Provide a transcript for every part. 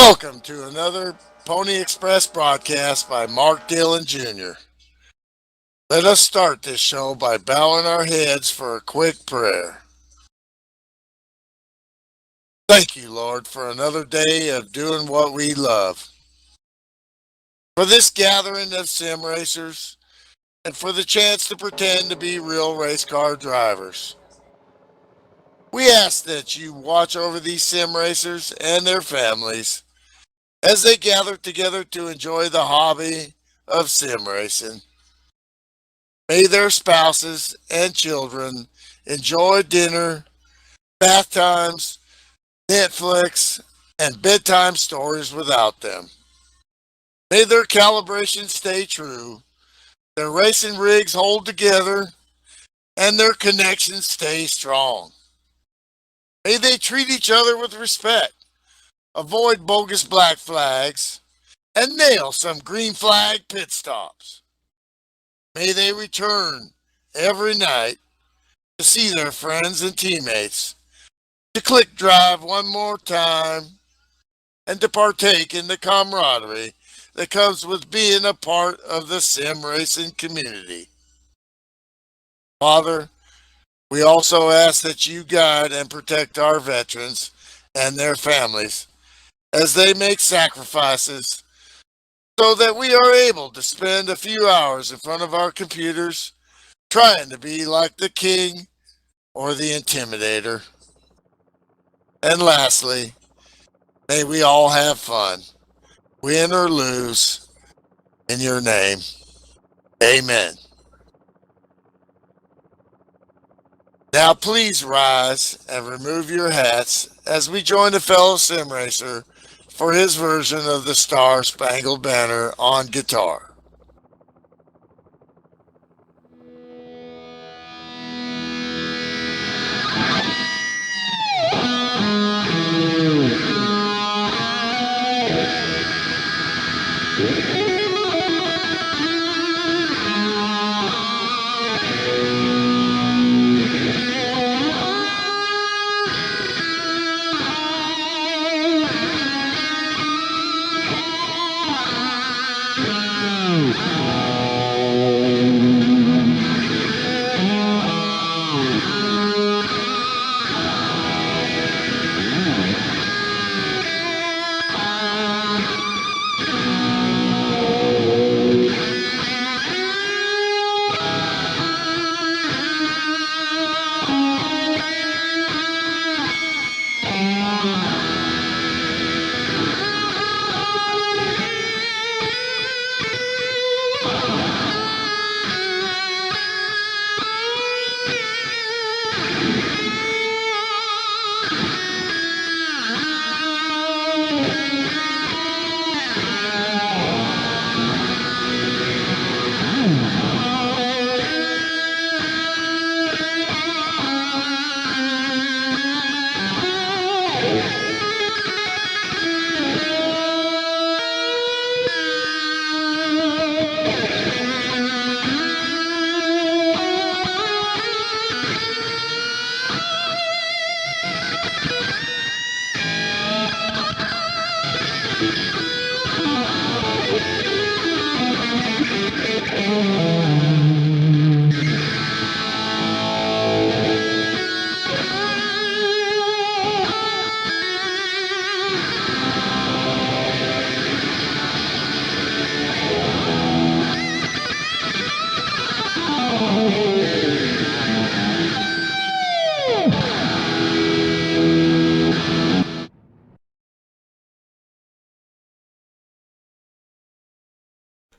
Welcome to another Pony Express broadcast by Mark Dillon Jr. Let us start this show by bowing our heads for a quick prayer. Thank you, Lord, for another day of doing what we love. For this gathering of sim racers, and for the chance to pretend to be real race car drivers. We ask that you watch over these sim racers and their families as they gather together to enjoy the hobby of sim racing. May their spouses and children enjoy dinner, bath times, Netflix, and bedtime stories without them. May their calibration stay true, their racing rigs hold together, and their connections stay strong. May they treat each other with respect, avoid bogus black flags, and nail some green flag pit stops. May they return every night to see their friends and teammates, to click drive one more time, and to partake in the camaraderie that comes with being a part of the sim racing community. Father, we also ask that you guide and protect our veterans and their families as they make sacrifices so that we are able to spend a few hours in front of our computers trying to be like the king or the intimidator. And lastly, may we all have fun, win or lose, in your name. Amen. Now please rise and remove your hats as we join a fellow sim racer for his version of the Star Spangled Banner on guitar.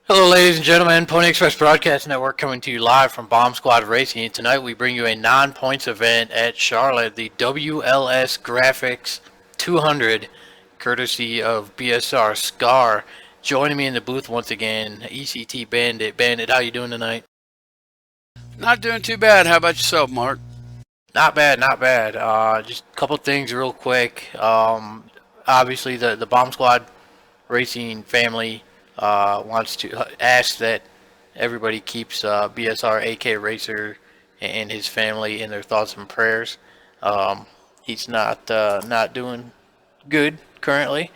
Hello, ladies and gentlemen. Pony Express Broadcast Network coming to you live from Bomb Squad Racing. Tonight we bring you a non-points event at Charlotte, the WLS Graphics 200, courtesy of BSR Scar. Joining me in the booth once again, ECT Bandit. Bandit, how you doing tonight? Not doing too bad. How about yourself, Mark? Not bad, not bad. Just a couple things real quick. Obviously, the Bomb Squad Racing family wants to ask that everybody keeps BSR AK Racer and his family in their thoughts and prayers. He's not doing good currently,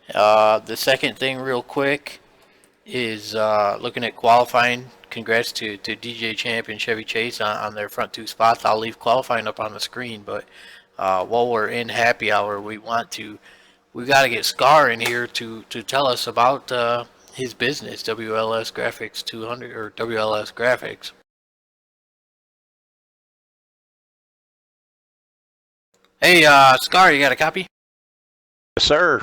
The second thing, real quick, is looking at qualifying. Congrats to DJ Champ and Chevy Chase on their front two spots. I'll leave qualifying up on the screen, but while we're in happy hour, we got to get Scar in here to tell us about his business, WLS Graphics 200 or WLS Graphics. Hey, Scar, you got a copy? Yes, sir.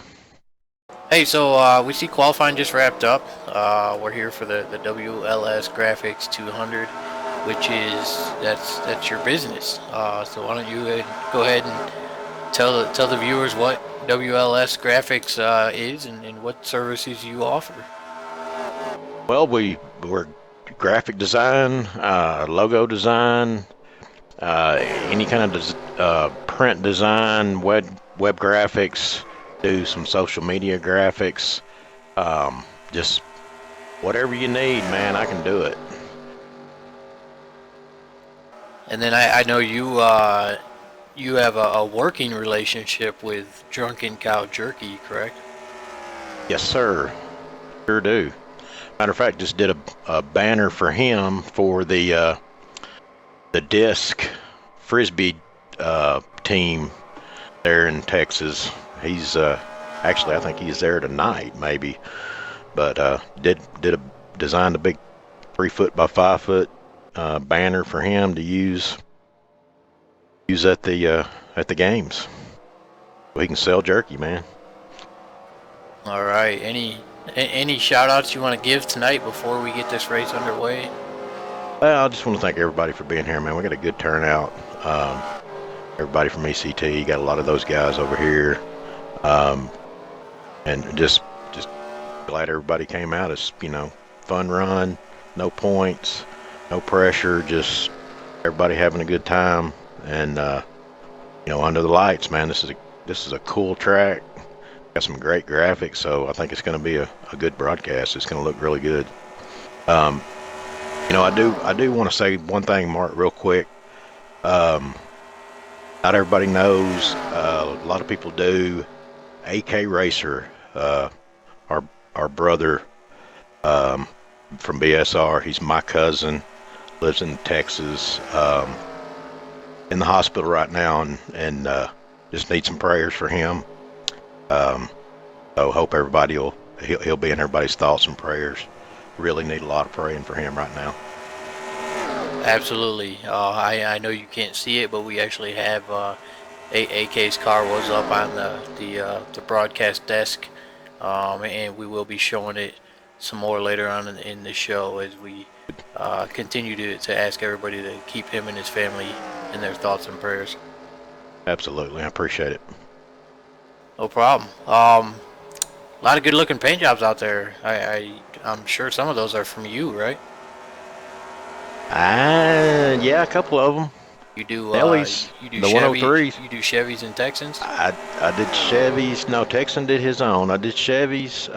Hey, so we see qualifying just wrapped up. We're here for the WLS Graphics 200, which is that's your business. So why don't you go ahead and tell the viewers what WLS Graphics is and what services you offer. Well, we're graphic design, logo design, any kind of print design, web graphics, do some social media graphics, just whatever you need, man, I can do it. And then I know you have a working relationship with Drunken Cow Jerky, correct? Yes, sir. Sure do. Matter of fact, just did a banner for him for the disc frisbee team there in Texas. He's actually, I think he's there tonight, maybe. But designed a big 3-foot by 5-foot banner for him to use at the games. We can sell jerky, man. All right. Any shout outs you want to give tonight before we get this race underway? Well, I just want to thank everybody for being here, man. We got a good turnout. Everybody from ECT, got a lot of those guys over here. And just glad everybody came out. It's, fun run, no points, no pressure, just everybody having a good time. And, under the lights, man, this is a cool track. Got some great graphics, so I think it's going to be a good broadcast. It's going to look really good. I do want to say one thing, Mark, real quick. Not everybody knows. A lot of people do. AK Racer, our brother from BSR. He's my cousin. Lives in Texas. In the hospital right now, and just need some prayers for him. So hope he'll be in everybody's thoughts and prayers. Really need a lot of praying for him right now. Absolutely. I know you can't see it, but we actually have AK's car was up on the broadcast desk, and we will be showing it some more later on in the show as we continue to ask everybody to keep him and his family in their thoughts and prayers. Absolutely, I appreciate it. No problem. A lot of good looking paint jobs out there. I'm sure some of those are from you, right? Yeah, a couple of them. You do Ellie's, you do the Chevy, 103s. You do Chevys and Texans? I did Chevys. No, Texan did his own. I did Chevys,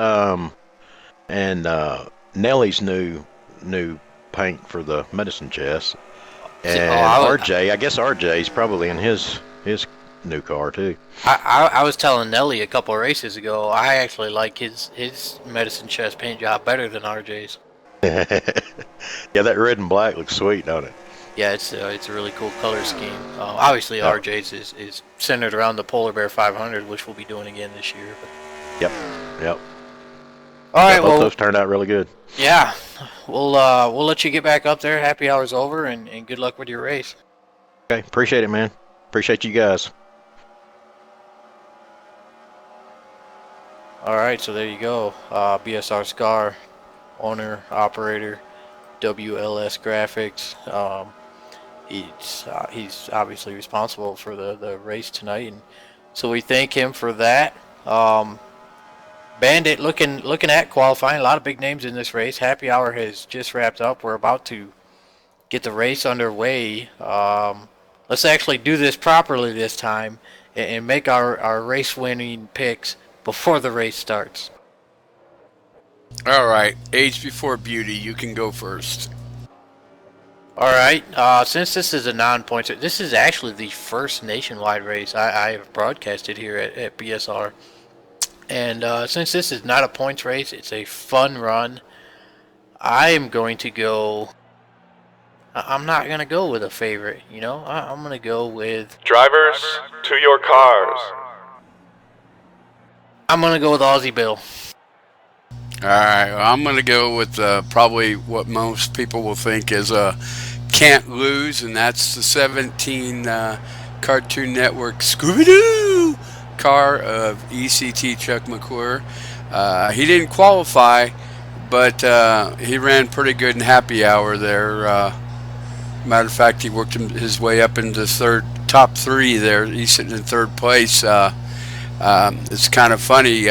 and Nellie's new paint for the medicine chest. And RJ, I guess RJ's probably in his new car too. I was telling Nelly a couple of races ago, I actually like his medicine chest paint job better than RJ's. Yeah, that red and black looks sweet, don't it? Yeah, it's a really cool color scheme. Obviously, Yep. RJ's is centered around the Polar Bear 500, which we'll be doing again this year. But... Yep. All right, both those turned out really good. Yeah, we'll let you get back up there. Happy hour's over, and good luck with your race. Okay, appreciate it, man. Appreciate you guys. All right, so there you go. BSR Scar, owner, operator, WLS Graphics. He's obviously responsible for the race tonight, and so we thank him for that. Bandit looking at qualifying. A lot of big names in this race. Happy hour has just wrapped up. We're about to get the race underway. Let's actually do this properly this time and make our race winning picks before the race starts. All right, age before beauty. You can go first. All right. Since this is a non-points, this is actually the first nationwide race I have broadcasted here at BSR, And since this is not a points race, it's a fun run. I am going to go. I'm not gonna go with a favorite. I'm gonna go with. Drivers, to your cars. I'm gonna go with Aussie Bill. All right, well, I'm going to go with probably what most people will think is a can't lose, and that's the 17 Cartoon Network Scooby-Doo car of ECT Chuck McClure. He didn't qualify, but he ran pretty good in happy hour there. Matter of fact, he worked his way up into top three there. He's sitting in third place. It's kind of funny.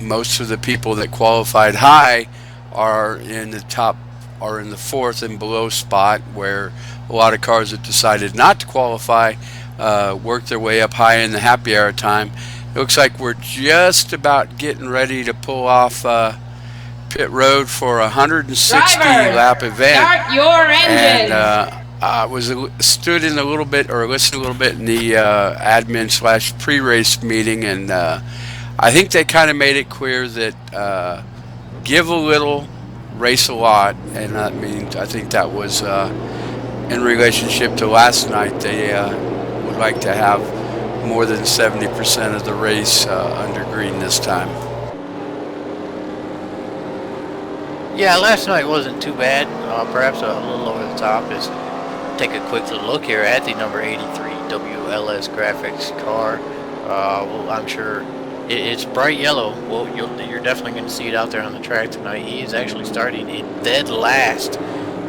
Most of the people that qualified high are in the fourth and below spot, where a lot of cars that decided not to qualify worked their way up high in the happy hour time. It looks like we're just about getting ready to pull off pit road for a 160 lap event. Start your engine. And I stood in a little bit, or listened a little bit in the admin / pre-race meeting, and I think they kind of made it clear that give a little, race a lot, and I think that was in relationship to last night. They would like to have more than 70% of the race under green this time. Yeah, last night wasn't too bad. Perhaps a little over the top. Is take a quick little look here at the number 83 WLS Graphics car. Well, I'm sure it's bright yellow. Well, you're definitely going to see it out there on the track tonight. He is actually starting in dead last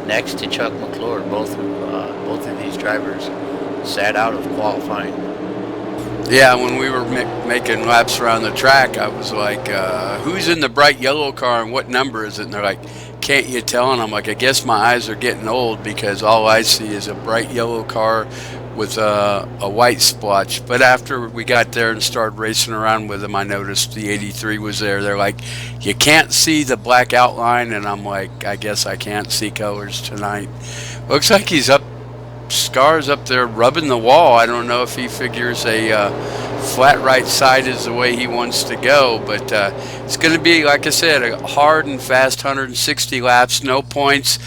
next to Chuck McClure. Both of these drivers sat out of qualifying. Yeah, when we were making laps around the track, I was like, who's in the bright yellow car and what number is it? And they're like, can't you tell? And I'm like, I guess my eyes are getting old, because all I see is a bright yellow car with a white splotch. But after we got there and started racing around with them, I noticed the 83 was there. They're like, you can't see the black outline, and I'm like, I guess I can't see colors tonight. Looks like he's Scar's up there rubbing the wall. I don't know if he figures a flat right side is the way he wants to go, but it's going to be, like I said, a hard and fast 160 laps, no points.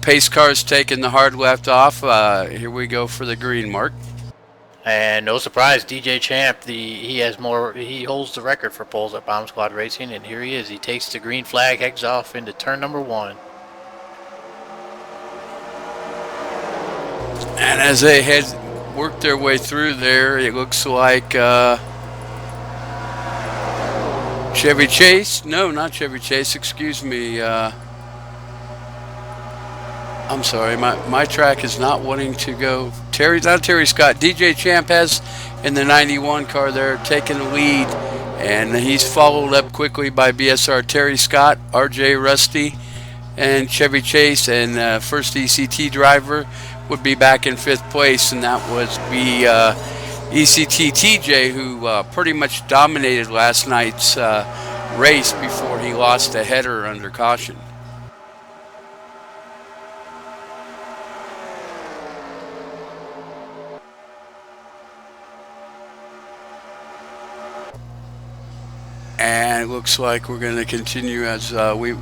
Pace car's taking the hard left off. Here we go for the green, Mark. And no surprise, DJ Champ, he holds the record for poles at Bomb Squad Racing, and here he is. He takes the green flag, heads off into turn number 1. And as they had worked their way through there, it looks like Chevy Chase. No, not Chevy Chase. Excuse me. I'm sorry. My track is not wanting to go. Not Terry Scott. DJ Champ has in the 91 car there taking the lead, and he's followed up quickly by BSR Terry Scott, RJ Rusty, and Chevy Chase, and first ECT driver would be back in 5th place, and that was ECT TJ, who pretty much dominated last night's race before he lost a header under caution. And it looks like we're going to continue as we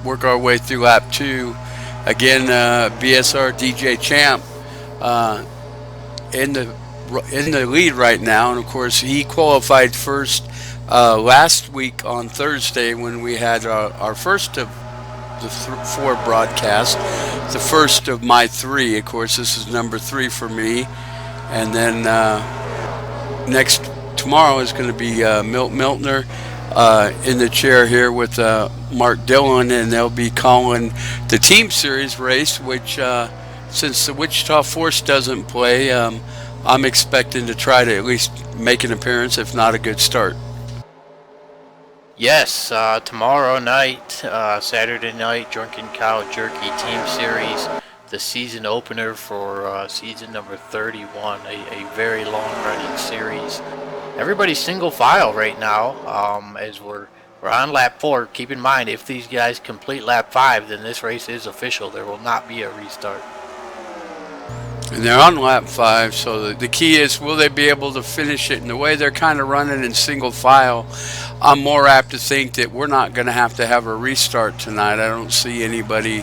work our way through lap 2. Again, BSR DJ Champ in the lead right now, and of course he qualified first last week on Thursday when we had our first of the 4 broadcasts, the first of my 3. Of course, this is number 3 for me, and then tomorrow is going to be Milt Miltner in the chair here with Mark Dillon, and they'll be calling the Team Series race, which since the Wichita Force doesn't play, I'm expecting to try to at least make an appearance, if not a good start. Yes, tomorrow night, Saturday night, Drunken Cow Jerky Team Series, the season opener for season number 31, a very long-running series. Everybody's single file right now, as we're on lap 4. Keep in mind, if these guys complete lap 5, then this race is official. There will not be a restart. And they're on lap 5, so the key is, will they be able to finish it? And the way they're kind of running in single file, I'm more apt to think that we're not going to have a restart tonight. I don't see anybody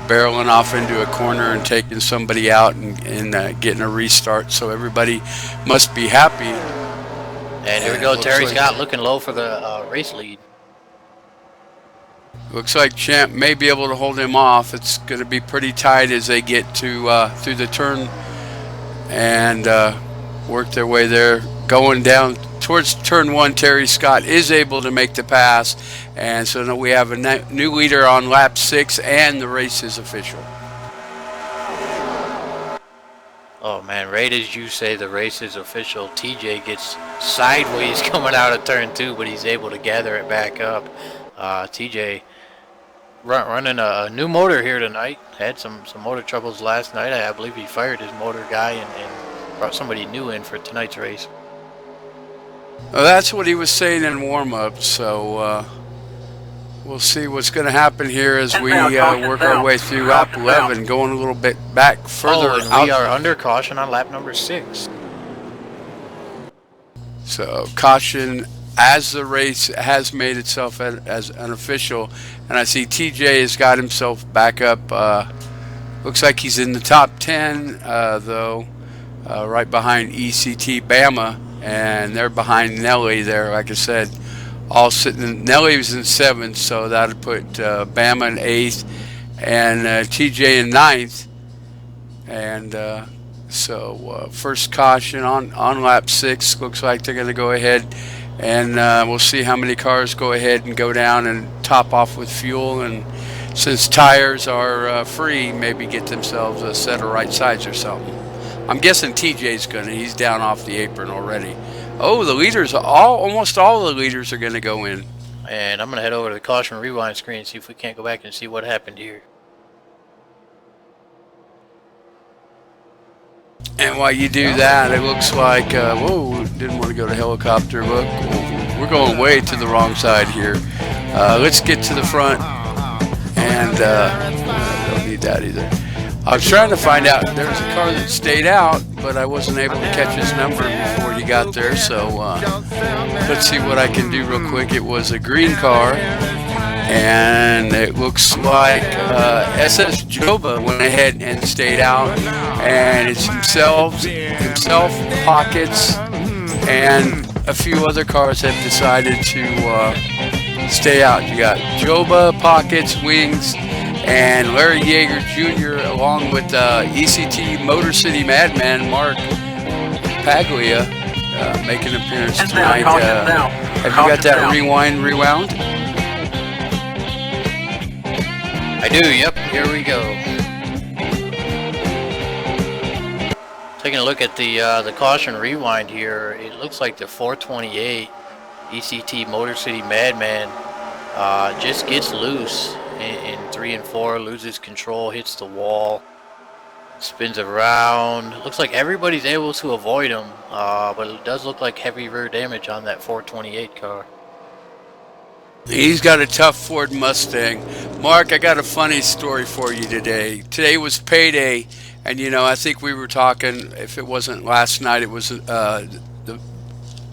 barreling off into a corner and taking somebody out and getting a restart, so everybody must be happy. And here we go, Terry Scott looking low for the race lead. Looks like Champ may be able to hold him off. It's going to be pretty tight as they get to through the turn and work their way there. Going down towards turn 1, Terry Scott is able to make the pass. And so now we have a new leader on lap 6, and the race is official. Oh man, right as you say the race is official, TJ gets sideways coming out of turn 2, but he's able to gather it back up. TJ running a new motor here tonight. Had some motor troubles last night. I believe he fired his motor guy and brought somebody new in for tonight's race. Well, that's what he was saying in warm-up, so we'll see what's going to happen here as we work our way through lap 11, going a little bit back further out. We are under caution on lap number 6. So caution as the race has made itself as an official, and I see TJ has got himself back up. Looks like he's in the top 10 though, right behind ECT Bama, and they're behind Nelly there. Like I said, all sitting. Nelly was in 7th, so that would put Bama in 8th and TJ in 9th, and so first caution on lap 6. Looks like they're going to go ahead. And we'll see how many cars go ahead and go down and top off with fuel. And since tires are free, maybe get themselves a set of right sides or something. I'm guessing TJ's gonna. He's down off the apron already. Oh, the leaders, almost all the leaders are gonna go in. And I'm gonna head over to the caution rewind screen and see if we can't go back and see what happened here. And while you do that, it looks like, whoa, didn't want to go to helicopter. Look, we're going way to the wrong side here. Let's get to the front. And don't need that either. I was trying to find out. There was a car that stayed out, but I wasn't able to catch his number before he got there. So let's see what I can do real quick. It was a green car. And it looks like SS Joba went ahead and stayed out, and it's himself, Pockets, and a few other cars have decided to stay out. You got Joba, Pockets, Wings, and Larry Yeager Jr. along with ECT Motor City Madman Mark Paglia making an appearance tonight. Have you got that rewound? I do, yep, here we go. Taking a look at the caution rewind here, it looks like the 428 ECT Motor City Madman just gets loose in 3 and 4, loses control, hits the wall, spins around. Looks like everybody's able to avoid him, but it does look like heavy rear damage on that 428 car. He's got a tough Ford Mustang. Mark, I got a funny story for you today. Today was payday, and you know, I think we were talking, if it wasn't last night, it was the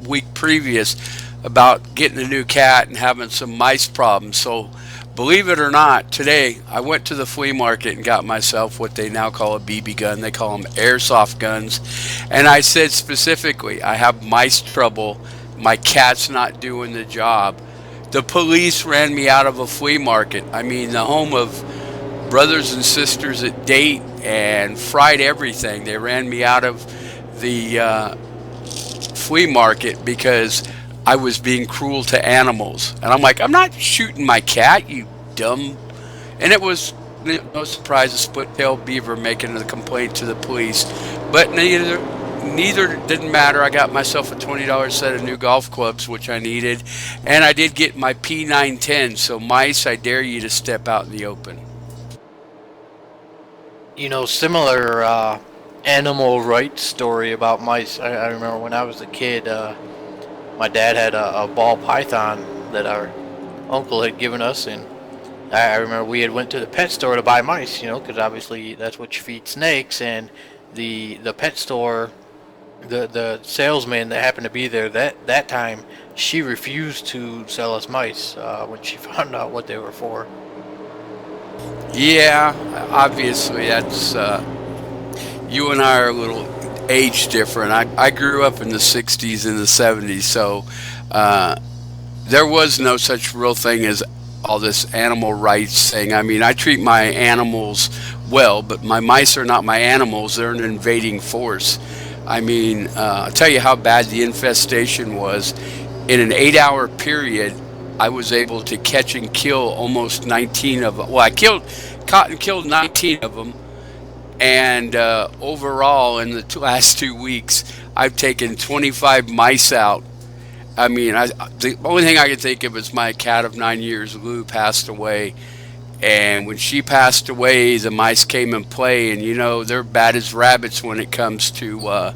week previous, about getting a new cat and having some mice problems. So believe it or not, today I went to the flea market and got myself what they now call a BB gun. They call them airsoft guns. And I said specifically, I have mice trouble. My cat's not doing the job. The police ran me out of a flea market. I mean, the home of brothers and sisters that date and fried everything. They ran me out of the flea market because I was being cruel to animals. And I'm like, I'm not shooting my cat, you dumb. And it was no surprise, a split-tailed beaver making a complaint to the police. But neither didn't matter. I got myself a $20 set of new golf clubs, which I needed, and I did get my P910. So mice, I dare you to step out in the open. You know, similar animal rights story about mice. I remember when I was a kid, my dad had a ball python that our uncle had given us, and I remember we had went to the pet store to buy mice, you know, because obviously that's what you feed snakes, and the pet store, the salesman that happened to be there that time, she refused to sell us mice when she found out what they were for. Yeah, obviously that's you and I are a little age different. I grew up in the 60s and the 70s, so uh, there was no such real thing as all this animal rights thing. I mean, I treat my animals well, but my mice are not my animals. They're an invading force. I mean, I'll tell you how bad the infestation was. In an 8-hour period, I was able to catch and kill almost 19 of them. Well, caught and killed 19 of them. And overall, in the last 2 weeks, I've taken 25 mice out. I mean, the only thing I can think of is my cat of 9 years, Lou, passed away. And when she passed away, the mice came in play. And, you know, they're bad as rabbits when it comes to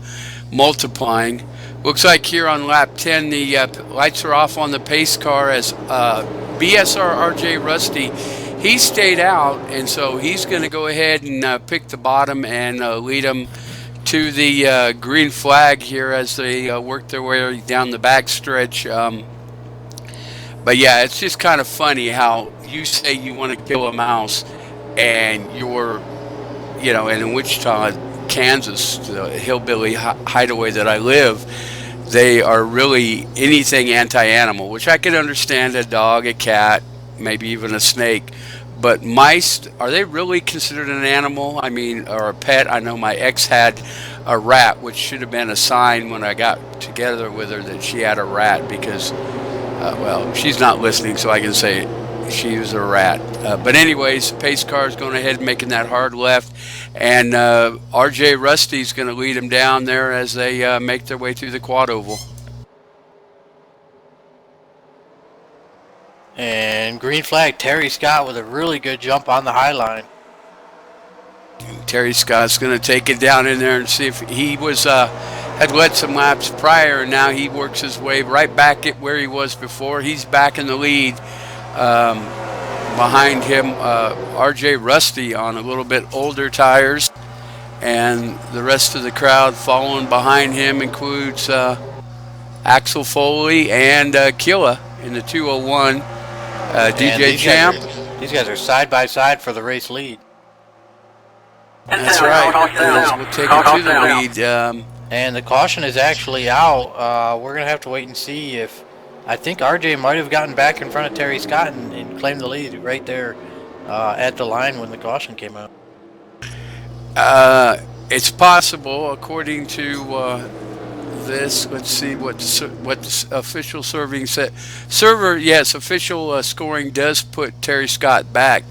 multiplying. Looks like here on lap 10, the lights are off on the pace car as BSR RJ Rusty. He stayed out, and so he's going to go ahead and pick the bottom and lead them to the green flag here as they work their way down the back stretch. But yeah, it's just kind of funny how you say you want to kill a mouse, and you're, you know, and in Wichita, Kansas, the hillbilly hideaway that I live, they are really anything anti-animal, which I could understand, a dog, a cat, maybe even a snake. But mice, are they really considered an animal? I mean, or a pet? I know my ex had a rat, which should have been a sign when I got together with her that she had a rat because, well, she's not listening, so I can say she was a rat. But anyways, pace car is going ahead and making that hard left. And RJ Rusty's going to lead them down there as they make their way through the quad oval. And green flag, Terry Scott with a really good jump on the high line. Terry Scott's going to take it down in there and see if he was had led some laps prior, and now he works his way right back at where he was before. He's back in the lead. Behind him, RJ Rusty on a little bit older tires, and the rest of the crowd following behind him includes Axel Foley and Killa in the 201. DJ Champ. These guys are side by side for the race lead. That's right. We'll take it to the lead. And the caution is actually out. We're going to have to wait and see if... I think RJ might have gotten back in front of Terry Scott and claimed the lead right there at the line when the caution came out. It's possible, according to this. Let's see what the official serving set. Yes, official scoring does put Terry Scott back.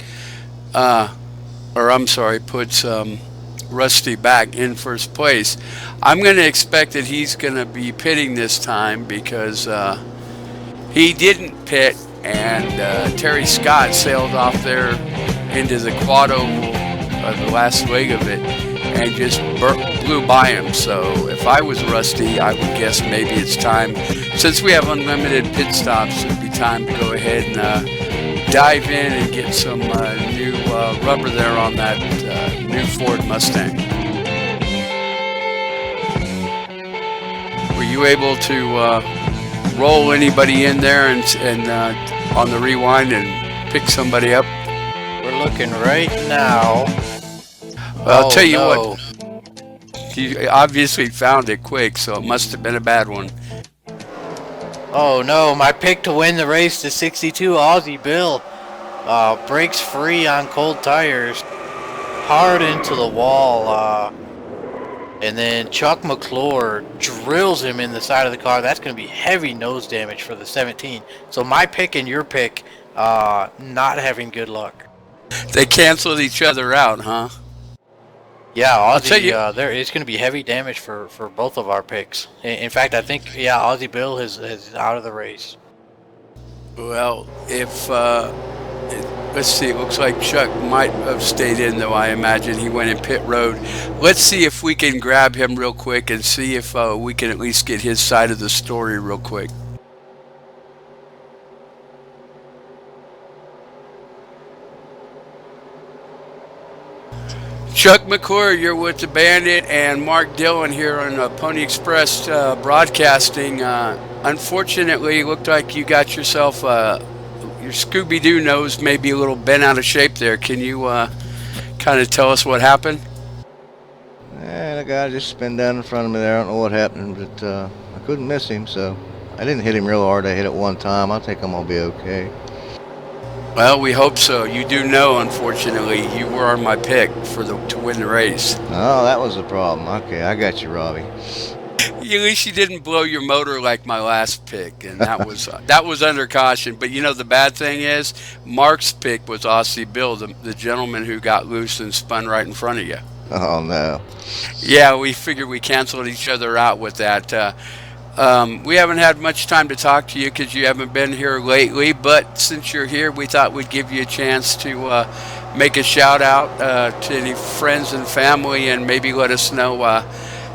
Or I'm sorry, puts Rusty back in first place. I'm going to expect that he's going to be pitting this time because he didn't pit, and Terry Scott sailed off there into the quad oval, the last leg of it, and just blew by him. So if I was Rusty, I would guess maybe it's time, since we have unlimited pit stops, it would be time to go ahead and dive in and get some new rubber there on that new Ford Mustang. Were you able to roll anybody in there and on the rewind and pick somebody up? We're looking right now. Well, I'll tell you what, you obviously found it quick, so it must have been a bad one. Oh no, my pick to win the race, the 62 Aussie Bill, breaks free on cold tires, hard into the wall, and then Chuck McClure drills him in the side of the car. That's going to be heavy nose damage for the 17. So my pick and your pick, not having good luck. They canceled each other out, huh? Yeah, I'll tell you, there is going to be heavy damage for both of our picks. In fact, I think, yeah, Aussie Bill is out of the race. Well, if let's see, it looks like Chuck might have stayed in, though I imagine he went in pit road. Let's see if we can grab him real quick and see if we can at least get his side of the story real quick. Chuck McClure, you're with the Bandit, and Mark Dillon here on Pony Express Broadcasting. Unfortunately, it looked like you got yourself your Scooby Doo nose maybe a little bent out of shape there. Can you kind of tell us what happened? The guy just spun down in front of me there. I don't know what happened, but I couldn't miss him, so I didn't hit him real hard. I hit it one time. I think I'm going to be okay. Well, we hope so. You do know, unfortunately, you were my pick to win the race. Oh, that was the problem. Okay, I got you, Robbie. At least you didn't blow your motor like my last pick, and that was under caution. But you know the bad thing is, Mark's pick was Aussie Bill, the gentleman who got loose and spun right in front of you. Oh, no. Yeah, we figured we canceled each other out with that. We haven't had much time to talk to you because you haven't been here lately, but since you're here, we thought we'd give you a chance to make a shout out to any friends and family, and maybe let us know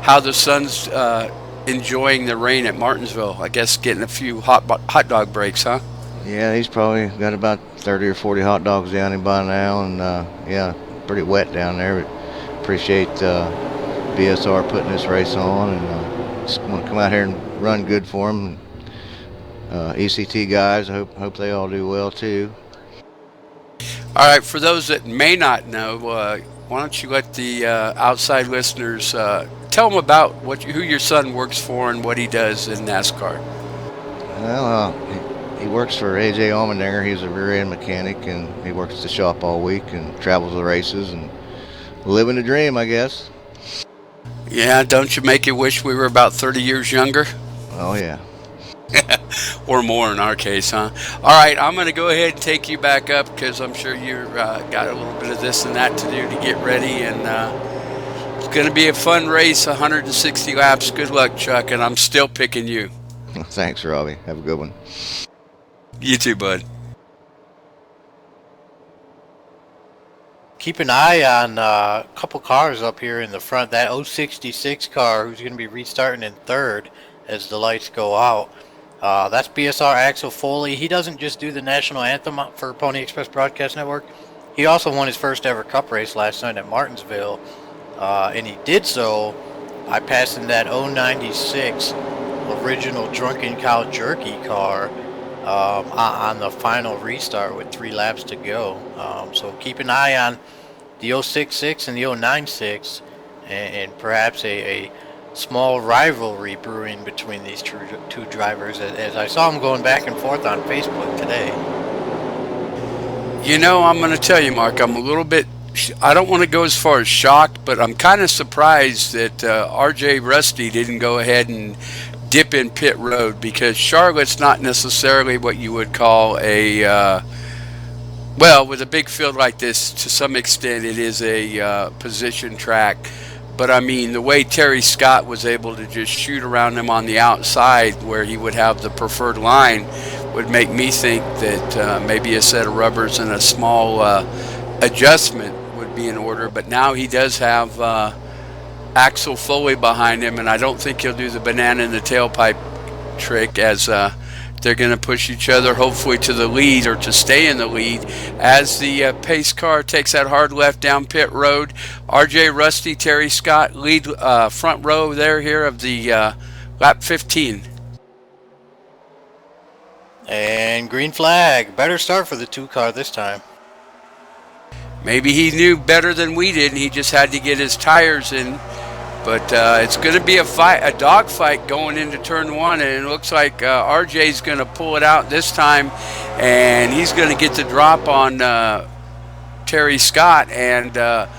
how the son's enjoying the rain at Martinsville. I guess getting a few hot dog breaks, huh? Yeah, he's probably got about 30 or 40 hot dogs down him by now, and yeah, pretty wet down there. But appreciate BSR putting this race on, and just want to come out here and run good for them. ECT guys, I hope they all do well too. All right, for those that may not know, why don't you let the outside listeners tell them about who your son works for and what he does in NASCAR. Well, he works for AJ Allmendinger. He's a rear-end mechanic, and he works at the shop all week and travels the races and living the dream, I guess. Yeah, don't you make you wish we were about 30 years younger? Oh, yeah. Or more in our case, huh? All right, I'm going to go ahead and take you back up because I'm sure you've got a little bit of this and that to do to get ready. And it's going to be a fun race, 160 laps. Good luck, Chuck, and I'm still picking you. Thanks, Robbie. Have a good one. You too, bud. Keep an eye on a couple cars up here in the front. That 066 car who's going to be restarting in third as the lights go out. That's BSR Axel Foley. He doesn't just do the national anthem for Pony Express Broadcast Network. He also won his first ever cup race last night at Martinsville. And he did so by passing that 096 original Drunken Cow Jerky car on the final restart with 3 laps to go. So keep an eye on the 066 and the 096 and perhaps a small rivalry brewing between these two drivers as I saw them going back and forth on Facebook today. You know, I'm going to tell you, Mark, I'm a little bit, I don't want to go as far as shocked, but I'm kind of surprised that RJ Rusty didn't go ahead and dip in pit road, because Charlotte's not necessarily what you would call a, well, with a big field like this, to some extent it is a position track. But I mean, the way Terry Scott was able to just shoot around him on the outside where he would have the preferred line would make me think that maybe a set of rubbers and a small adjustment would be in order. But now he does have Axel Foley behind him, and I don't think he'll do the banana in the tailpipe trick, as they're going to push each other hopefully to the lead, or to stay in the lead, as the pace car takes that hard left down pit road. RJ Rusty, Terry Scott lead front row there here of the lap 15. And green flag. Better start for the 2 car this time. Maybe he knew better than we did, and he just had to get his tires in. But it's going to be a dog fight going into turn 1, and it looks like RJ's going to pull it out this time, and he's going to get the drop on Terry Scott. And oh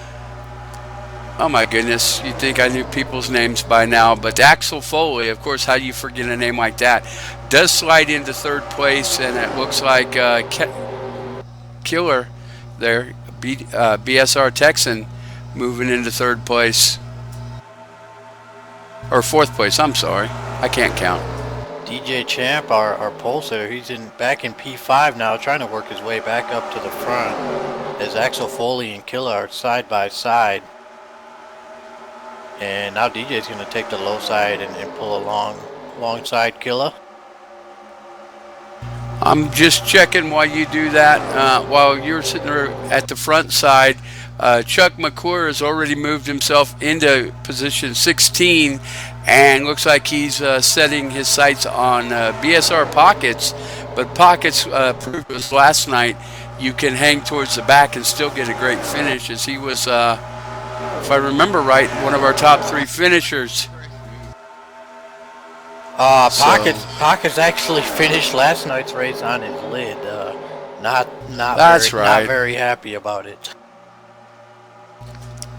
my goodness, you'd think I knew people's names by now, but Axel Foley, of course, how do you forget a name like that, does slide into third place, and it looks like Killer there, BSR Texan, moving into third place. Or fourth place, I'm sorry. I can't count. DJ Champ, our pole sitter, he's back in P5 now, trying to work his way back up to the front as Axel Foley and Killa are side by side. And now DJ's going to take the low side and pull alongside Killa. I'm just checking while you do that. While you're sitting there at the front side, Chuck McClure has already moved himself into position 16 and looks like he's setting his sights on BSR Pockets. But Pockets proved us last night you can hang towards the back and still get a great finish, as he was, if I remember right, one of our top 3 finishers. Pockets actually finished last night's race on his lid. Not very happy about it.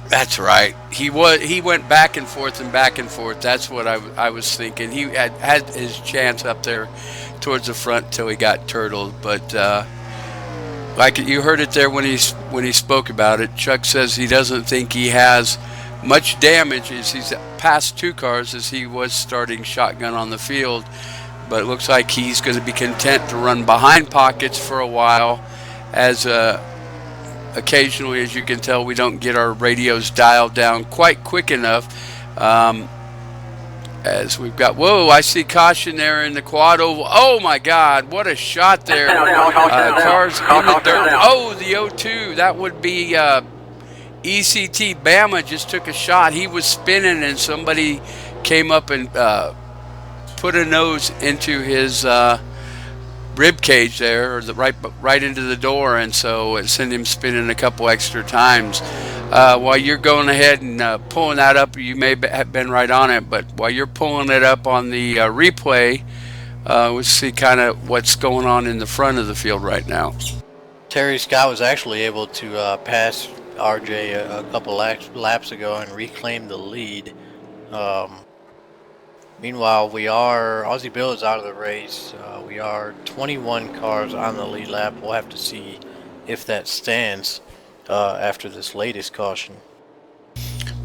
That's right. He went back and forth and back and forth. That's what I was thinking. He had his chance up there towards the front till he got turtled. But like you heard it there when he spoke about it, Chuck says he doesn't think he has much damage as he's passed 2 cars as he was starting shotgun on the field. But it looks like he's going to be content to run behind Pockets for a while, as occasionally, as you can tell, we don't get our radios dialed down quite quick enough. As we've got, whoa, I see caution there in the quad oval. Oh my God, what a shot there. Cars in the dirt. Oh, the O2, that would be ECT. Bama just took a shot. He was spinning and somebody came up and put a nose into his rib cage there, or right into the door, and so it sent him spinning a couple extra times. While you're going ahead and pulling that up, you may have been right on it, but while you're pulling it up on the replay, we'll see kind of what's going on in the front of the field right now. Terry Scott was actually able to pass RJ a couple laps ago and reclaim the lead. Meanwhile, Aussie Bill is out of the race. We are 21 cars on the lead lap. We'll have to see if that stands after this latest caution.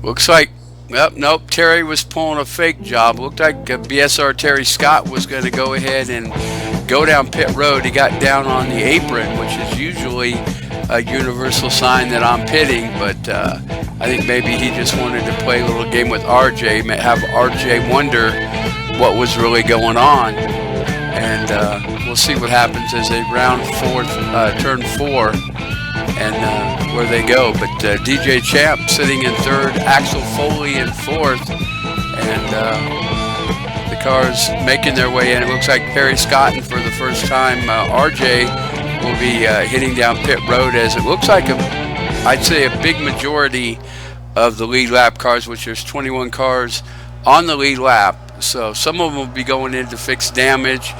Looks like, nope, Terry was pulling a fake job. Looked like BSR Terry Scott was going to go ahead and go down pit road. He got down on the apron, which is usually a universal sign that I'm pitting, but I think maybe he just wanted to play a little game with RJ, have RJ wonder what was really going on. And we'll see what happens as they round turn 4 and where they go. But DJ Champ sitting in 3rd, Axel Foley in 4th, and the cars making their way in. It looks like Terry Scott, and for the first time, RJ will be hitting down pit road, as it looks like I'd say a big majority of the lead lap cars, which there's 21 cars on the lead lap. So some of them will be going in to fix damage,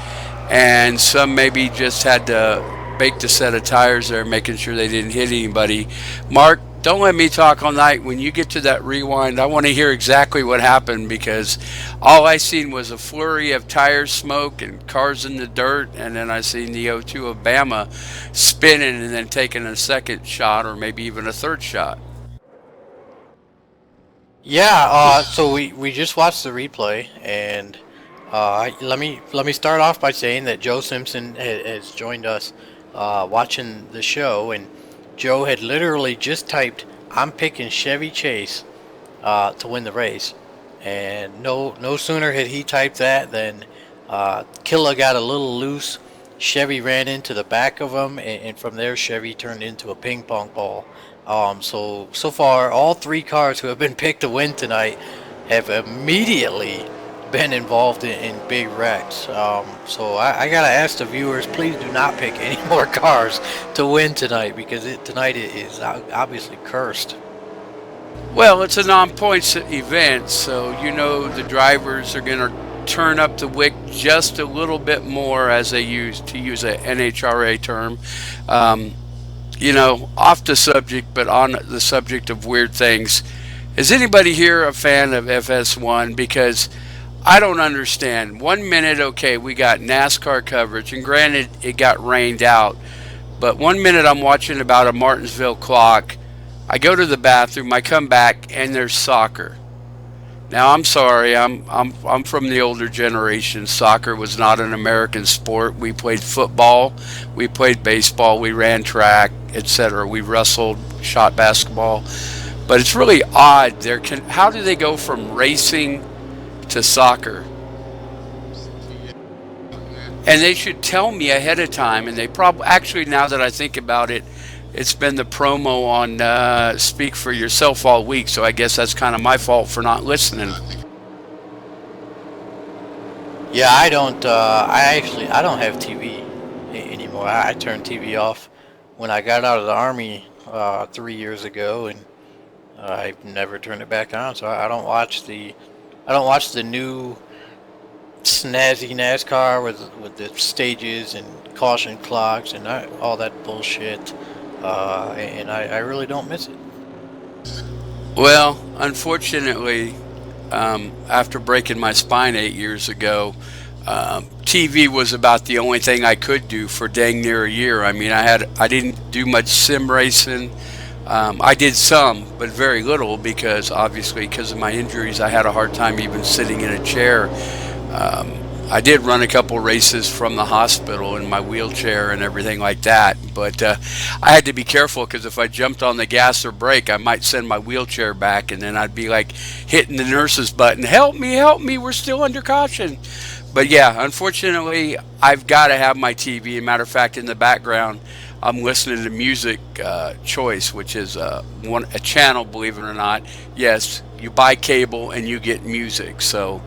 and some maybe just had to bake the set of tires there, making sure they didn't hit anybody. Mark, don't let me talk all night. When you get to that rewind, I want to hear exactly what happened, because all I seen was a flurry of tire smoke and cars in the dirt, and then I seen the O2 of Bama spinning and then taking a second shot, or maybe even a third shot. Yeah, so we just watched the replay, and let me start off by saying that Joe Simpson has joined us watching the show, and Joe had literally just typed, "I'm picking Chevy Chase to win the race," and no sooner had he typed that than Killa got a little loose. Chevy ran into the back of him, and from there Chevy turned into a ping pong ball. So far, all 3 cars who have been picked to win tonight have immediately been involved in big wrecks. So I gotta ask the viewers, please do not pick any more cars to win tonight, because tonight is obviously cursed. Well, it's a non-points event, so you know the drivers are going to turn up the wick just a little bit more, as they use a NHRA term. You know, off the subject, but on the subject of weird things, is anybody here a fan of FS1? Because I don't understand. 1 minute, okay, we got NASCAR coverage, and granted, it got rained out, but 1 minute I'm watching about a Martinsville clock. I go to the bathroom, I come back, and there's soccer. Now, I'm sorry, I'm from the older generation. Soccer was not an American sport. We played football, we played baseball, we ran track, etc. We wrestled, shot basketball. But it's really odd. How do they go from racing to soccer? And they should tell me ahead of time. And they probably, actually, now that I think about it, it's been the promo on Speak for Yourself all week. So I guess that's kind of my fault for not listening. Yeah, I don't. I don't have TV anymore. I turned TV off when I got out of the army 3 years ago, and I've never turned it back on. So I don't watch the new snazzy NASCAR with the stages and caution clocks and all that bullshit. And I really don't miss it. Well, unfortunately, after breaking my spine 8 years ago, TV was about the only thing I could do for dang near a year. I mean, I didn't do much sim racing. I did some, but very little because obviously because of my injuries, I had a hard time even sitting in a chair. I did run a couple races from the hospital in my wheelchair and everything like that, but I had to be careful because if I jumped on the gas or brake, I might send my wheelchair back, and then I'd be like hitting the nurse's button, help me, we're still under caution. But yeah, unfortunately, I've got to have my TV. As a matter of fact, in the background, I'm listening to Music Choice, which is a channel, believe it or not. Yes, you buy cable and you get music, so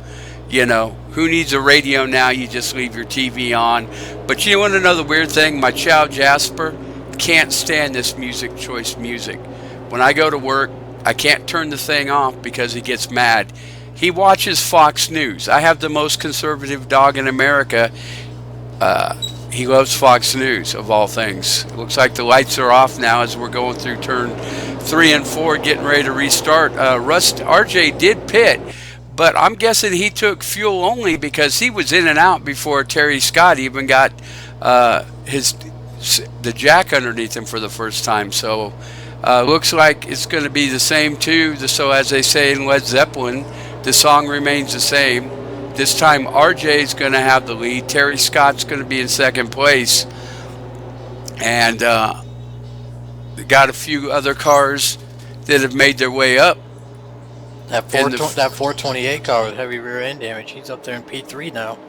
you know, who needs a radio now? You just leave your TV on. But you want another weird thing? My child Jasper can't stand this Music Choice music. When I go to work, I can't turn the thing off because he gets mad. He watches Fox News. I have the most conservative dog in America. He loves Fox News, of all things. It looks like the lights are off now as we're going through turn 3 and 4, getting ready to restart. RJ did pit. But I'm guessing he took fuel only because he was in and out before Terry Scott even got the jack underneath him for the first time. So looks like it's going to be the same too. So as they say in Led Zeppelin, the song remains the same. This time RJ is going to have the lead. Terry Scott's going to be in second place. And got a few other cars that have made their way up. That 428 car with heavy rear end damage, he's up there in P3 now.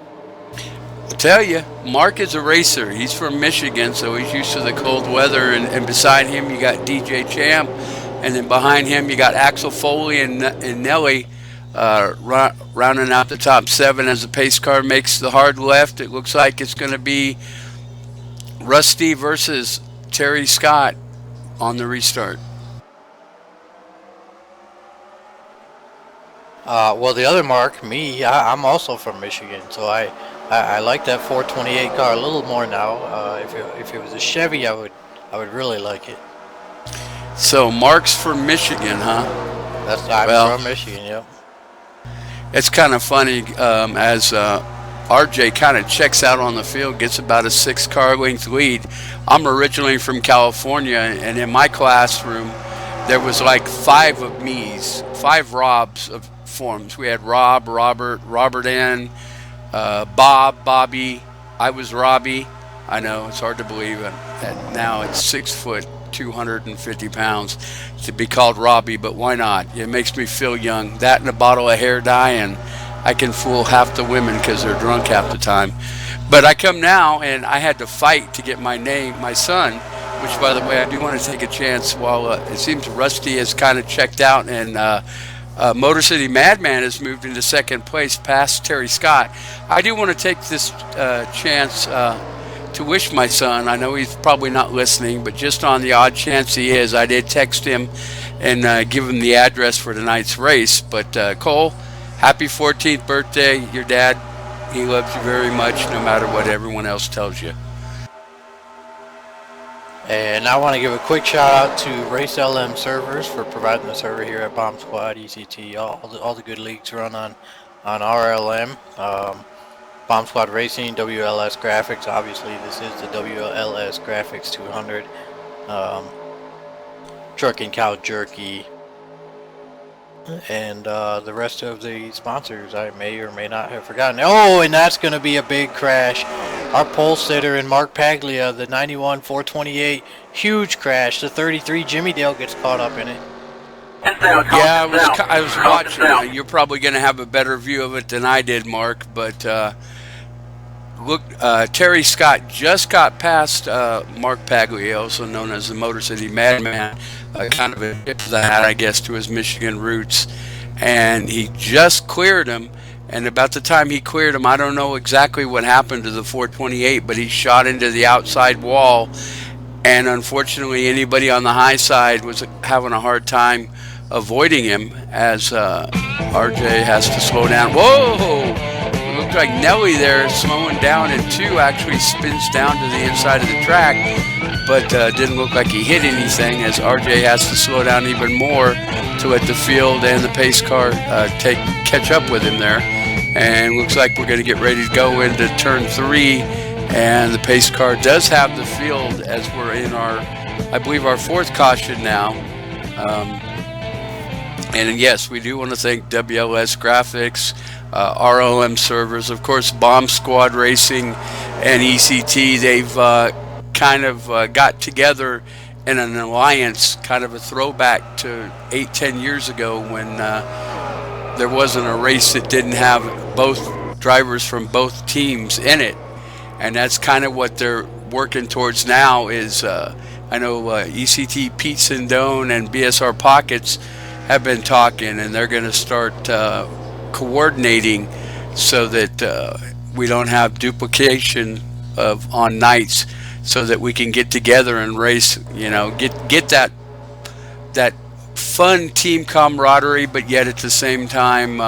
I'll tell you, Mark is a racer. He's from Michigan, so he's used to the cold weather. And beside him, you got DJ Champ. And then behind him, you got Axel Foley and Nelly rounding out the top 7 as the pace car makes the hard left. It looks like it's going to be Rusty versus Terry Scott on the restart. Well, the other Mark, me, I'm also from Michigan, so I like that 428 car a little more now. If it was a Chevy, I would really like it. So Mark's from Michigan, huh? I'm from Michigan, yep. It's kind of funny as RJ kind of checks out on the field, gets about a 6 car length lead. I'm originally from California, and in my classroom, there was like 5 of me's, 5 Robs of forms. We had Rob, Robert N, Bob, Bobby. I was Robbie. I know it's hard to believe it. And now it's 6 foot, 250 pounds to be called Robbie, but why not? It makes me feel young. That and a bottle of hair dye, and I can fool half the women because they're drunk half the time. But I come now, and I had to fight to get my name, my son, which, by the way, I do want to take a chance while it seems Rusty has kind of checked out, and Motor City Madman has moved into second place past Terry Scott. I do want to take this chance to wish my son, I know he's probably not listening, but just on the odd chance he is, I did text him and give him the address for tonight's race. But Cole, happy 14th birthday. Your dad, he loves you very much no matter what everyone else tells you. And I want to give a quick shout out to Race LM servers for providing the server here at Bomb Squad, ECT, all the good leagues run on RLM. Bomb Squad Racing, WLS Graphics, obviously this is the WLS Graphics 200. Truck and Cow Jerky, and the rest of the sponsors I may or may not have forgotten. Oh, and that's going to be a big crash. Our pole sitter and Mark Paglia, the 91 428, huge crash. The 33 Jimmy Dale gets caught up in it. Yeah, I was watching. You're probably going to have a better view of it than I did, Mark. But look, Terry Scott just got past Mark Paglia, also known as the Motor City Madman, kind of a tip of the hat, I guess, to his Michigan roots. And he just cleared him. And about the time he cleared him, I don't know exactly what happened to the 428, but he shot into the outside wall. And unfortunately, anybody on the high side was having a hard time avoiding him as RJ has to slow down. Whoa! It looked like Nelly there slowing down, and 2 actually spins down to the inside of the track, but didn't look like he hit anything as RJ has to slow down even more to let the field and the pace car catch up with him there. And looks like we're going to get ready to go into turn 3, and the pace car does have the field as we're in our, I believe, our 4th caution now. And yes, we do want to thank WLS Graphics, ROM servers, of course, Bomb Squad Racing and ECT. They've kind of got together in an alliance, kind of a throwback to 8-10 years ago when there wasn't a race that didn't have both drivers from both teams in it. And that's kind of what they're working towards now is, I know ECT Pete Sindone and BSR Pockets have been talking, and they're going to start coordinating so that we don't have duplication on nights, so that we can get together and race, get that fun team camaraderie, but yet at the same time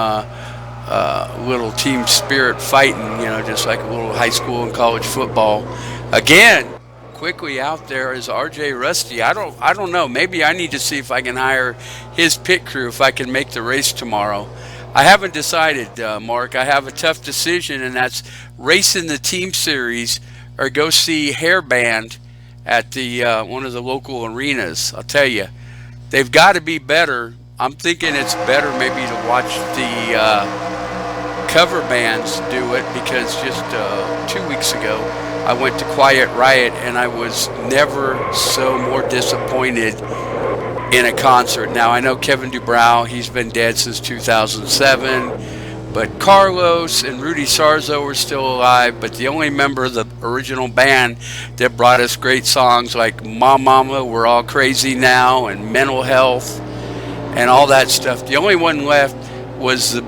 little team spirit fighting, just like a little high school and college football. Again, quickly out there is RJ Rusty. I don't know, maybe I need to see if I can hire his pit crew if I can make the race tomorrow. I haven't decided, Mark. I have a tough decision, and that's race in the team series or go see Hairband at the one of the local arenas. I'll tell you, they've got to be better. I'm thinking it's better maybe to watch the cover bands do it, because just 2 weeks ago I went to Quiet Riot and I was never so more disappointed in a concert. Now I know Kevin Dubrow, he's been dead since 2007, but Carlos and Rudy Sarzo were still alive. But the only member of the original band that brought us great songs like Mama, We're All Crazy Now, and Mental Health and all that stuff, the only one left was the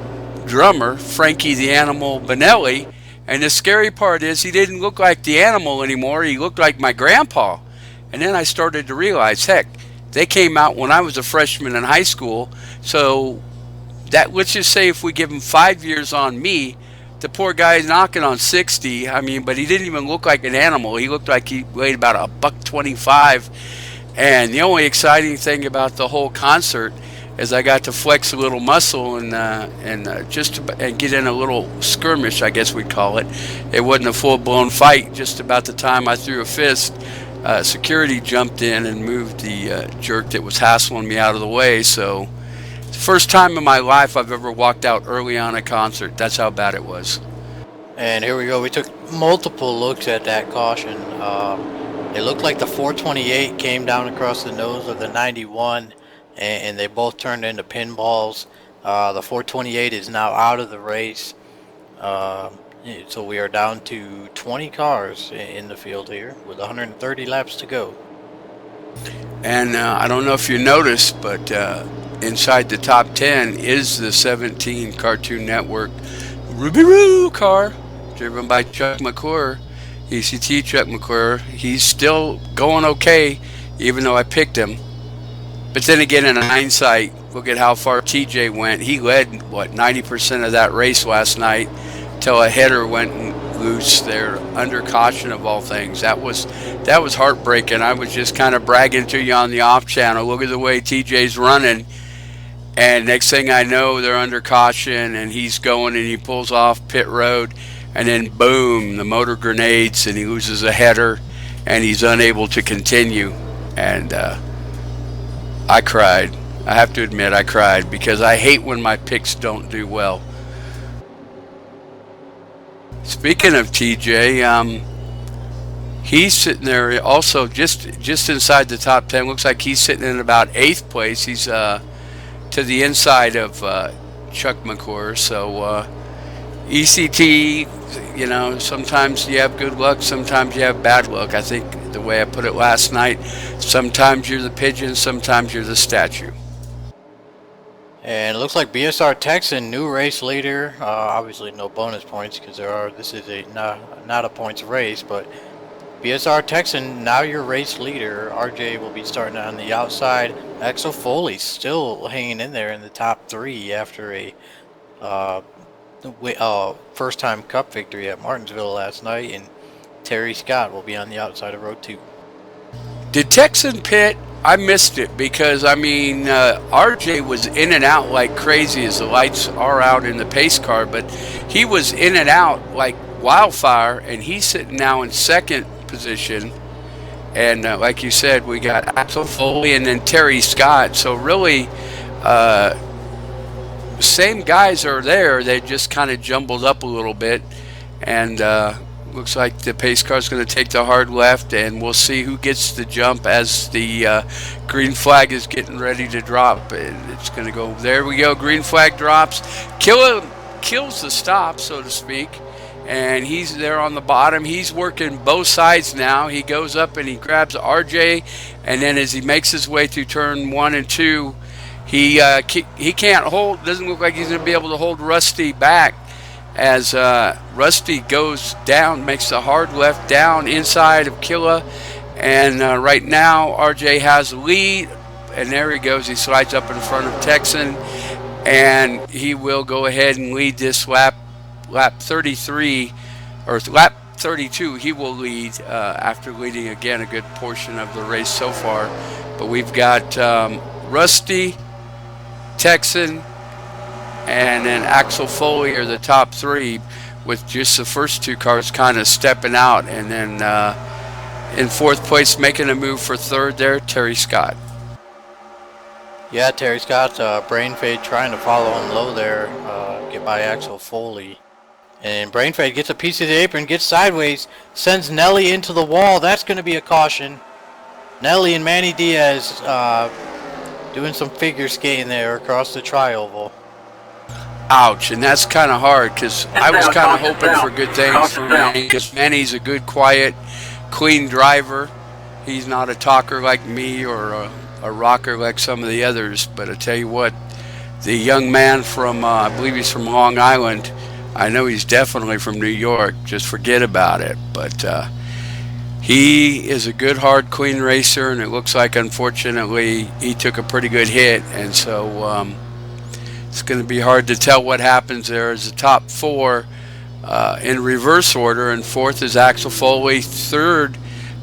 drummer, Frankie the Animal Bonelli. And the scary part is he didn't look like the Animal anymore. He looked like my grandpa. And then I started to realize, heck, they came out when I was a freshman in high school. So that, let's just say if we give him 5 years on me, the poor guy's knocking on 60. I mean, but he didn't even look like an Animal. He looked like he weighed about $125. And the only exciting thing about the whole concert is I got to flex a little muscle and get in a little skirmish, I guess we'd call it. It wasn't a full-blown fight. Just about the time I threw a fist, security jumped in and moved the jerk that was hassling me out of the way. So it's the first time in my life I've ever walked out early on a concert. That's how bad it was. And here we go. We took multiple looks at that caution. It looked like the 428 came down across the nose of the 91, and they both turned into pinballs. The 428 is now out of the race. So we are down to 20 cars in the field here with 130 laps to go. And I don't know if you noticed, but inside the top 10 is the 17 Cartoon Network Ruby Roo car, driven by Chuck McClure, ECT Chuck McClure. He's still going okay, even though I picked him. But then again, in hindsight, look at how far TJ went. He led, 90% of that race last night till a header went loose there, under caution of all things. That was heartbreaking. I was just kind of bragging to you on the off channel. Look at the way TJ's running. And next thing I know, they're under caution, and he's going, and he pulls off pit road. And then, boom, the motor grenades, and he loses a header, and he's unable to continue. And I cried. I have to admit, I cried, because I hate when my picks don't do well. Speaking of TJ, he's sitting there also just inside the top 10. Looks like he's sitting in about 8th place. He's to the inside of Chuck McClure. So, ECT, you know, sometimes you have good luck, sometimes you have bad luck. I think the way I put it last night, sometimes you're the pigeon, sometimes you're the statue. And it looks like BSR Texan, new race leader. Obviously no bonus points because this is not a points race, but BSR Texan, now your race leader. RJ will be starting on the outside. Axel Foley still hanging in there in the top 3 after a first-time Cup victory at Martinsville last night, and Terry Scott will be on the outside of row 2. Did Texan pit? I missed it because, I mean, RJ was in and out like crazy as the lights are out in the pace car, but he was in and out like wildfire, and he's sitting now in second position. And like you said, we got Axel Foley and then Terry Scott. So really, same guys are there. They just kind of jumbled up a little bit. And looks like the pace car is going to take the hard left, and we'll see who gets the jump as the green flag is getting ready to drop. It's going to go, there we go, green flag drops. Kills the stop, so to speak. And he's there on the bottom. He's working both sides now. He goes up and he grabs RJ, and then as he makes his way through turn 1 and 2, he can't hold. Doesn't look like he's going to be able to hold Rusty back as Rusty goes down, makes the hard left down inside of Killa, and right now RJ has the lead, and there he goes. He slides up in front of Texan, and he will go ahead and lead this lap 33 or lap 32. He will lead after leading again a good portion of the race so far. But we've got Rusty, Texan, and then Axel Foley are the top 3, with just the first 2 cars kind of stepping out. And then in 4th place, making a move for 3rd there, Terry Scott. Yeah, Terry Scott's brain fade trying to follow him low there, get by Axel Foley. And brain fade gets a piece of the apron, gets sideways, sends Nelly into the wall. That's going to be a caution. Nelly and Manny Diaz doing some figure skating there across the tri-oval. Ouch, and that's kind of hard because I was kind of hoping for good things from Manny, because Manny's a good, quiet, clean driver. He's not a talker like me or a rocker like some of the others. But I tell you what, the young man from, I believe he's from Long Island, I know he's definitely from New York, just forget about it. But he is a good, hard, clean racer, and it looks like, unfortunately, he took a pretty good hit, and so it's going to be hard to tell what happens there. As the top 4 in reverse order, and 4th is Axel Foley. 3rd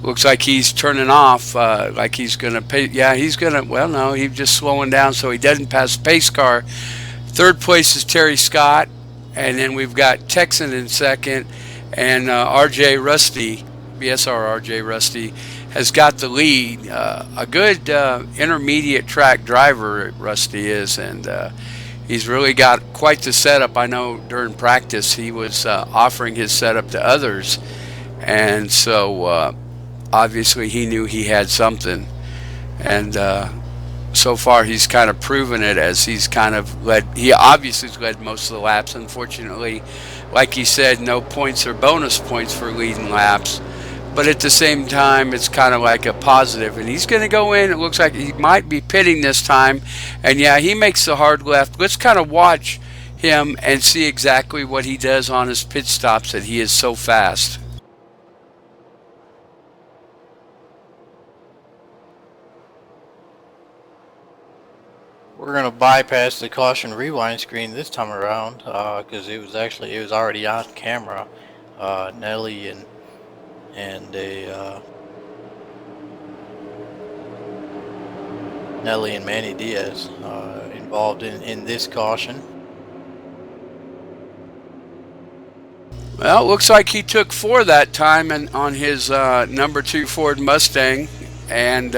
looks like he's turning off, like he's going to pay. Yeah, he's going to, well, no, he's just slowing down so he doesn't pass the pace car. 3rd place is Terry Scott, and then we've got Texan in 2nd, and RJ Rusty, BSR RJ Rusty, has got the lead. A good intermediate track driver, Rusty is, and he's really got quite the setup. I know during practice he was offering his setup to others, and so obviously he knew he had something, and so far he's kind of proven it, as he's kind of he obviously has led most of the laps. Unfortunately, like he said, no points or bonus points for leading laps, but at the same time it's kind of like a positive, and he's going to go in. It looks like he might be pitting this time, and yeah, he makes the hard left. Let's kind of watch him and see exactly what he does on his pit stops, that he is so fast. We're going to bypass the caution rewind screen this time around, because it was already on camera. Nelly and Manny Diaz involved in this caution. Well, it looks like he took 4 that time on his number 2 Ford Mustang, and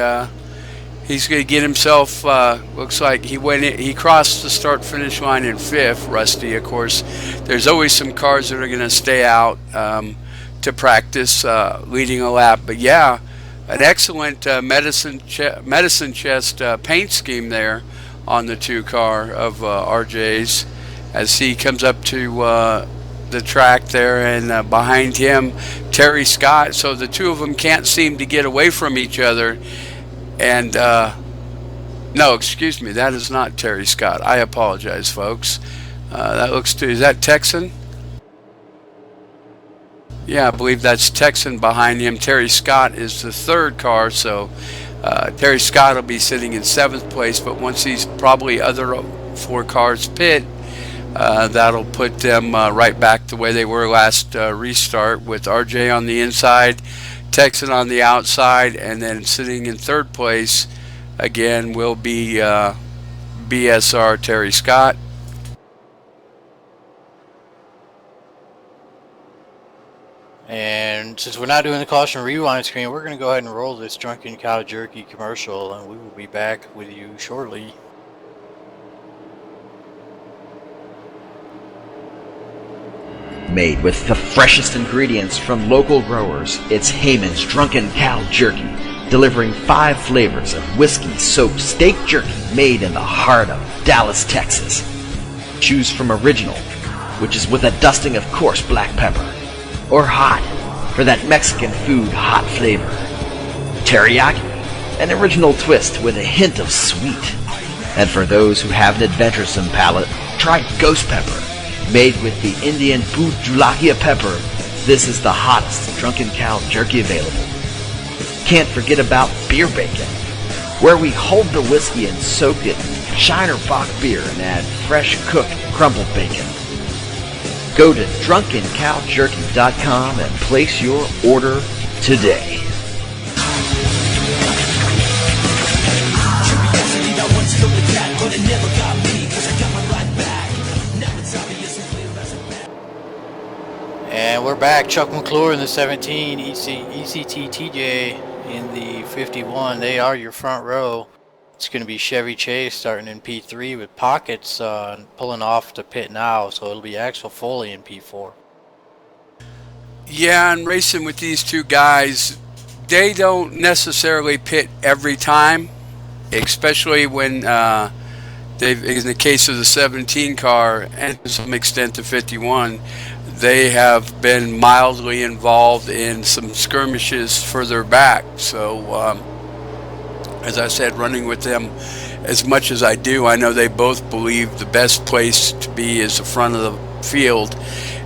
he's going to get himself, looks like he crossed the start-finish line in 5th, Rusty. Of course, there's always some cars that are going to stay out to practice leading a lap. But yeah, an excellent medicine chest paint scheme there on the 2 car of RJ's, as he comes up to the track there, and behind him, Terry Scott. So the two of them can't seem to get away from each other. And no, excuse me, that is not Terry Scott. I apologize, folks. That looks to, is that Texan? Yeah, I believe that's Texan behind him. Terry Scott is the third car, so Terry Scott will be sitting in 7th place, but once these probably other 4 cars pit, that'll put them right back the way they were last restart, with RJ on the inside, Texan on the outside, and then sitting in 3rd place again will be BSR Terry Scott. And since we're not doing the caution rewind screen, we're going to go ahead and roll this Drunken Cow Jerky commercial, and we will be back with you shortly. Made with the freshest ingredients from local growers, it's Heyman's Drunken Cow Jerky, delivering 5 flavors of whiskey-soaked steak jerky made in the heart of Dallas, Texas. Choose from Original, which is with a dusting of coarse black pepper, or Hot, for that Mexican food hot flavor. Teriyaki, an original twist with a hint of sweet. And for those who have an adventuresome palate, try Ghost Pepper. Made with the Indian Bhut Julakia pepper, this is the hottest Drunken Cow Jerky available. Can't forget about Beer Bacon, where we hold the whiskey and soak it in Shiner Bock beer and add fresh cooked crumbled bacon. Go to drunkencowjerky.com and place your order today. And we're back. Chuck McClure in the 17, ECT TJ in the 51. They are your front row. It's going to be Chevy Chase starting in P3 with Pockets pulling off to pit now, so it'll be Axel Foley in P4. Yeah, and racing with these two guys, they don't necessarily pit every time, especially when they've, in the case of the 17 car and to some extent the 51, they have been mildly involved in some skirmishes further back. So as I said, running with them as much as I do, I know they both believe the best place to be is the front of the field,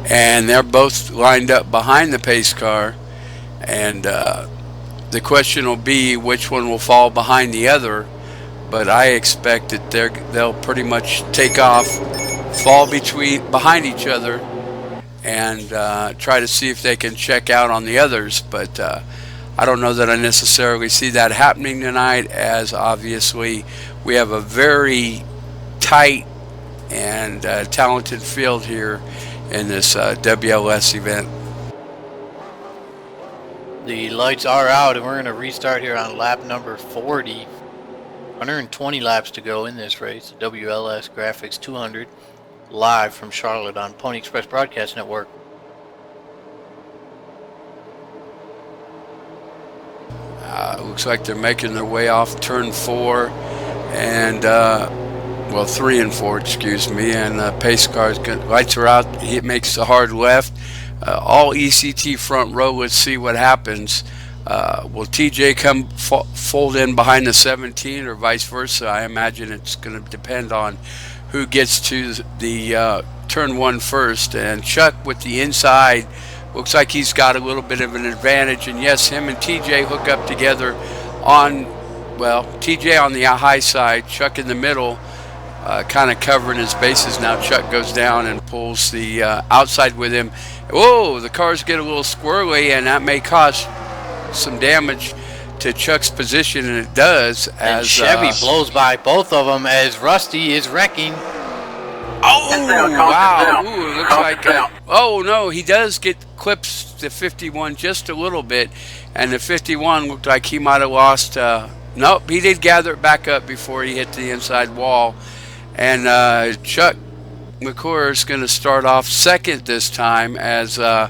and they're both lined up behind the pace car, and the question will be which one will fall behind the other, but I expect that they'll pretty much take off, fall behind each other, and try to see if they can check out on the others, but I don't know that I necessarily see that happening tonight, as obviously we have a very tight and talented field here in this WLS event. The lights are out, and we're going to restart here on lap number 40. 120 laps to go in this race. The WLS Graphics 200, live from Charlotte on Pony Express Broadcast Network. Looks like they're making their way off turn 4 and well, 3 and 4, excuse me, and pace cars, lights are out. It makes a hard left. All ECT front row. Let's see what happens. Will TJ come fold in behind the 17 or vice versa? I imagine it's going to depend on who gets to the turn 1 first. And Chuck with the inside looks like he's got a little bit of an advantage. And yes, him and TJ hook up together on, well, TJ on the high side, Chuck in the middle, kind of covering his bases. Now Chuck goes down and pulls the outside with him. Whoa, the cars get a little squirrely, and that may cause some damage to Chuck's position, and it does. And Chevy blows by both of them as Rusty is wrecking. Oh, wow. Ooh, it looks like, oh no, he does clips the 51 just a little bit, and the 51 looked like he might have lost, nope, he did gather it back up before he hit the inside wall. And Chuck McClure is going to start off second this time, as it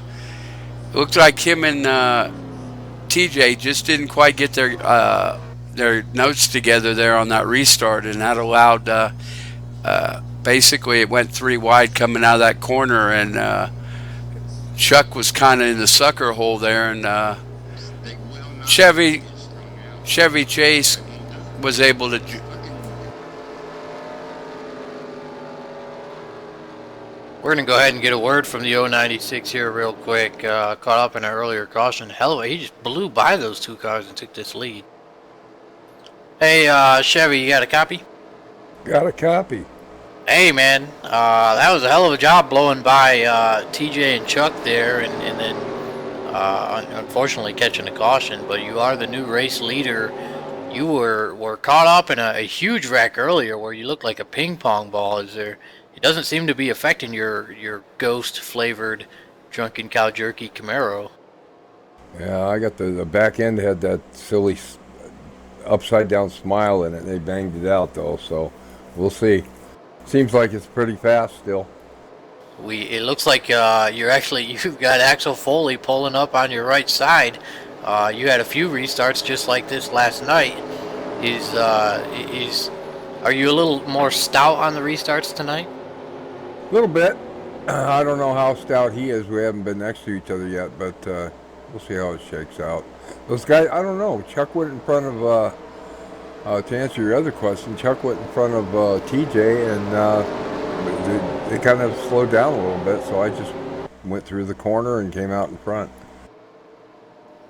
looked like him and TJ just didn't quite get their notes together there on that restart, and that allowed basically it went 3 wide coming out of that corner, and Chuck was kind of in the sucker hole there, and Chevy Chase was able to. We're going to go ahead and get a word from the 096 here real quick. Caught up in an earlier caution. Hell of a, he just blew by those two cars and took this lead. Hey, Chevy, you got a copy? Got a copy. Hey, man, that was a hell of a job blowing by TJ and Chuck there, and then unfortunately catching a caution. But you are the new race leader. You were caught up in a huge wreck earlier where you looked like a ping pong ball. It doesn't seem to be affecting your ghost flavored drunken cow jerky Camaro. Yeah, I got the back end had that silly upside down smile in it. They banged it out though, so we'll see. Seems like it's pretty fast still. It looks like you've got Axel Foley pulling up on your right side. You had a few restarts just like this last night. Are you a little more stout on the restarts tonight? A little bit. I don't know how stout he is. We haven't been next to each other yet, but we'll see how it shakes out. Those guys, I don't know. Chuck went in front of, to answer your other question, Chuck went in front of TJ, and they kind of slowed down a little bit, so I just went through the corner and came out in front.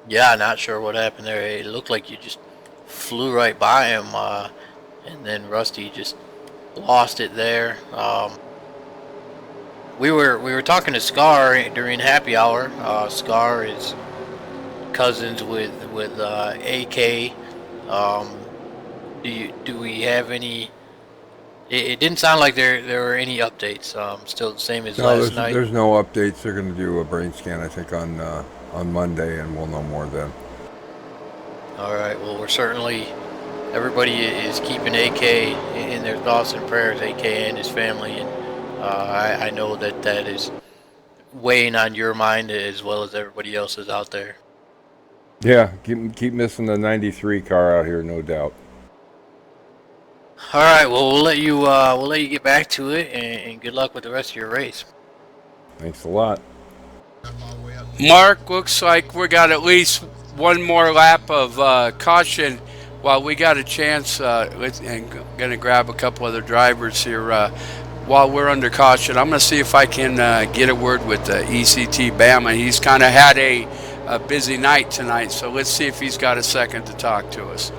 Yeah, not sure what happened there. It looked like you just flew right by him, and then Rusty just lost it there. We were talking to Scar during happy hour. Scar is cousins with AK. Do we have any? It didn't sound like there were any updates. Still the same as last night. There's no updates. They're going to do a brain scan, I think, on Monday, and we'll know more then. All right. Well, we're certainly, everybody is keeping AK in their thoughts and prayers. AK and his family, and I know that is weighing on your mind as well as everybody else's out there. Yeah, keep missing the 93 car out here, no doubt. All right, well we'll let you get back to it, and good luck with the rest of your race. Thanks a lot. Mark, looks like we got at least one more lap of caution while we got a chance, and gonna grab a couple other drivers here while we're under caution. I'm gonna see if I can get a word with ECT Bama. He's kind of had a busy night tonight, so let's see if he's got a second to talk to us.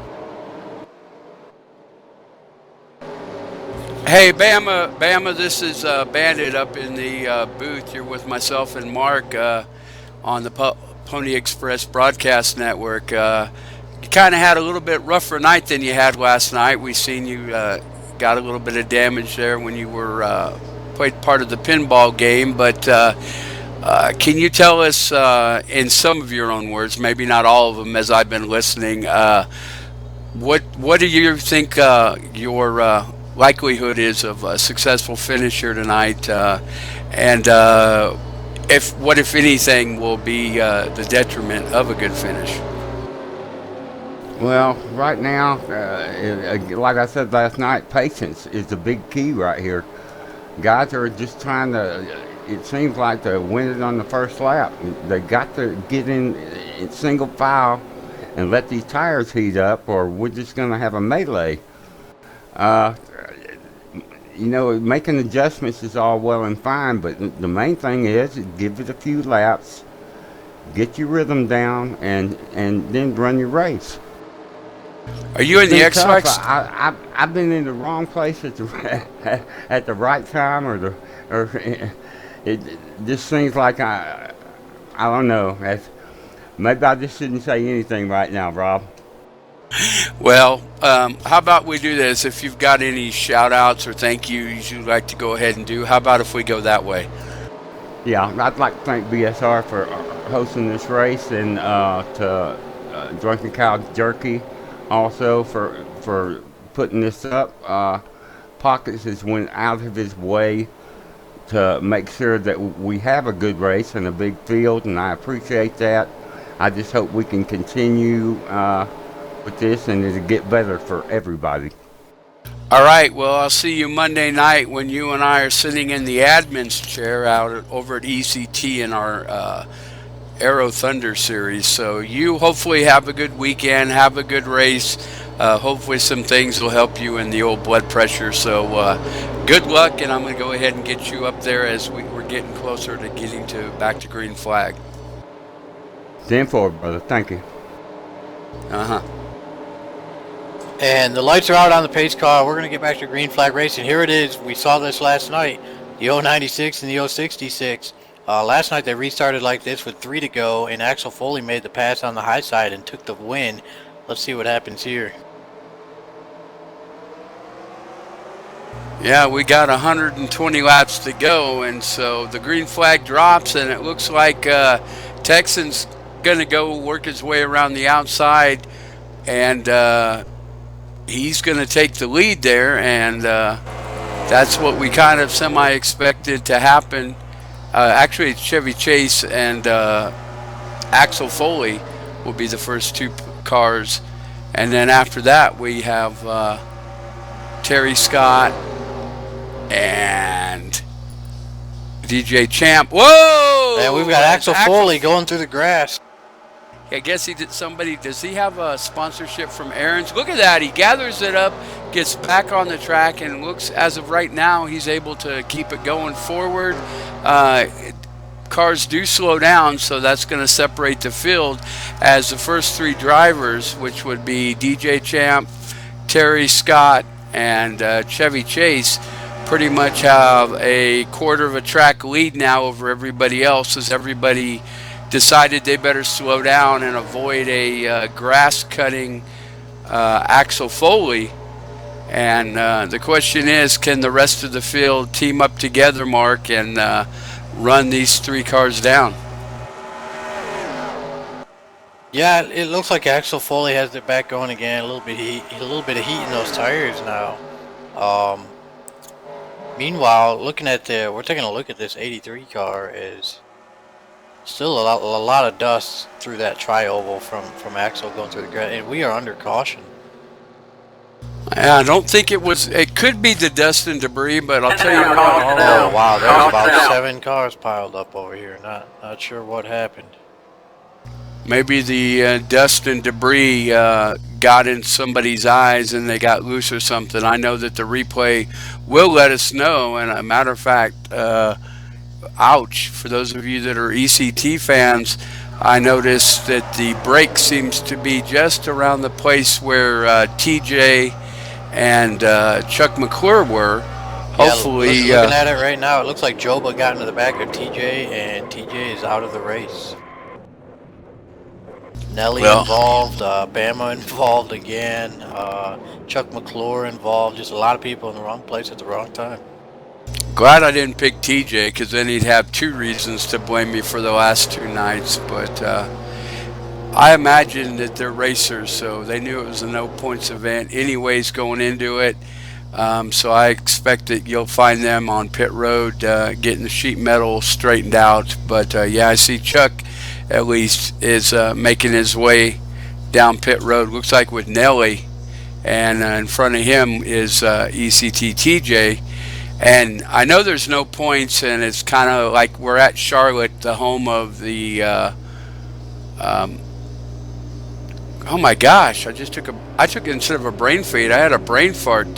Hey, Bama, this is Bandit up in the booth. You're with myself and Mark on the Pony Express Broadcast Network. You kind of had a little bit rougher night than you had last night. We seen you got a little bit of damage there when you were played part of the pinball game, but can you tell us in some of your own words, maybe not all of them as I've been listening, what do you think your likelihood is of a successful finish here tonight, and if anything will be the detriment of a good finish? Well, right now, like I said last night, patience is the big key right here. Guys are just trying to, it seems like to win it on the first lap. They got to get in single file and let these tires heat up, or we're just going to have a melee. You know, making adjustments is all well and fine, but the main thing is give it a few laps, get your rhythm down, and then run your race. Are you in the X-Lax? I've been in the wrong place at the right time, or it just seems like I don't know. Maybe I just shouldn't say anything right now, Rob. Well, how about we do this? If you've got any shout-outs or thank yous you'd like to go ahead and do, how about if we go that way? Yeah, I'd like to thank BSR for hosting this race, and to Drunken Cow Jerky also for putting this up. Pockets has went out of his way to make sure that we have a good race and a big field, and I appreciate that. I just hope we can continue with this, and it'll get better for everybody. All right. Well, I'll see you Monday night when you and I are sitting in the admin's chair over at ECT in our Aero Thunder series. So you hopefully have a good weekend, have a good race. Hopefully some things will help you in the old blood pressure. So good luck, and I'm going to go ahead and get you up there as we're getting closer to getting back to green flag. 10-4, brother. Thank you. Uh-huh. And the lights are out on the pace car. We're going to get back to green flag racing. Here it is. We saw this last night. The 096 and the 066. Last night they restarted like this with 3 to go, and Axel Foley made the pass on the high side and took the win. Let's see what happens here. Yeah, we got 120 laps to go, and so the green flag drops, and it looks like Texan's going to go work his way around the outside, and he's going to take the lead there, and that's what we kind of semi-expected to happen. Actually, Chevy Chase and Axel Foley will be the first 2 cars, and then after that we have Terry Scott and DJ Champ. Whoa! And we've got Axel Foley going through the grass. I guess he did. Does he have a sponsorship from Aaron's? Look at that. He gathers it up, gets back on the track, and looks, as of right now, he's able to keep it going forward. Cars do slow down, so that's going to separate the field as the first 3 drivers, which would be DJ Champ, Terry Scott, and Chevy Chase, pretty much have a quarter of a track lead now over everybody else, as everybody decided they better slow down and avoid a grass cutting Axel Foley. And the question is, can the rest of the field team up together, Mark, and run these 3 cars down? Yeah, it looks like Axel Foley has it back going again. A little bit of heat in those tires now. Meanwhile, we're taking a look at this 83 car. Is still a lot of dust through that tri-oval from Axel going through the grass, and we are under caution. I don't think it could be the dust and debris, but I'll tell you what. Oh wow, there's about 7 cars piled up over here. Not sure what happened. Maybe the dust and debris got in somebody's eyes and they got loose or something. I know that the replay will let us know, and a matter of fact, ouch, for those of you that are ECT fans, I noticed that the brake seems to be just around the place where TJ and Chuck McClure were. Hopefully, looking at it right now, it looks like Joba got into the back of TJ, and TJ is out of the race. Nelly involved, Bama involved again, Chuck McClure involved. Just a lot of people in the wrong place at the wrong time. Glad I didn't pick TJ, because then he'd have 2 reasons to blame me for the last 2 nights. But I imagine that they're racers, so they knew it was a no points event anyways going into it. So I expect that you'll find them on pit road getting the sheet metal straightened out. But yeah, I see Chuck at least is making his way down pit road. Looks like with Nelly, and in front of him is ECT TJ. And I know there's no points, and it's kind of like we're at Charlotte, the home of the oh my gosh, I took instead of a brain fade, I had a brain fart.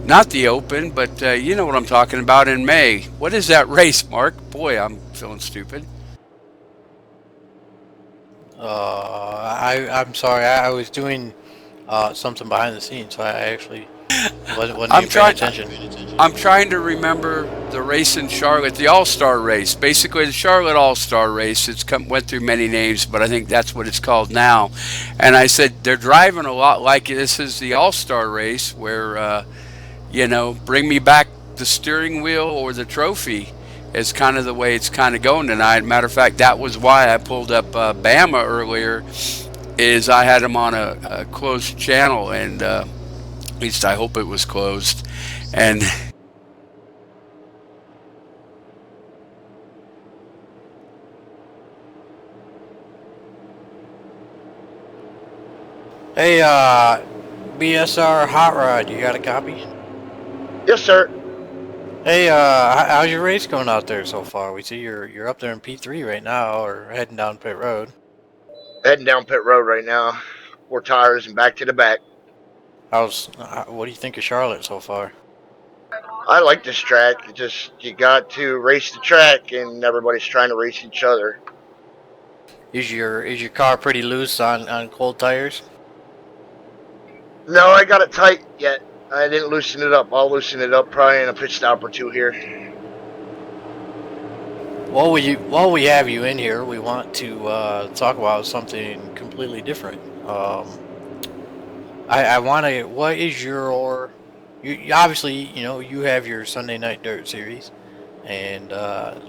Not the Open, but you know what I'm talking about, in May. What is that race, Mark? Boy, I'm feeling stupid. I'm sorry, I was doing something behind the scenes, so I actually wasn't I'm even paying attention. I'm trying to remember the race in Charlotte, the All-Star race. Basically, the Charlotte All-Star race. Went through many names, but I think that's what it's called now. And I said they're driving a lot like this is the All-Star race, where you know, bring me back the steering wheel or the trophy is kind of the way it's kind of going tonight. Matter of fact, that was why I pulled up Bama earlier, is I had him on a closed channel, and at least I hope it was closed. And hey, BSR Hot Rod, you got a copy? Yes, sir. Hey, how's your race going out there so far? We see you're up there in P3 right now, or heading down pit road. Heading down pit road right now. 4 tires and back to the back. What do you think of Charlotte so far? I like this track. You got to race the track, and everybody's trying to race each other. Is your car pretty loose on cold tires? No, I got it tight yet. I didn't loosen it up. I'll loosen it up probably in a pit stop or two here. While we have you in here, we want to talk about something completely different. I want to. What is your? You obviously, you have your Sunday Night Dirt series, and a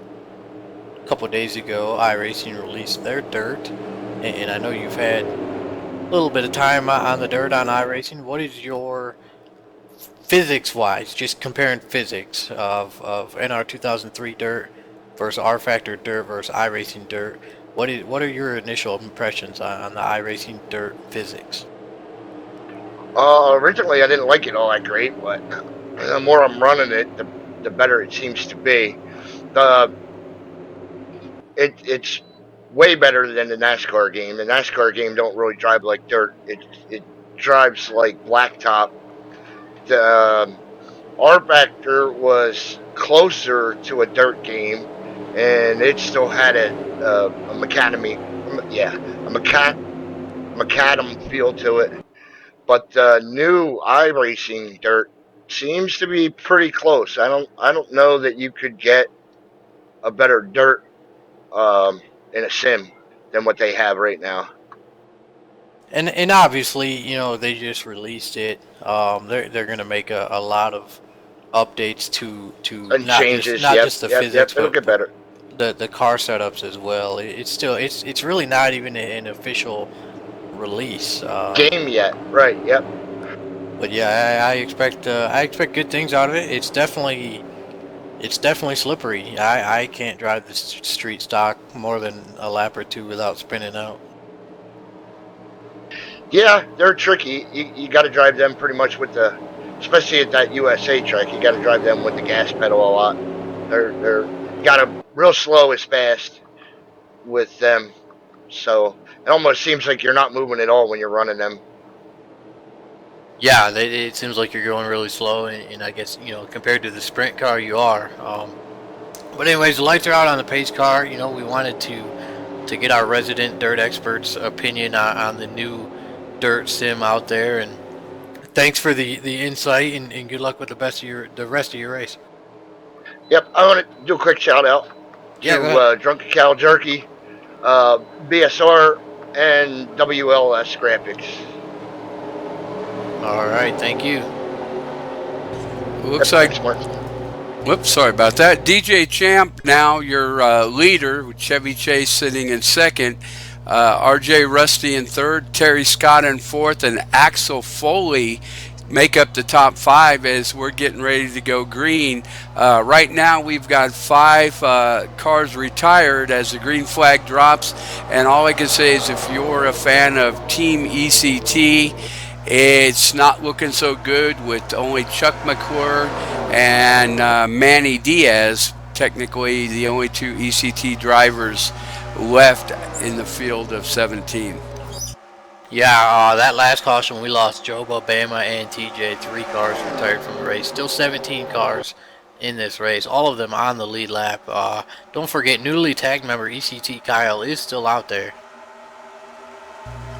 couple days ago, iRacing released their dirt, and I know you've had a little bit of time on the dirt on iRacing. What is your physics-wise, just comparing physics of NR 2003 dirt versus R Factor dirt versus iRacing dirt? What are your initial impressions on the iRacing dirt physics? Originally I didn't like it all that great, but the more I'm running it, the better it seems to be. It's way better than the NASCAR game. The NASCAR game don't really drive like dirt. It drives like blacktop. The R Factor was closer to a dirt game, and it still had a macadam feel to it. But the new iRacing dirt seems to be pretty close. I don't know that you could get a better dirt in a sim than what they have right now. And obviously, they just released it. They're gonna make a lot of updates to And not changes, just the physics, it'll get better. the car setups as well. It's really not even an official release Game yet, right? Yep. But yeah, I expect good things out of it. It's definitely slippery. I can't drive the street stock more than a lap or two without spinning out. Yeah, they're tricky. You got to drive them pretty much with especially at that USA track. You got to drive them with the gas pedal a lot. They're got to real slow is fast with them. So it almost seems like you're not moving at all when you're running them. Yeah, it seems like you're going really slow, and I guess compared to the sprint car, you are. But anyways, the lights are out on the pace car. We wanted to get our resident dirt expert's opinion on the new dirt sim out there, and thanks for the insight, and good luck with the rest of your race. Yep, I want to do a quick shout out to Drunken Cow Jerky, BSR, and WLS Graphics. All right, thank you. Looks like. Whoops, sorry about that. DJ Champ, now your leader, with Chevy Chase sitting in second, RJ Rusty in third, Terry Scott in fourth, and Axel Foley make up the top 5 as we're getting ready to go green. Right now we've got 5 cars retired as the green flag drops, and all I can say is if you're a fan of Team ECT, it's not looking so good with only Chuck McClure and Manny Diaz, technically the only 2 ECT drivers left in the field of 17. Yeah, that last caution we lost Joe Bama and TJ. 3 cars retired from the race. Still 17 cars in this race, all of them on the lead lap. Don't forget, newly tagged member ECT Kyle is still out there.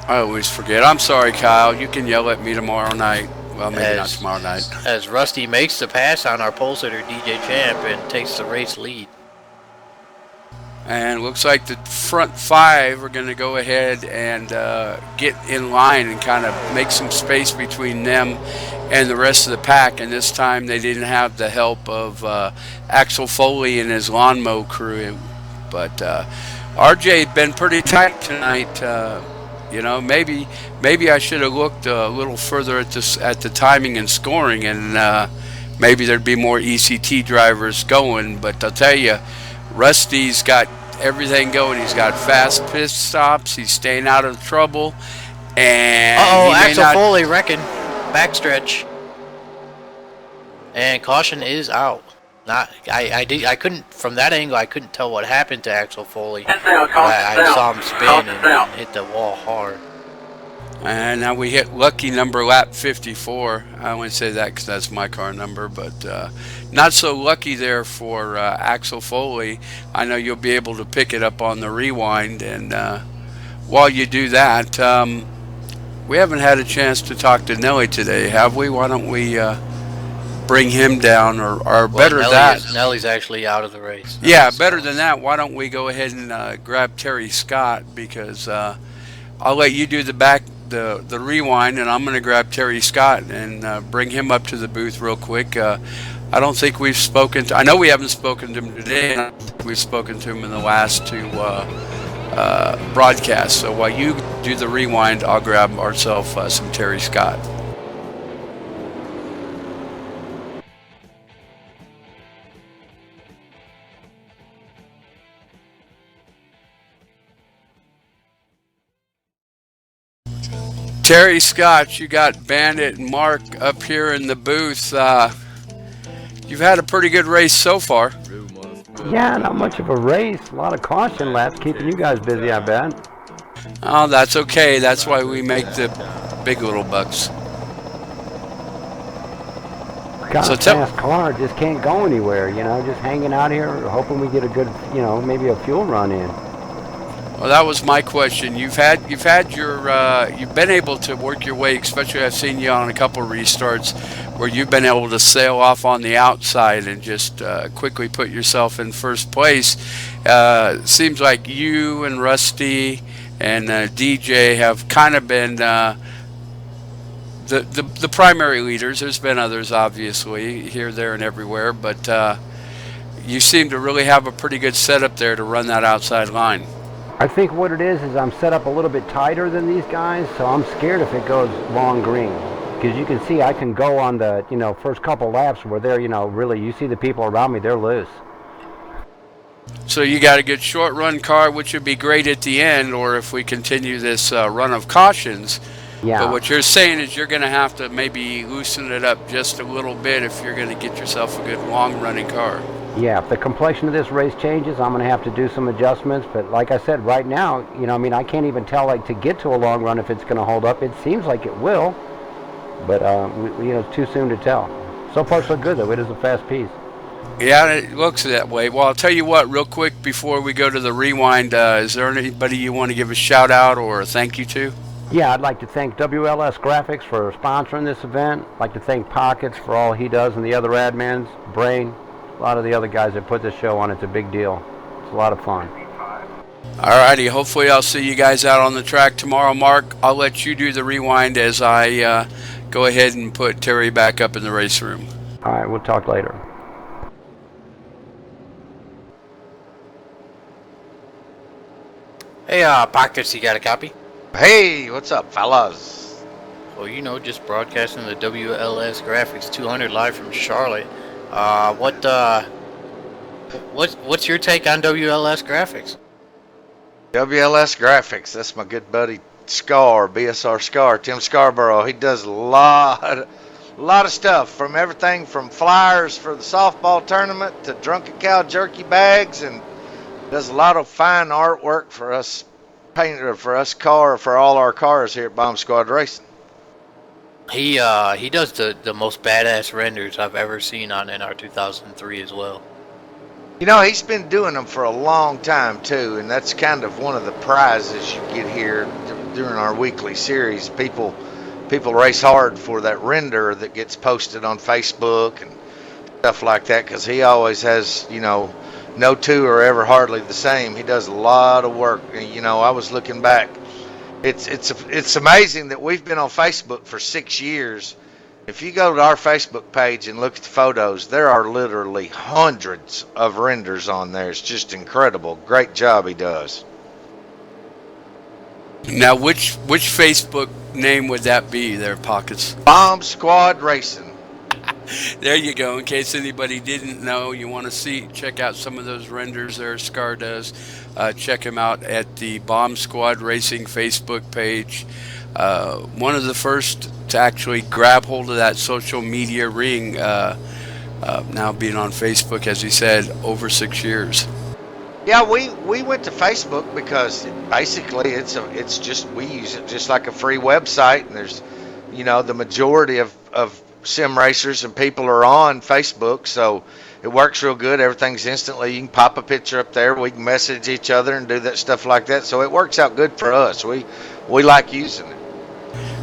I always forget. I'm sorry, Kyle. You can yell at me tomorrow night. Well, maybe not tomorrow night. As Rusty makes the pass on our pole sitter DJ Champ and takes the race lead. And looks like the front 5 are going to go ahead and get in line and kind of make some space between them and the rest of the pack. And this time they didn't have the help of Axel Foley and his lawn mow crew. But RJ been pretty tight tonight. Maybe I should have looked a little further at the timing and scoring, and maybe there'd be more ECT drivers going. But I'll tell you, Rusty's got everything going. He's got fast pit stops. He's staying out of trouble. And Axel Foley wrecking. backstretch. And caution is out. I couldn't, from that angle, I couldn't tell what happened to Axel Foley. But I saw him spin and hit the wall hard. And now we hit lucky number lap 54. I only say that because that's my car number, but not so lucky there for Axel Foley. I know you'll be able to pick it up on the rewind. And while you do that, we haven't had a chance to talk to Nelly today, have we? Why don't we bring him down, or better that? Nelly's actually out of the race. Yeah, better than that. Why don't we go ahead and grab Terry Scott, because I'll let you do the rewind, and I'm going to grab Terry Scott and bring him up to the booth real quick. I don't think we've spoken to, I know we haven't spoken to him today, and I don't think we've spoken to him in the last two broadcasts. So while you do the rewind, I'll grab ourselves some Terry Scott. Terry Scott, you got Bandit and Mark up here in the booth. You've had a pretty good race so far. Yeah, not much of a race. A lot of caution laps, keeping you guys busy, I bet. Oh, that's okay. That's why we make the big little bucks. Got a fast car, just can't go anywhere, you know, just hanging out here, hoping we get a good, you know, maybe a fuel run in. Well, that was my question. You've been able to work your way, especially I've seen you on a couple of restarts where you've been able to sail off on the outside and just quickly put yourself in first place. Seems like you and Rusty and DJ have kind of been the primary leaders. There's been others, obviously, here, there, and everywhere, but you seem to really have a pretty good setup there to run that outside line. I think what it is I'm set up a little bit tighter than these guys, so I'm scared if it goes long green. Because you can see I can go on the, you know, first couple laps where they're, you know, really, you see the people around me, they're loose. So you got a good short run car, which would be great at the end, or if we continue this run of cautions. Yeah. But what you're saying is you're going to have to maybe loosen it up just a little bit if you're going to get yourself a good long running car. Yeah, if the complexion of this race changes, I'm going to have to do some adjustments. But like I said, right now, you know, I mean, I can't even tell, like, to get to a long run if it's going to hold up. It seems like it will, but, you know, it's too soon to tell. So far, so good, though. It is a fast piece. Yeah, it looks that way. Well, I'll tell you what, real quick, before we go to the rewind, is there anybody you want to give a shout out or a thank you to? Yeah, I'd like to thank WLS Graphics for sponsoring this event. I'd like to thank Pockets for all he does and the other admins, Brain, a lot of the other guys that put this show on. It's a big deal. It's a lot of fun. Alrighty, hopefully I'll see you guys out on the track tomorrow. Mark, I'll let you do the rewind as I go ahead and put Terry back up in the race room. All right, we'll talk later. Hey, Pockets, you got a copy? Hey, what's up, fellas? Well, you know, just broadcasting the WLS Graphics 200 live from Charlotte. What's your take on WLS Graphics? WLS Graphics, that's my good buddy Scar, BSR Scar, Tim Scarborough. He does a lot of stuff, from everything from flyers for the softball tournament to drunken cow jerky bags, and does a lot of fine artwork for us for all our cars here at Bomb Squad Racing. He does the most badass renders I've ever seen on NR 2003 as well. You know, he's been doing them for a long time too, and that's kind of one of the prizes you get here during our weekly series. People race hard for that render that gets posted on Facebook and stuff like that, because he always has, you know, no two are ever hardly the same. He does a lot of work. You know, I was looking back. It's amazing that we've been on Facebook for 6 years. If you go to our Facebook page and look at the photos, there are literally hundreds of renders on there. It's just incredible. Great job he does. Now, which Facebook name would that be there, Pockets? Bomb Squad Racing. There you go. In case anybody didn't know, you want to check out some of those renders there Scar does. Check him out at the Bomb Squad Racing Facebook page. one of the first to actually grab hold of that social media ring, now being on Facebook, as he said, over 6 years. Yeah, we went to Facebook because basically it's just, we use it just like a free website, and there's, the majority of sim racers and people are on Facebook, so it works real good. Everything's instantly. You can pop a picture up there. We can message each other and do that stuff like that. So it works out good for us. We like using it.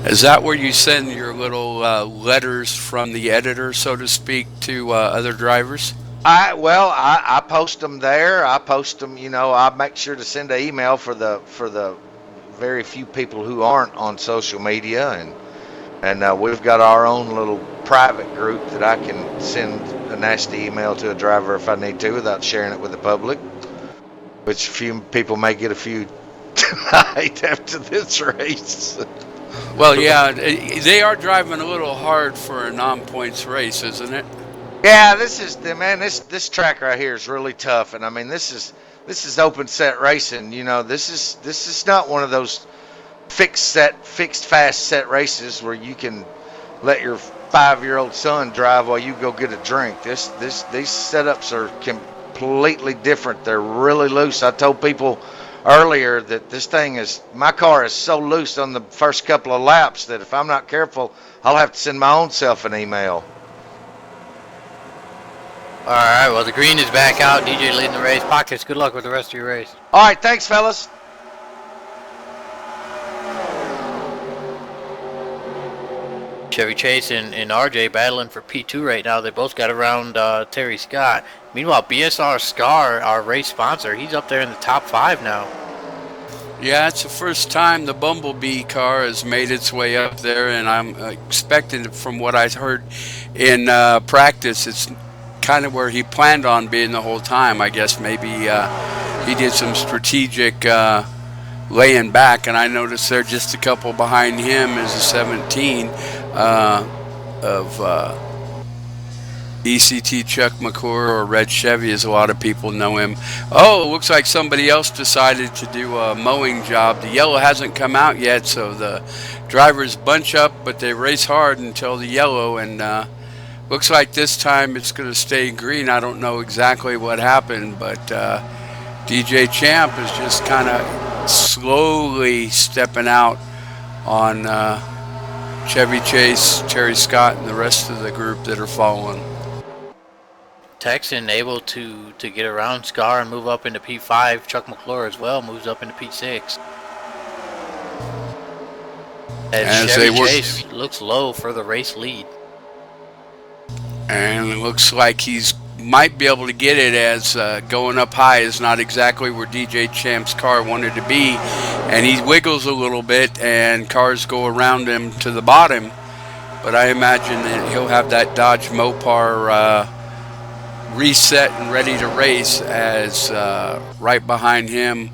Is that where you send your little letters from the editor, so to speak, to other drivers? I post them there. I post them. I make sure to send an email for the very few people who aren't on social media, and we've got our own little private group that I can send a nasty email to a driver if I need to without sharing it with the public, which a few people may get a few tonight after this race. Well, yeah, they are driving a little hard for a non-points race, isn't it? Yeah, this track right here is really tough, and I mean this is open set racing. This is not one of those fixed fast set races where you can let your 5-year-old son drive while you go get a drink. These setups are completely different. They're really loose. I told people earlier that my car is so loose on the first couple of laps that if I'm not careful, I'll have to send my own self an email. All right, well, the green is back out. DJ leading the race. Pockets, good luck with the rest of your race. All right, thanks, fellas. Chevy Chase and RJ battling for P2 right now. They both got around Terry Scott. Meanwhile, BSR Scar, our race sponsor, he's up there in the top 5 now. Yeah, it's the first time the Bumblebee car has made its way up there, and I'm expecting, from what I heard in practice, it's kind of where he planned on being the whole time. I guess maybe he did some strategic laying back, and I noticed they're just a couple behind him is a 17 of ECT Chuck McClure, or Red Chevy as a lot of people know him. Oh, it looks like somebody else decided to do a mowing job. The yellow hasn't come out yet, so the drivers bunch up, but they race hard until the yellow, and looks like this time it's going to stay green. I don't know exactly what happened, but DJ Champ is just kind of slowly stepping out on Chevy Chase, Terry Scott, and the rest of the group that are following. Texan able to get around Scar and move up into P5. Chuck McClure as well moves up into P6. As Chevy Chase looks low for the race lead. And it looks like he's might be able to get it, as going up high is not exactly where DJ Champ's car wanted to be, and he wiggles a little bit and cars go around him to the bottom. But I imagine that he'll have that Dodge Mopar reset and ready to race, as right behind him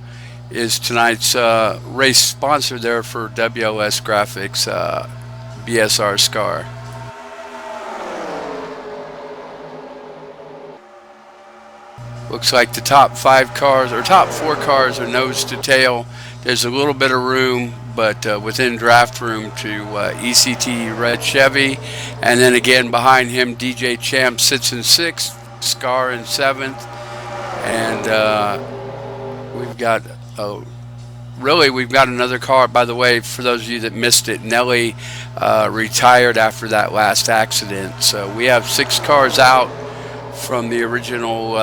is tonight's race sponsor there for WLS Graphics, BSR Scar. Looks like the top 5 cars, or top 4 cars, are nose to tail. There's a little bit of room, but within draft room, to ECT Red Chevy. And then again behind him, DJ Champ sits in 6th, Scar in 7th. And we've got another car. By the way, for those of you that missed it, Nelly retired after that last accident. So we have 6 cars out from the original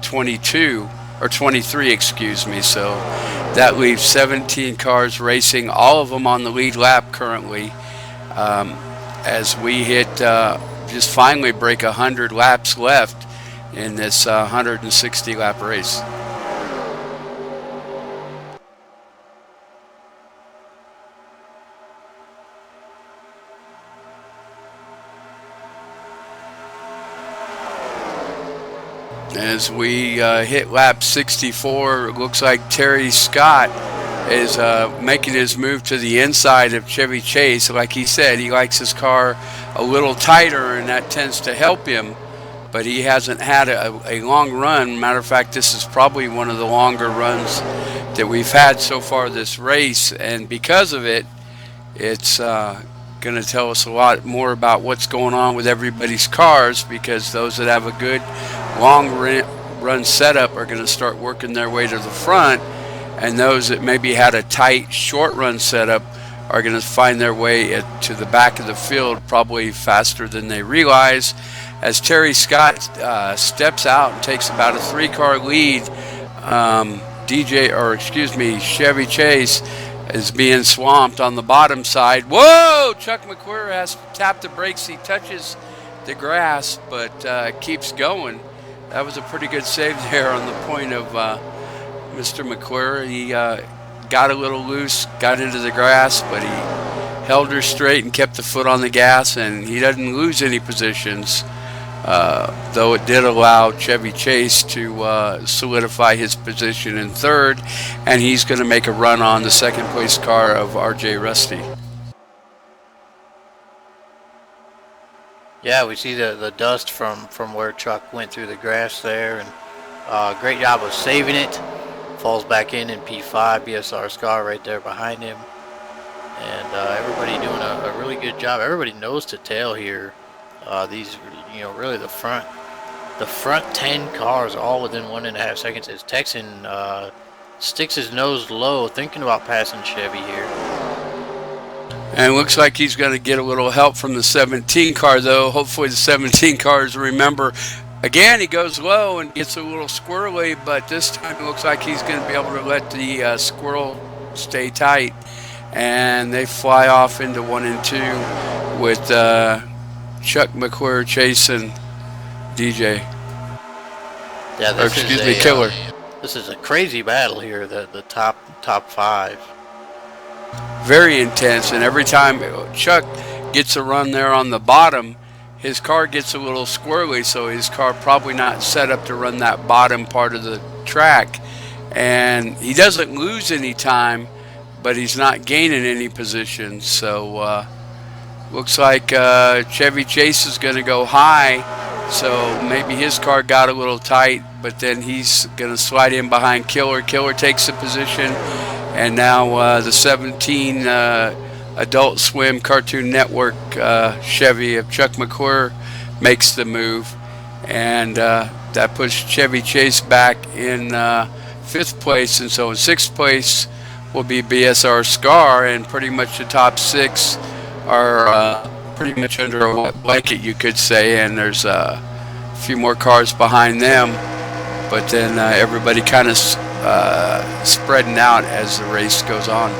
22 or 23, excuse me. So that leaves 17 cars racing, all of them on the lead lap currently, as we hit just finally break 100 laps left in this 160 lap race. As we hit lap 64, it looks like Terry Scott is making his move to the inside of Chevy Chase. Like he said, he likes his car a little tighter, and that tends to help him. But he hasn't had a long run. Matter of fact, this is probably one of the longer runs that we've had so far this race. And because of it, It's going to tell us a lot more about what's going on with everybody's cars, because those that have a good long run setup are going to start working their way to the front, and those that maybe had a tight short run setup are going to find their way to the back of the field probably faster than they realize, as Terry Scott steps out and takes about a 3-car lead. Chevy Chase is being swamped on the bottom side. Whoa! Chuck McClure has to tap the brakes. He touches the grass, but keeps going. That was a pretty good save there on the point of Mr. McClure. He got a little loose, got into the grass, but he held her straight and kept the foot on the gas, and he doesn't lose any positions, though it did allow Chevy Chase to solidify his position in third, and he's going to make a run on the second place car of RJ Rusty. Yeah, we see the dust from where Chuck went through the grass there, and great job of saving it. Falls back in P5, BSR Scar right there behind him, and everybody doing a really good job. Everybody nose to tail here. These, really the front 10 cars all within 1.5 seconds. As Texan sticks his nose low, thinking about passing Chevy here. And it looks like he's going to get a little help from the 17 car, though. Hopefully the 17 cars remember. Again, he goes low and gets a little squirrely, but this time it looks like he's going to be able to let the squirrel stay tight. And they fly off into 1 and 2 with Chuck McClure chasing DJ. Yeah, Killer. This is a crazy battle here, the top 5. Very intense, and every time Chuck gets a run there on the bottom, his car gets a little squirrely, so his car probably not set up to run that bottom part of the track. And he doesn't lose any time, but he's not gaining any position. So looks like Chevy Chase is going to go high, so maybe his car got a little tight, but then he's going to slide in behind Killer. Killer takes the position, and now the 17 Adult Swim Cartoon Network Chevy of Chuck McClure makes the move, and that puts Chevy Chase back in 5th place, and so in 6th place will be BSR Scar, and pretty much the top 6 are pretty much under a wet blanket, you could say, and there's a few more cars behind them, but then everybody kind of spreading out as the race goes on.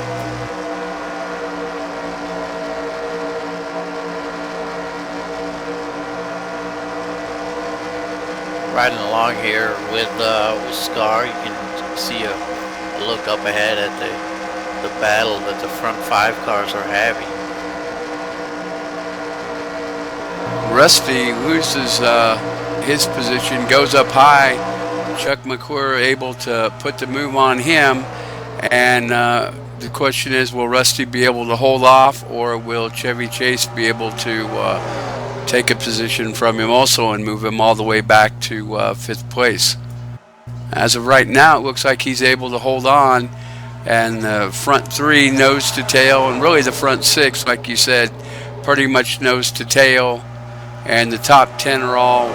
Riding along here with Scar, you can see a look up ahead at the battle that the front 5 cars are having. Rusty loses his position, goes up high. Chuck McClure able to put the move on him, and the question is, will Rusty be able to hold off, or will Chevy Chase be able to take a position from him also and move him all the way back to 5th place? As of right now, it looks like he's able to hold on, and the front 3 nose to tail, and really the front 6, like you said, pretty much nose to tail, and the top 10 are all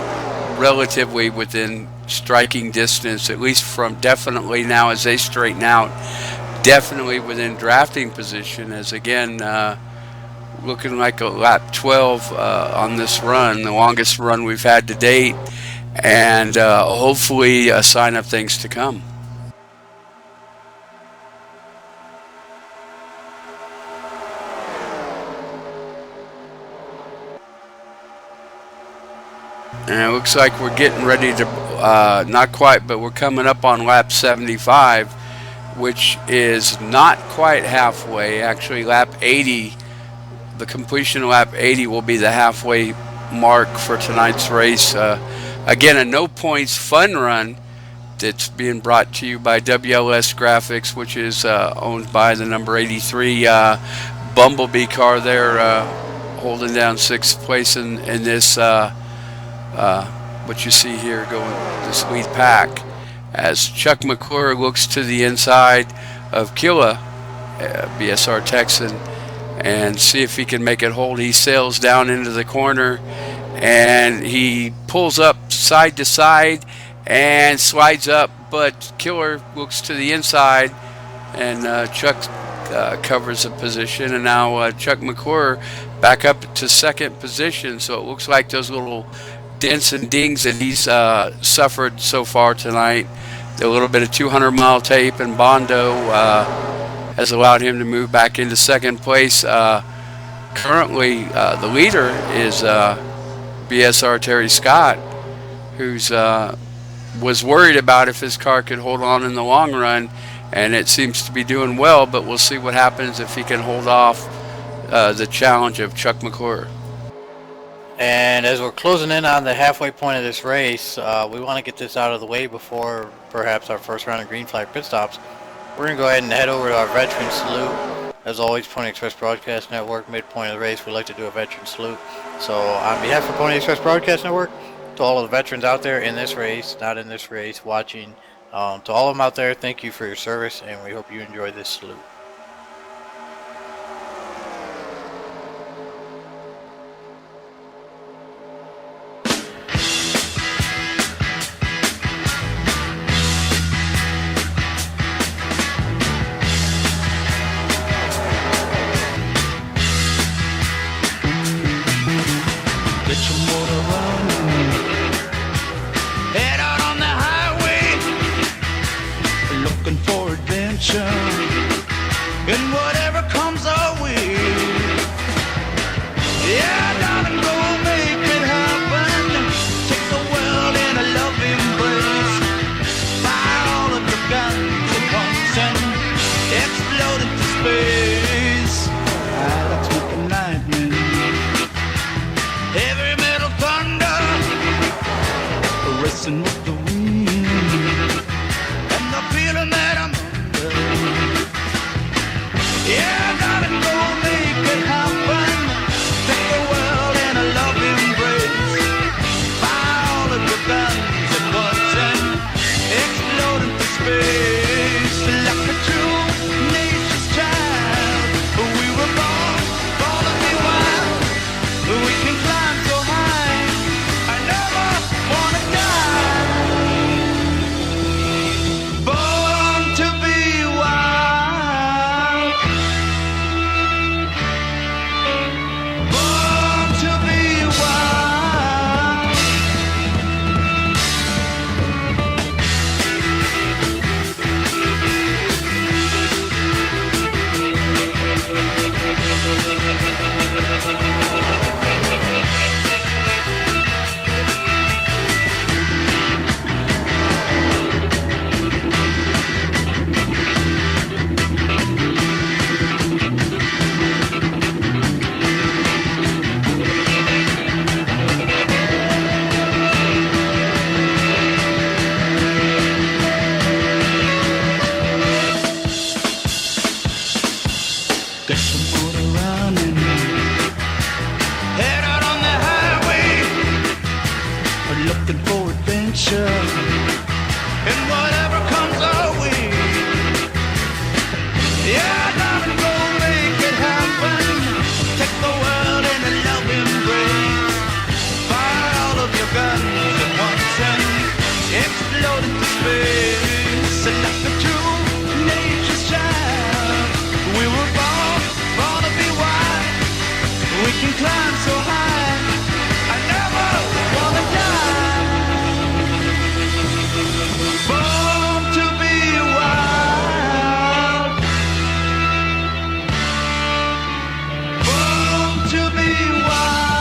relatively within striking distance, at least from definitely now as they straighten out, definitely within drafting position, as again looking like a lap 12 on this run, the longest run we've had to date, and hopefully a sign of things to come. And it looks like we're getting ready to, not quite, but we're coming up on lap 75, which is not quite halfway. Actually, lap 80, the completion of lap 80 will be the halfway mark for tonight's race. Again, a no points fun run that's being brought to you by WLS Graphics, which is owned by the number 83 Bumblebee car there, holding down 6th place in this what you see here going this lead pack, as Chuck McClure looks to the inside of Killa, BSR Texan, and see if he can make it hold. He sails down into the corner, and he pulls up side to side and slides up, but Killer looks to the inside, and Chuck covers the position, and now Chuck McClure back up to second position. So it looks like those little dents and dings that he's suffered so far tonight, a little bit of 200-mile tape and Bondo has allowed him to move back into second place. Currently, the leader is BSR Terry Scott, who's was worried about if his car could hold on in the long run, and it seems to be doing well, but we'll see what happens if he can hold off the challenge of Chuck McClure. And as we're closing in on the halfway point of this race, we want to get this out of the way before perhaps our first round of green flag pit stops. We're going to go ahead and head over to our veteran salute. As always, Pony Express Broadcast Network, midpoint of the race, we like to do a veteran salute. So on behalf of Pony Express Broadcast Network, to all of the veterans out there in this race, not in this race, watching, to all of them out there, thank you for your service, and we hope you enjoy this salute. And whatever comes our way, yeah, darling, go make it happen. Take the world in a loving embrace. Fire all of your guns at once and explode into space. I like smoking lightning, heavy metal thunder, racing with the wind, and the feeling that I'm yeah, darling, go make it happen. Take the world in a loving embrace. Fire all of your guns at once and explode into space. Like a true nature's child, we were born to be wild. We can climb so high, I never wanna die. Born to be wild. Get some motor running, head out on the highway, looking for adventure, and whatever comes our way. Yeah, darling, go make it happen. Take the world in a loving embrace. Fire all of your guns at once and explode into space. Like a true nature's child, we were born to be wild. We can climb so high, I never wanna die. Born to be wild. Born to be wild.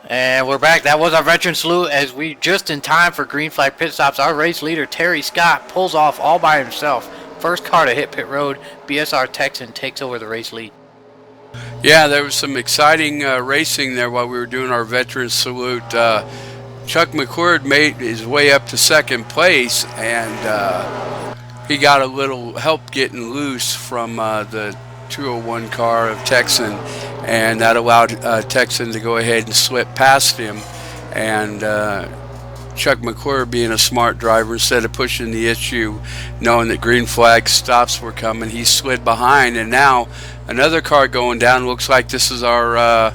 And we're back. That was our veteran salute as we just in time for green flag pit stops. Our race leader, Terry Scott, pulls off all by himself. First car to hit pit road. BSR Texan takes over the race lead. Yeah, there was some exciting racing there while we were doing our veteran salute. Chuck McCord made his way up to second place, and he got a little help getting loose from the 201 car of Texan, and that allowed Texan to go ahead and slip past him. And Chuck McClure, being a smart driver, instead of pushing the issue, knowing that green flag stops were coming, he slid behind. And now another car going down. Looks like this is our,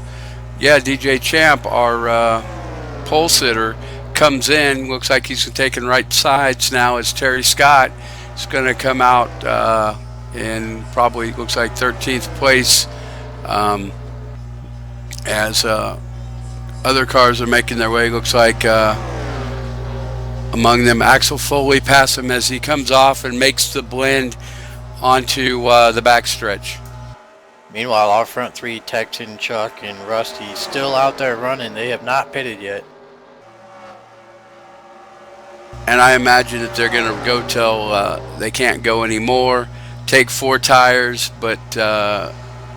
DJ Champ, our pole sitter, comes in. Looks like he's taking right sides now as Terry Scott is going to come out in probably, looks like 13th place as other cars are making their way. Looks like among them, Axel Foley passes him as he comes off and makes the blend onto the backstretch. Meanwhile, our front three, Texan, Chuck, and Rusty, still out there running. They have not pitted yet. And I imagine that they're going to go till they can't go anymore, take 4 tires, but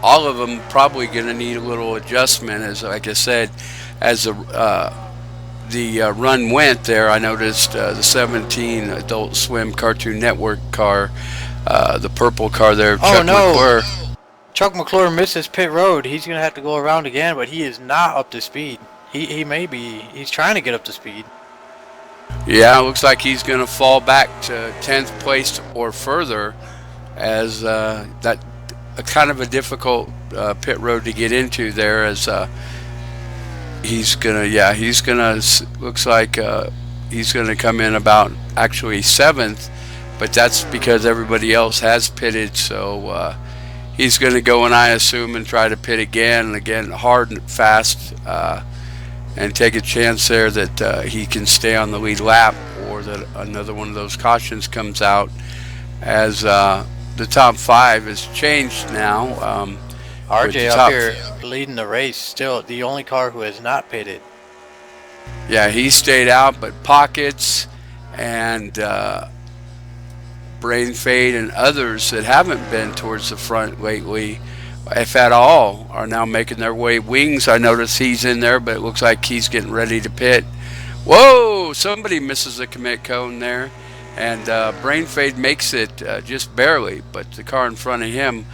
all of them probably going to need a little adjustment. As like I said, as the run went there, I noticed the 17 Adult Swim Cartoon Network car, the purple car there, Chuck McClure. Chuck McClure misses pit road. He's going to have to go around again, but he is not up to speed. He's trying to get up to speed. Yeah, it looks like he's going to fall back to 10th place or further, as that kind of a difficult pit road to get into there, as looks like he's gonna come in about actually 7th, but that's because everybody else has pitted, so he's gonna go, and I assume, and try to pit again hard and fast, and take a chance there that he can stay on the lead lap, or that another one of those cautions comes out, as the top 5 has changed now. RJ up here leading the race, still the only car who has not pitted. Yeah, he stayed out, but Pockets and Brain Fade and others that haven't been towards the front lately, if at all, are now making their way. Wings, I notice he's in there, but it looks like he's getting ready to pit. Whoa, somebody misses the commit cone there, and Brain Fade makes it just barely, but the car in front of him,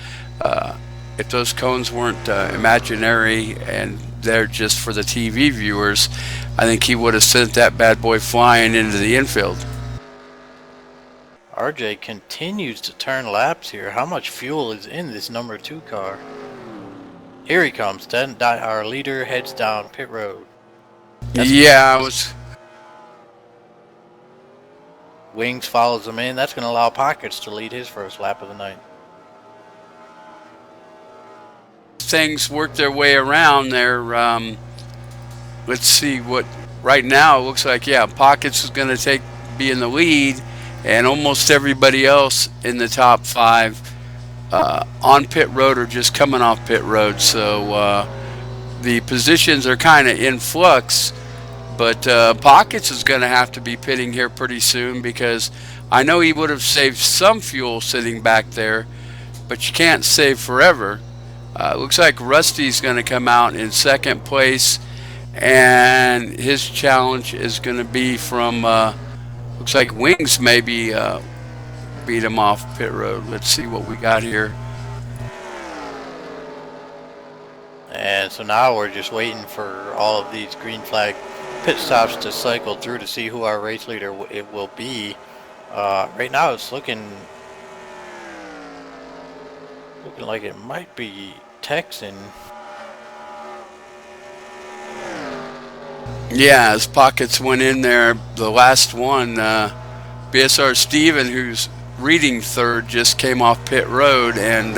if those cones weren't imaginary and they're just for the TV viewers, I think he would have sent that bad boy flying into the infield. RJ continues to turn laps here. How much fuel is in this number 2 car? Here he comes. Then our leader heads down pit road. Wings follows him in. That's going to allow Pockets to lead his first lap of the night. Things work their way around there. Let's see what right now it looks like. Pockets is going to be in the lead, and almost everybody else in the top 5 on pit road or just coming off pit road. So the positions are kind of in flux, but Pockets is going to have to be pitting here pretty soon, because I know he would have saved some fuel sitting back there, but you can't save forever. Looks like Rusty's going to come out in 2nd place, and his challenge is going to be from, looks like Wings maybe beat him off pit road. Let's see what we got here. And so now we're just waiting for all of these green flag pit stops to cycle through to see who our race leader it will be. Right now it's looking like it might be Texan. Yeah, as Pockets went in there, the last one, BSR Steven, who's reading 3rd, just came off pit road, and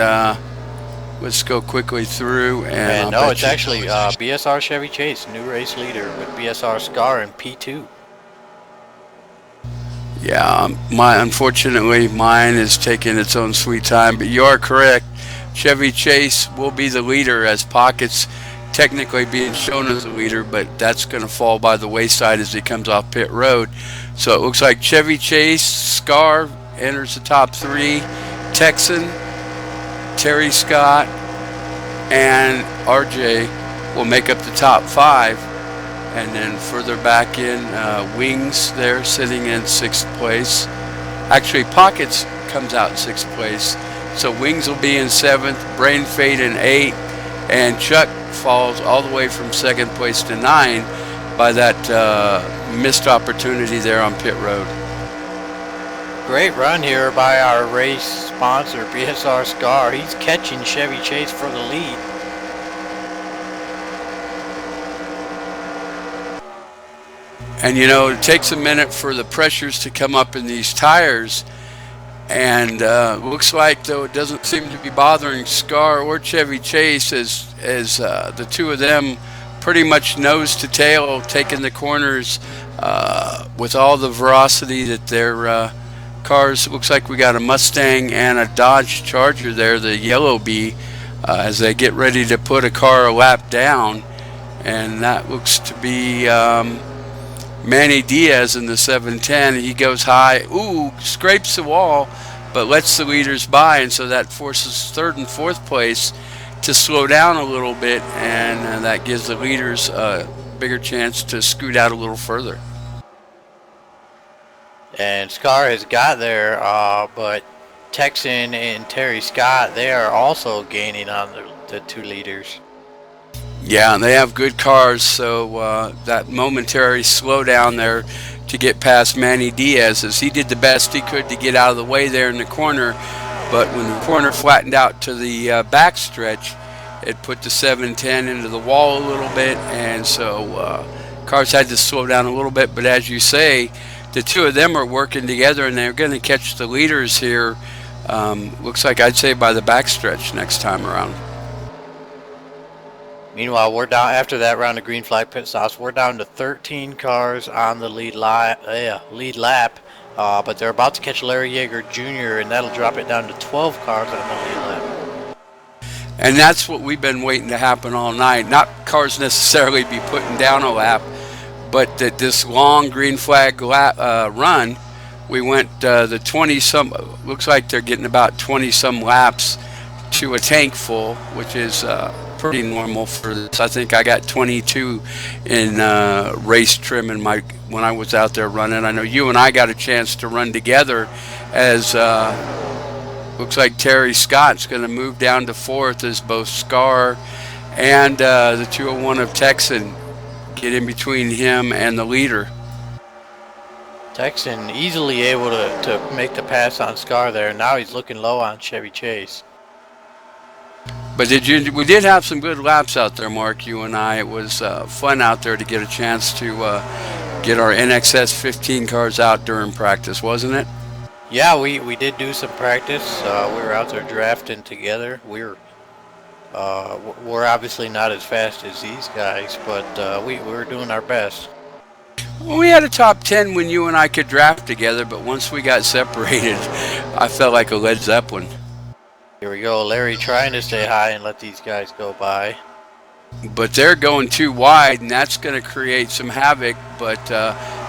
let's go quickly through. And no, it's actually BSR Chevy Chase, new race leader with BSR Scar in P2. Yeah, unfortunately mine is taking its own sweet time, but you are correct. Chevy Chase will be the leader, as Pockets technically being shown as the leader, but that's going to fall by the wayside as he comes off pit road. So it looks like Chevy Chase, Scar enters the top 3, Texan, Terry Scott, and RJ will make up the top 5. And then further back in, Wings there sitting in 6th place. Actually, Pockets comes out 6th place. So Wings will be in 7th, Brain Fade in 8th, and Chuck falls all the way from 2nd place to 9 by that missed opportunity there on pit road. Great run here by our race sponsor, BSR Scar. He's catching Chevy Chase for the lead. And you know, it takes a minute for the pressures to come up in these tires, and looks like, though, it doesn't seem to be bothering Scar or Chevy Chase, as the two of them pretty much nose to tail taking the corners with all the veracity that their cars. Looks like we got a Mustang and a Dodge Charger there, the Yellow Bee, as they get ready to put a car a lap down, and that looks to be Manny Diaz in the 710. He goes high, scrapes the wall, but lets the leaders by, and so that forces 3rd and 4th place to slow down a little bit, and that gives the leaders a bigger chance to scoot out a little further. And Scar has got there, but Texan and Terry Scott, they are also gaining on the 2 leaders. Yeah, and they have good cars, so that momentary slowdown there to get past Manny Diaz, as he did the best he could to get out of the way there in the corner, but when the corner flattened out to the backstretch, it put the 710 into the wall a little bit, and so cars had to slow down a little bit. But as you say, the two of them are working together, and they're going to catch the leaders here, looks like, I'd say, by the backstretch next time around. Meanwhile, we're down after that round of green flag pit stops. We're down to 13 cars on the lead lap, but they're about to catch Larry Yeager Jr., and that'll drop it down to 12 cars on the lead lap. And that's what we've been waiting to happen all night. Not cars necessarily be putting down a lap, but that this long green flag lap, run, we went the 20-some. Looks like they're getting about 20-some laps to a tank full, which is pretty normal for this. I think I got 22 in race trim in when I was out there running. I know you and I got a chance to run together, as looks like Terry Scott's going to move down to 4th, as both Scar and the 201 of Texan get in between him and the leader. Texan easily able to make the pass on Scar there. Now he's looking low on Chevy Chase. But we did have some good laps out there, Mark, you and I. It was fun out there to get a chance to get our NXS 15 cars out during practice, wasn't it? Yeah, we did do some practice. We were out there drafting together. We're obviously not as fast as these guys, but we were doing our best. Well, we had a top 10 when you and I could draft together, but once we got separated, I felt like a Led Zeppelin. Here we go, Larry trying to stay high and let these guys go by. But they're going too wide, and that's going to create some havoc. But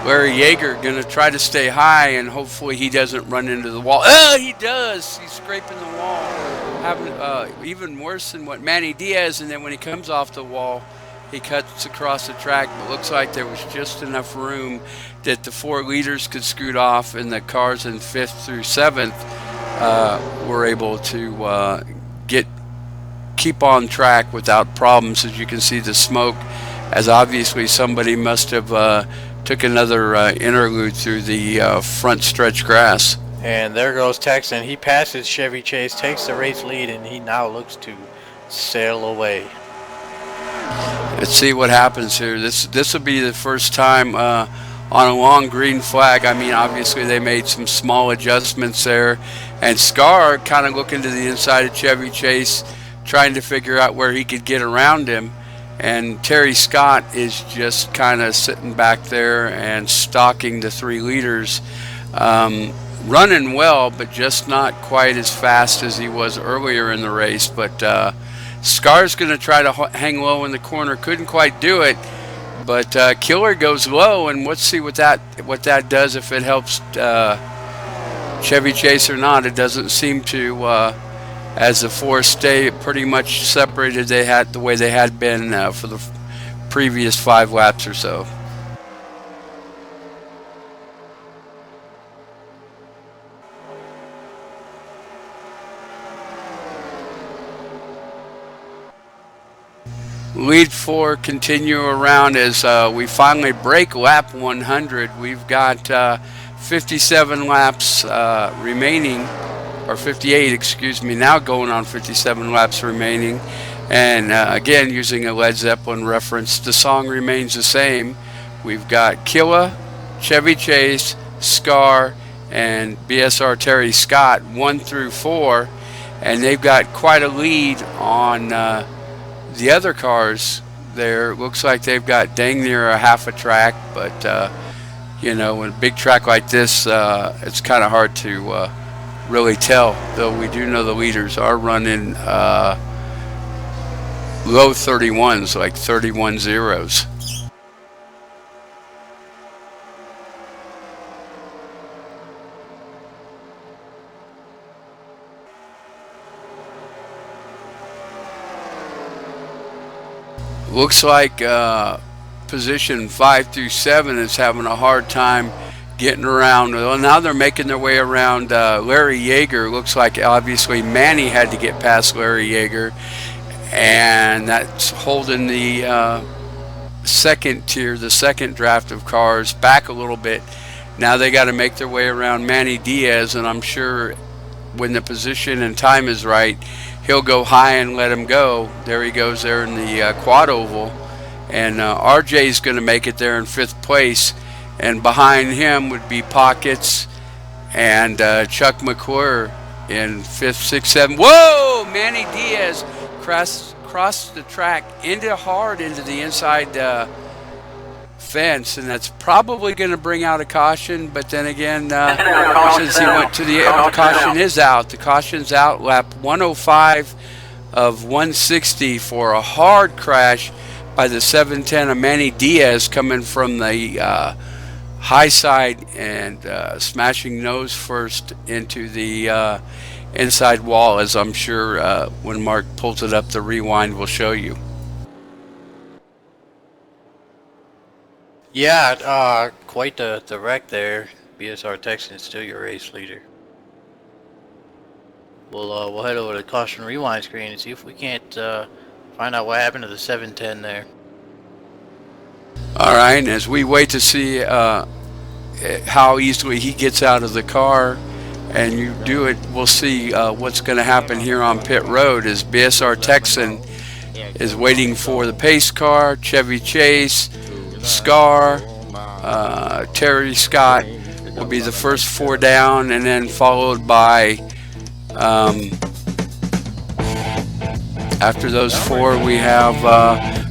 Larry Yeager going to try to stay high, and hopefully he doesn't run into the wall. Oh, he does! He's scraping the wall, having even worse than what Manny Diaz. And then when he comes off the wall, he cuts across the track. But looks like there was just enough room that the 4 leaders could scoot off, and the cars in 5th through 7th were able to keep on track without problems. As you can see, the smoke, as obviously somebody must have took another interlude through the front stretch grass. And there goes Texan. He passes Chevy Chase, takes the race lead, and he now looks to sail away. Let's see what happens here. This will be the first time on a long green flag. I mean, obviously they made some small adjustments there, and Scar kind of looking to the inside of Chevy Chase, trying to figure out where he could get around him. And Terry Scott is just kind of sitting back there and stalking the 3 leaders, running well, but just not quite as fast as he was earlier in the race. But Scar's going to try to hang low in the corner. Couldn't quite do it, but Killer goes low, and let's see what that does, if it helps Chevy Chase or not. It doesn't seem to, as the four stay pretty much separated they had the way they had been for the previous 5 laps or so. Lead 4 continue around as we finally break lap 100. We've got 57 laps remaining, or 58, excuse me, now going on 57 laps remaining. And again, using a Led Zeppelin reference, the song remains the same. We've got Killa, Chevy Chase, Scar, and BSR Terry Scott 1 through 4, and they've got quite a lead on the other cars there. Looks like they've got dang near a half a track, but you know, in a big track like this, it's kind of hard to really tell, though we do know the leaders are running low 31s, like 31 zeros. Looks like position 5 through 7 is having a hard time getting around. Well, now they're making their way around Larry Yeager. Looks like obviously Manny had to get past Larry Yeager, and that's holding the second tier, the second draft of cars back a little bit. Now they got to make their way around Manny Diaz, and I'm sure when the position and time is right, he'll go high and let him go. There he goes there in the quad oval. And RJ's going to make it there in 5th place. And behind him would be Pockets and Chuck McClure in 5th, 6th, 7th. Whoa! Manny Diaz crossed the track hard into the inside fence, and that's probably going to bring out a caution. But then again, since he went to the caution is out. The caution's out. Lap 105 of 160 for a hard crash by the 710 of Manny Diaz coming from the high side and smashing nose first into the inside wall, as I'm sure when Mark pulls it up, the rewind will show you. Yeah, quite the wreck there. BSR Texan is still your race leader. We'll head over to the caution rewind screen and see if we can't find out what happened to the 710 there. All right, as we wait to see how easily he gets out of the car, and you do it, we'll see what's going to happen here on pit road as BSR Texan is waiting for the pace car, Chevy Chase, Scar, Terry Scott will be the first 4 down, and then followed by after those 4 we have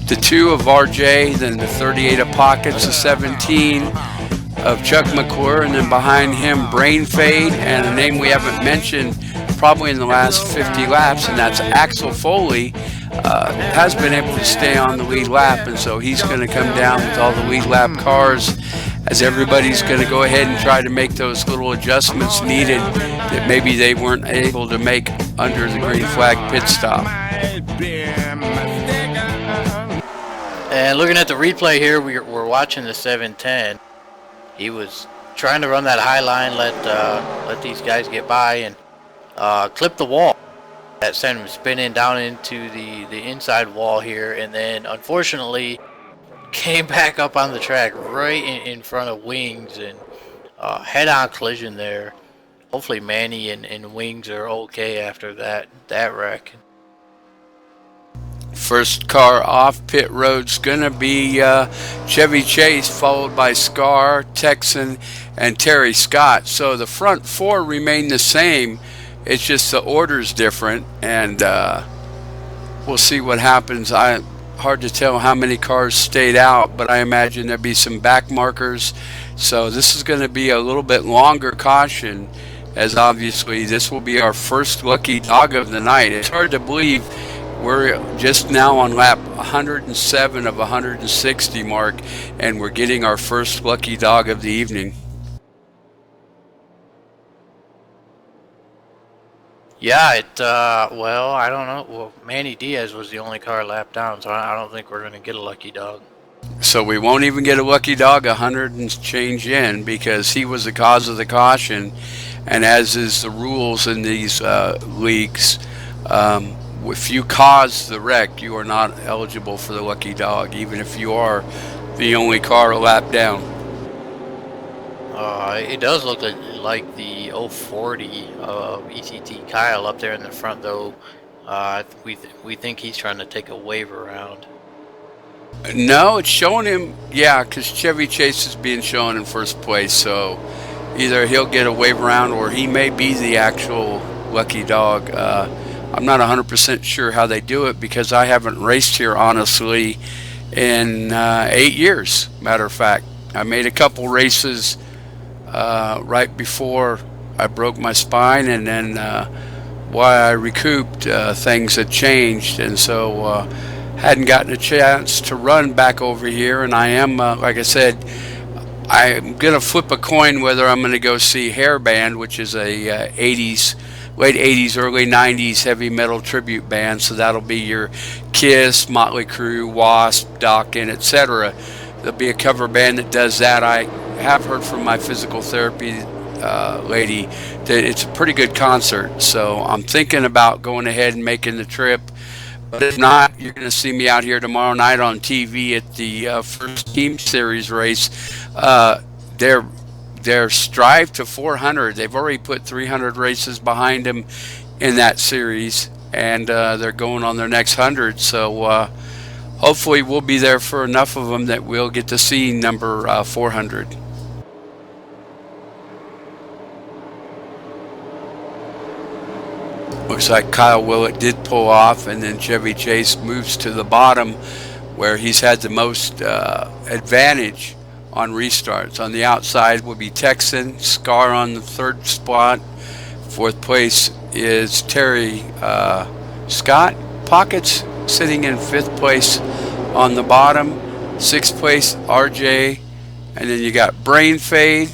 the 2 of RJ, then the 38 of Pockets, the 17 of Chuck McClure, and then behind him Brain Fade, and a name we haven't mentioned probably in the last 50 laps, and that's Axel Foley. Has been able to stay on the lead lap, and so he's going to come down with all the lead lap cars, as everybody's going to go ahead and try to make those little adjustments needed that maybe they weren't able to make under the green flag pit stop. And looking at the replay here, we're watching the 710. He was trying to run that high line, let these guys get by, and clip the wall. That sent him spinning down into the inside wall here, and then unfortunately came back up on the track right in front of Wings, and head-on collision there. Hopefully Manny and Wings are okay after that wreck. First car off pit road's gonna be Chevy Chase, followed by Scar, Texan, and Terry Scott. So the front 4 remain the same. It's just the order's different, and we'll see what happens. Hard to tell how many cars stayed out, but I imagine there'll be some back markers. So this is going to be a little bit longer caution, as obviously this will be our first lucky dog of the night. It's hard to believe we're just now on lap 107 of 160 mark, and we're getting our first lucky dog of the evening. Yeah, well, I don't know. Well, Manny Diaz was the only car lap down, so I don't think we're going to get a lucky dog. So we won't even get a lucky dog 100 and change in because he was the cause of the caution. And as is the rules in these leagues, if you cause the wreck, you are not eligible for the lucky dog, even if you are the only car a lap down. It does look like the 040 of ECT Kyle up there in the front, though. We think he's trying to take a wave around. No, it's showing him, yeah, because Chevy Chase is being shown in first place. So either he'll get a wave around or he may be the actual lucky dog. I'm not 100% sure how they do it because I haven't raced here, honestly, in 8 years. Matter of fact, I made a couple races right before I broke my spine, and then while I recouped, things had changed, and so hadn't gotten a chance to run back over here. And I am, like I said, I'm gonna flip a coin whether I'm gonna go see Hairband, which is a 80s, late 80s, early 90s heavy metal tribute band. So that'll be your Kiss, Motley Crue, Wasp, Dokken, etc. There'll be a cover band that does that. I have heard from my physical therapy lady that it's a pretty good concert. So I'm thinking about going ahead and making the trip. But if not, you're going to see me out here tomorrow night on TV at the first Team Series race. They're strive to 400. They've already put 300 races behind them in that series, and they're going on their next 100. So hopefully we'll be there for enough of them that we'll get to see number 400. Looks like Kyle Willett did pull off, and then Chevy Chase moves to the bottom where he's had the most advantage on restarts. On the outside will be Texan, Scar on the third spot. Fourth place is Terry Scott. Pockets sitting in fifth place on the bottom. Sixth place, RJ. And then you got Brain Fade,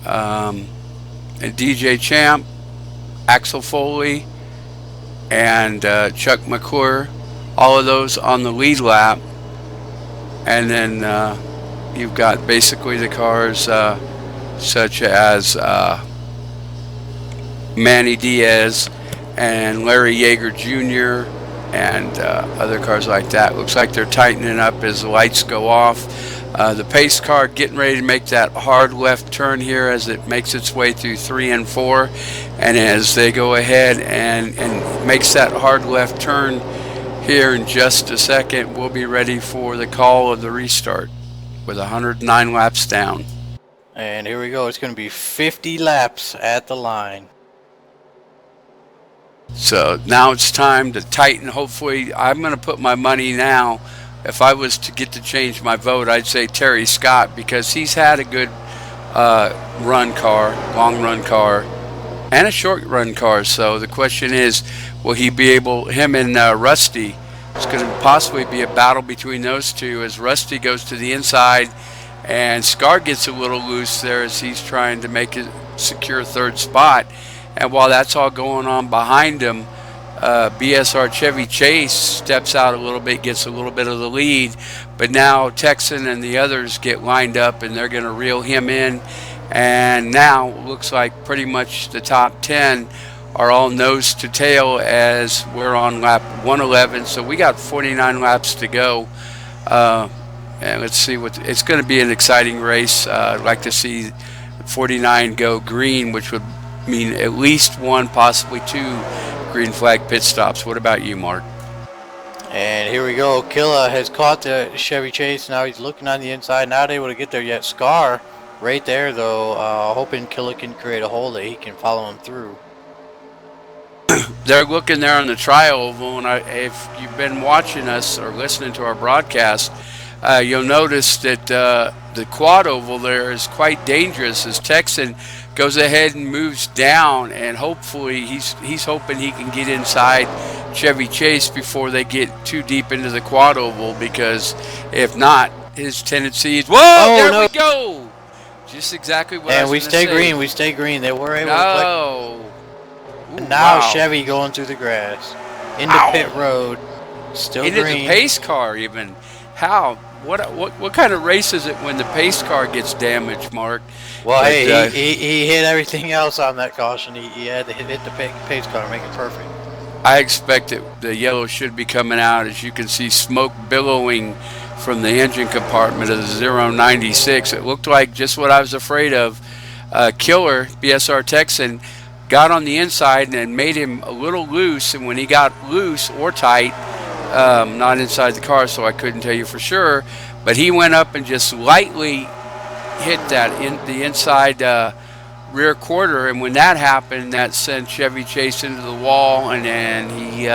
and DJ Champ, Axel Foley, and Chuck McClure, all of those on the lead lap. And then you've got basically the cars such as Manny Diaz and Larry Yeager Jr. and other cars like that. Looks like they're tightening up as the lights go off. The pace car getting ready to make that hard left turn here as it makes its way through 3 and 4, and as they go ahead and makes that hard left turn here in just a second, we'll be ready for the call of the restart with 109 laps down. And here we go. It's going to be 50 laps at the line. So now it's time to tighten. Hopefully, I'm going to put my money now. If I was to get to change my vote, I'd say Terry Scott, because he's had a good run car, long run car, and a short run car. So the question is, will he be able, him and Rusty, it's going to possibly be a battle between those two as Rusty goes to the inside and Scar gets a little loose there as he's trying to make it secure third spot. And while that's all going on behind him, BSR Chevy Chase steps out a little bit, gets a little bit of the lead, but now Texan and the others get lined up and they're going to reel him in. And now looks like pretty much the top 10 are all nose to tail as we're on lap 111. So we got 49 laps to go. And let's see what it's going to be. An exciting race. I'd like to see 49 go green, which would mean at least one, possibly two green flag pit stops. What about you, Mark? And here we go. Killa has caught the Chevy Chase. Now he's looking on the inside. Not able to get there yet. Scar right there, though, hoping Killa can create a hole that he can follow him through. They're looking there on the tri-oval, and if you've been watching us or listening to our broadcast, you'll notice that the quad oval there is quite dangerous as Texan goes ahead and moves down, and hopefully he's hoping he can get inside Chevy Chase before they get too deep into the quad oval, because if not, his tendency is, we go! Just exactly what I was we gonna stay say. green, we stay green. They were able to No. And now wow. Chevy going through the grass. Into Ow. pit road. Still Into green. the pace car even. How? What kind of race is it when the pace car gets damaged, Mark? Well, But, hey, he hit everything else on that caution. He had to hit the pace car, make it perfect. I expect that the yellow should be coming out. As you can see, smoke billowing from the engine compartment of the 096. It looked like just what I was afraid of. Killer, BSR Texan, got on the inside and made him a little loose. And when he got loose or tight, not inside the car, so I couldn't tell you for sure, but he went up and just lightly hit that in the inside rear quarter, and when that happened, that sent Chevy Chase into the wall, and then he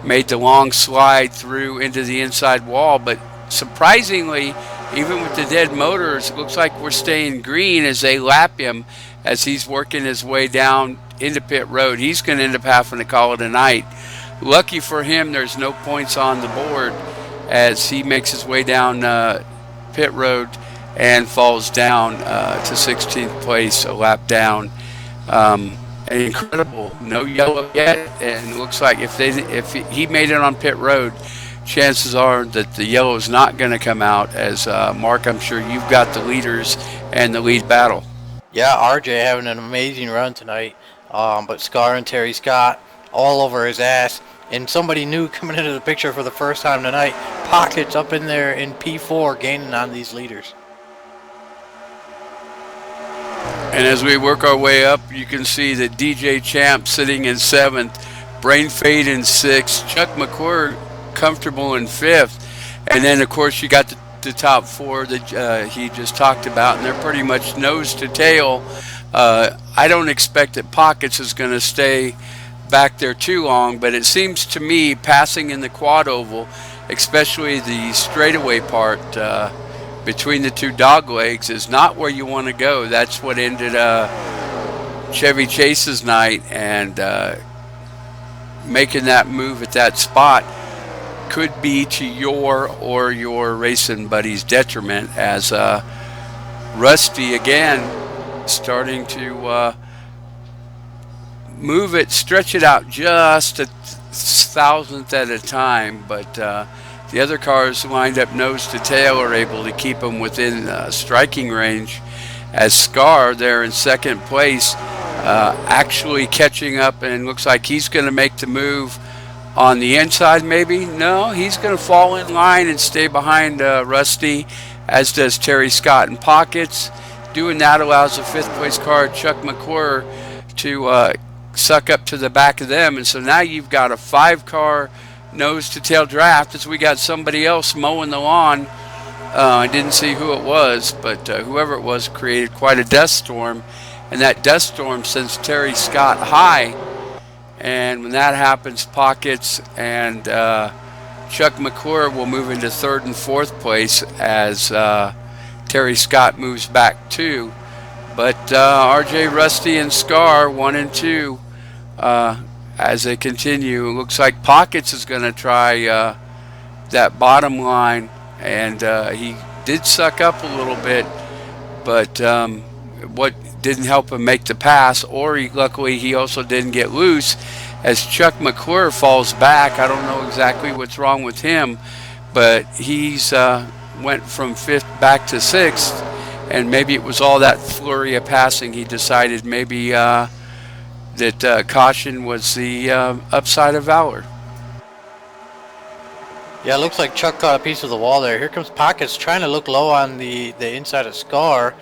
made the long slide through into the inside wall. But surprisingly, even with the dead motors, it looks like we're staying green as they lap him as he's working his way down into pit road. He's going to end up having to call it a night. Lucky for him, there's no points on the board as he makes his way down pit road and falls down to 16th place, a lap down. Incredible, no yellow yet, and it looks like if he made it on pit road, chances are that the yellow is not going to come out. As Mark, I'm sure you've got the leaders and the lead battle. Yeah, RJ having an amazing run tonight, but Scar and Terry Scott all over his ass. And somebody new coming into the picture for the first time tonight, Pockets up in there in P4 gaining on these leaders. And as we work our way up, you can see that DJ Champ sitting in 7th, Brain Fade in 6th, Chuck McClure comfortable in 5th, and then of course you got the top 4 that he just talked about, and they're pretty much nose to tail. I don't expect that Pockets is going to stay back there too long, but it seems to me passing in the quad oval, especially the straightaway part between the two dog legs, is not where you want to go. That's what ended Chevy Chase's night, and making that move at that spot could be to your or your racing buddy's detriment, as Rusty again starting to move it, stretch it out just a thousandth at a time, but the other cars lined up nose to tail are able to keep them within striking range, as Scar there in 2nd place actually catching up, and looks like he's going to make the move on the inside maybe. No, he's going to fall in line and stay behind Rusty, as does Terry Scott and Pockets. Doing that allows the 5th place car, Chuck McClure, to suck up to the back of them, and so now you've got a 5-car nose to tail draft, as we got somebody else mowing the lawn. I didn't see who it was, but whoever it was created quite a dust storm, and that dust storm sends Terry Scott high, and when that happens, Pockets and Chuck McClure will move into 3rd and 4th place as Terry Scott moves back too. But RJ, Rusty, and Scar 1 and 2 as they continue. It looks like Pockets is going to try that bottom line, and he did suck up a little bit, but what didn't help him make the pass, or luckily he also didn't get loose, as Chuck McClure falls back. I don't know exactly what's wrong with him, but he's went from 5th back to 6th, and maybe it was all that flurry of passing. He decided maybe that caution was the upside of valor. Yeah, it looks like Chuck caught a piece of the wall there. Here comes Pockets trying to look low on the inside of Scar.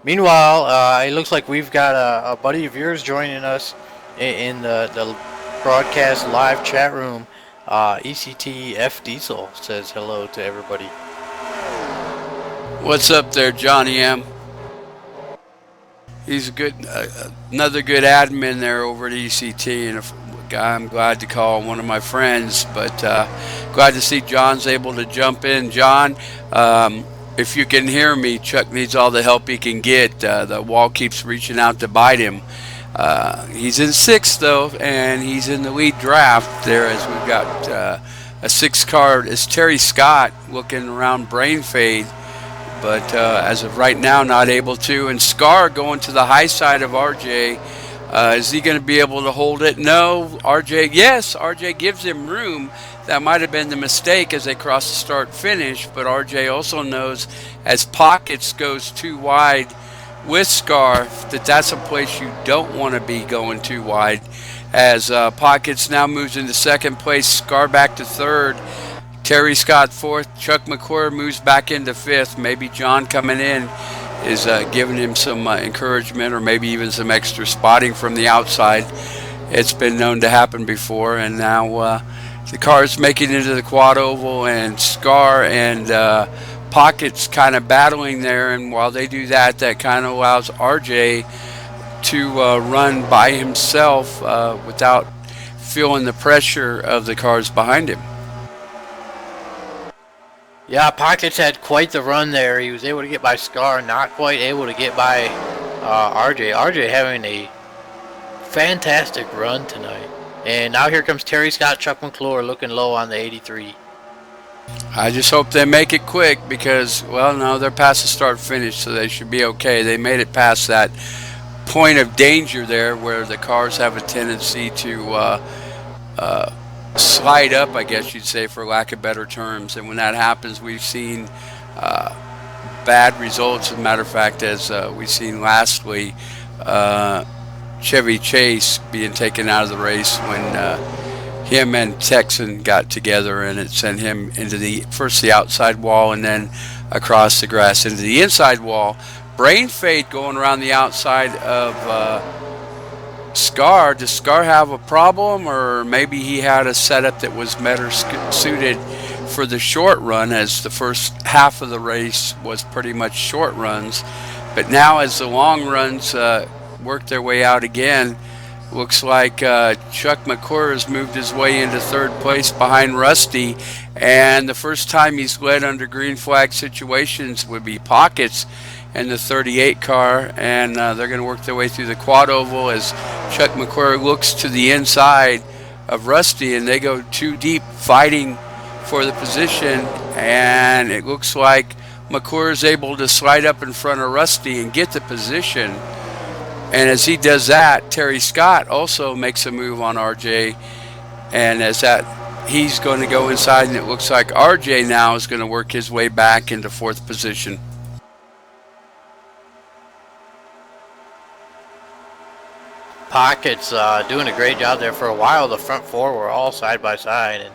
Meanwhile, it looks like we've got a buddy of yours joining us in the broadcast live chat room. ECT F Diesel says hello to everybody. What's up there, Johnny M? He's a good, another good admin there over at ECT, and a guy I'm glad to call one of my friends. But glad to see John's able to jump in. John, if you can hear me, Chuck needs all the help he can get. The wall keeps reaching out to bite him. He's in 6th though, and he's in the lead draft there, as we've got a 6 car. Is Terry Scott looking around Brain Fade, but as of right now, not able to. And Scar going to the high side of RJ. Is he going to be able to hold it? No. Yes, RJ gives him room. That might have been the mistake as they cross the start finish, but RJ also knows as Pockets goes too wide with Scar that's a place you don't want to be going too wide. As Pockets now moves into second place, Scar back to third, Terry Scott fourth, Chuck McClure moves back into fifth. Maybe John coming in is giving him some encouragement or maybe even some extra spotting from the outside. It's been known to happen before, and now the car's making it into the quad oval, and Scar and Pockets kind of battling there, and while they do that, that kind of allows RJ to run by himself without feeling the pressure of the cars behind him. Yeah, Pockets had quite the run there. He was able to get by Scar, not quite able to get by RJ. RJ having a fantastic run tonight. And now here comes Terry Scott, Chuck McClure looking low on the 83. I just hope they make it quick because, well, no, they're past the start finish, so they should be okay. They made it past that point of danger there where the cars have a tendency to slide up, I guess you'd say, for lack of better terms. And when that happens, we've seen bad results. As a matter of fact, as we've seen lastly, Chevy Chase being taken out of the race when him and Texan got together, and it sent him into first the outside wall and then across the grass into the inside wall. Brain fade going around the outside of Scar. Does Scar have a problem, or maybe he had a setup that was better suited for the short run, as the first half of the race was pretty much short runs, but now as the long runs work their way out again, looks like Chuck McClure has moved his way into third place behind Rusty, and the first time he's led under green flag situations would be Pockets and the 38 car, and they're going to work their way through the quad oval as Chuck McClure looks to the inside of Rusty, and they go too deep fighting for the position, and it looks like McClure is able to slide up in front of Rusty and get the position. And as he does that, Terry Scott also makes a move on RJ, and as that he's going to go inside, and it looks like RJ now is going to work his way back into fourth position. Pockets doing a great job there. For a while, the front four were all side by side, and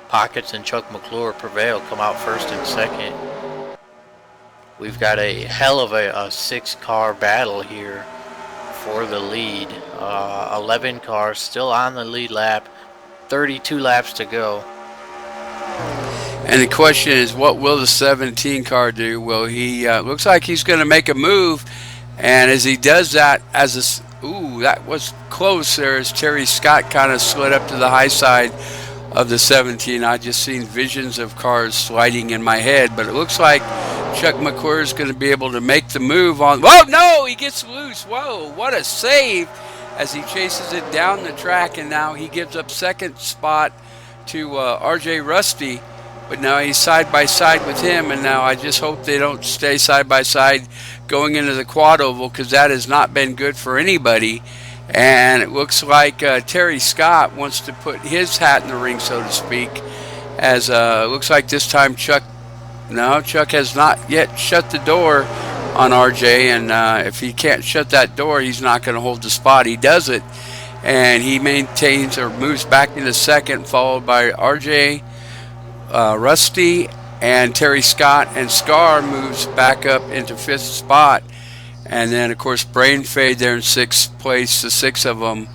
Pockets and Chuck McClure prevailed, come out first and second. We've got a hell of a 6-car battle here for the lead. 11 cars still on the lead lap, 32 laps to go. And the question is, what will the 17 car do? Well, he looks like he's going to make a move, and as he does that, that was close there as Terry Scott kind of slid up to the high side of the 17. I just seen visions of cars sliding in my head, but it looks like Chuck McClure is going to be able to make the move on. Whoa, no, he gets loose. Whoa, what a save as he chases it down the track, and now he gives up second spot to RJ Rusty, but now he's side by side with him, and now I just hope they don't stay side by side going into the quad oval, because that has not been good for anybody. And it looks like Terry Scott wants to put his hat in the ring, so to speak, as it looks like this time Chuck has not yet shut the door on RJ, and if he can't shut that door, he's not going to hold the spot. He does it, and he maintains or moves back into second, followed by RJ, Rusty, and Terry Scott, and Scar moves back up into fifth spot. And then, of course, Brain Fade there in sixth place, the 6 of them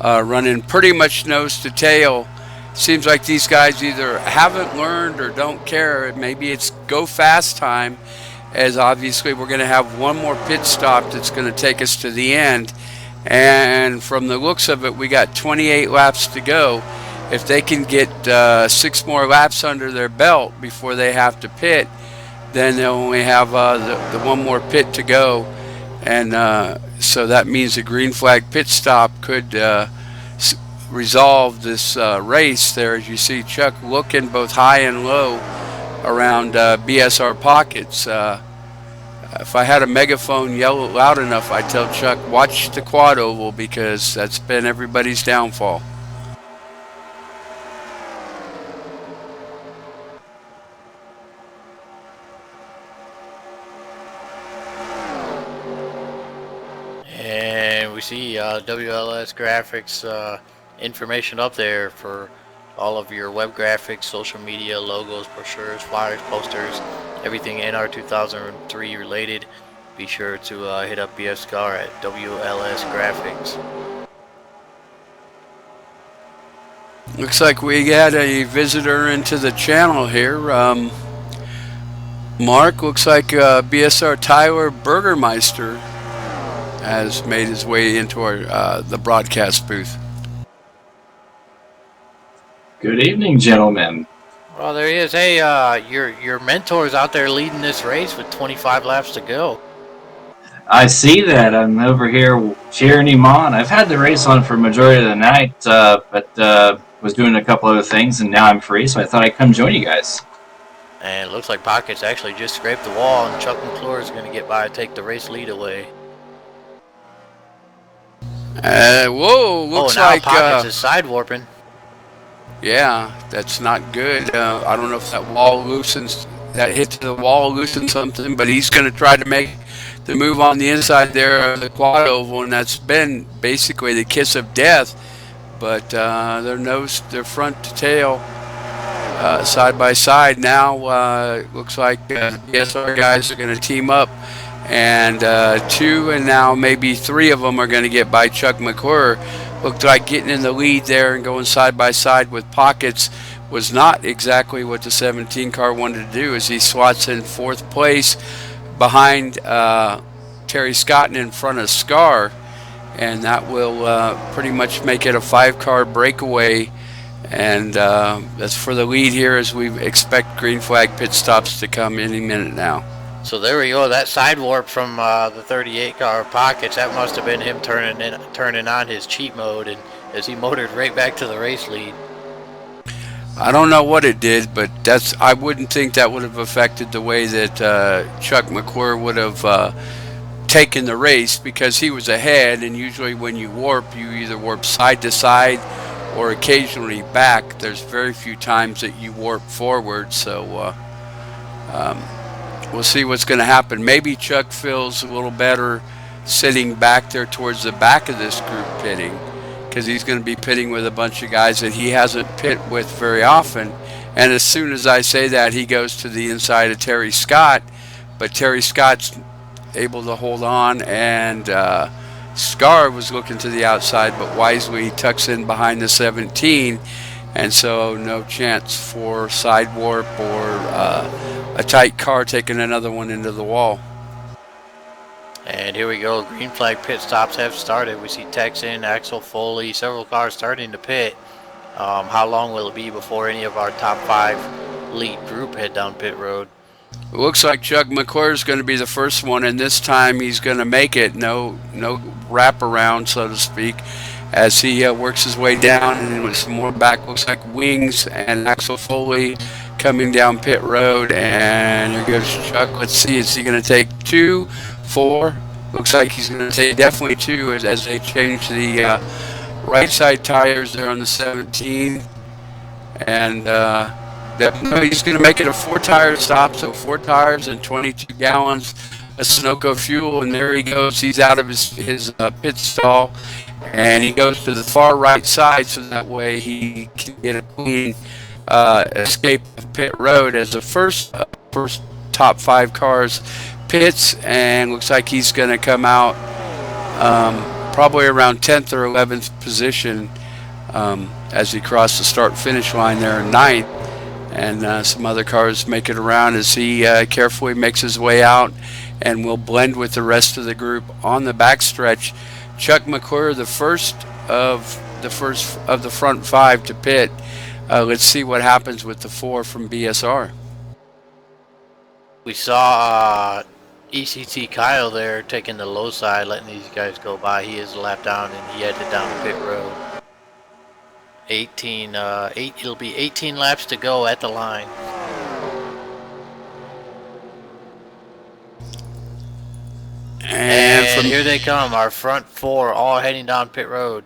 running pretty much nose to tail. Seems like these guys either haven't learned or don't care. Maybe it's go fast time, as obviously we're going to have one more pit stop that's going to take us to the end. And from the looks of it, we got 28 laps to go. If they can get 6 more laps under their belt before they have to pit, then they'll only have the one more pit to go. And so that means the green flag pit stop could resolve this race there. As you see Chuck looking both high and low around BSR Pockets. If I had a megaphone yell it loud enough, I'd tell Chuck, watch the quad oval because that's been everybody's downfall. And we see WLS Graphics information up there for all of your web graphics, social media, logos, brochures, flyers, posters, everything NR 2003 related. Be sure to hit up BSR at WLS Graphics. Looks like we got a visitor into the channel here. Mark, looks like BSR Tyler Burgermeister has made his way into our the broadcast booth. Good evening, gentlemen. Well, there he is. Hey, your mentor's out there leading this race with 25 laps to go. I see that. I'm over here cheering him on. I've had the race on for a majority of the night, but was doing a couple other things, and now I'm free, so I thought I'd come join you guys. And it looks like Pockets actually just scraped the wall, and Chuck McClure is going to get by and take the race lead away. Whoa, looks now like Pockets is side warping. Yeah, that's not good. I don't know if that wall loosens, that hit to the wall loosens something, but he's going to try to make the move on the inside there of the quad oval, and that's been basically the kiss of death. But their nose, their front to tail, side by side now. Looks like BSR guys are going to team up, and two and now maybe three of them are going to get by Chuck McClure. Looked like getting in the lead there and going side by side with Pockets was not exactly what the 17 car wanted to do, as he slots in fourth place behind Terry Scott and in front of Scar, and that will pretty much make it a 5-car breakaway, and that's for the lead here as we expect green flag pit stops to come any minute now. So there we go. That side warp from the 38 car Pockets, that must have been him turning on his cheat mode, and as he motored right back to the race lead. I don't know what it did, but I wouldn't think that would have affected the way that Chuck McClure would have taken the race, because he was ahead, and usually when you warp, you either warp side to side or occasionally back. There's very few times that you warp forward, so we'll see what's going to happen. Maybe Chuck feels a little better sitting back there towards the back of this group pitting, because he's going to be pitting with a bunch of guys that he hasn't pit with very often. And as soon as I say that, he goes to the inside of Terry Scott, but Terry Scott's able to hold on, and Scar was looking to the outside, but wisely tucks in behind the 17, and so no chance for side warp or a tight car taking another one into the wall. And here we go. Green flag pit stops have started. We see Texan, Axel Foley, several cars starting to pit. How long will it be before any of our top 5 lead group head down pit road? It looks like Chuck McClure is going to be the first one, and this time he's going to make it. No wraparound, so to speak, as he works his way down, and with some more back. Looks like Wings and Axel Foley coming down pit road, and here goes Chuck. Let's see, is he going to take 2, 4? Looks like he's going to take definitely 2 as they change the right side tires there on the 17, and he's going to make it a 4-tire stop, so 4 tires and 22 gallons of Sunoco fuel, and there he goes. He's out of his pit stall, and he goes to the far right side, so that way he can get a clean escape of pit road as the first top 5 cars pits, and looks like he's going to come out probably around 10th or 11th position as he crossed the start-finish line there in 9th. And some other cars make it around as he carefully makes his way out and will blend with the rest of the group on the backstretch. Chuck McClure, the first of the front 5 to pit. Let's see what happens with the 4 from BSR. We saw ECT Kyle there taking the low side, letting these guys go by. He is a lap down, and he headed down the pit road. It'll be 18 laps to go at the line. And here they come, our front four, all heading down pit road.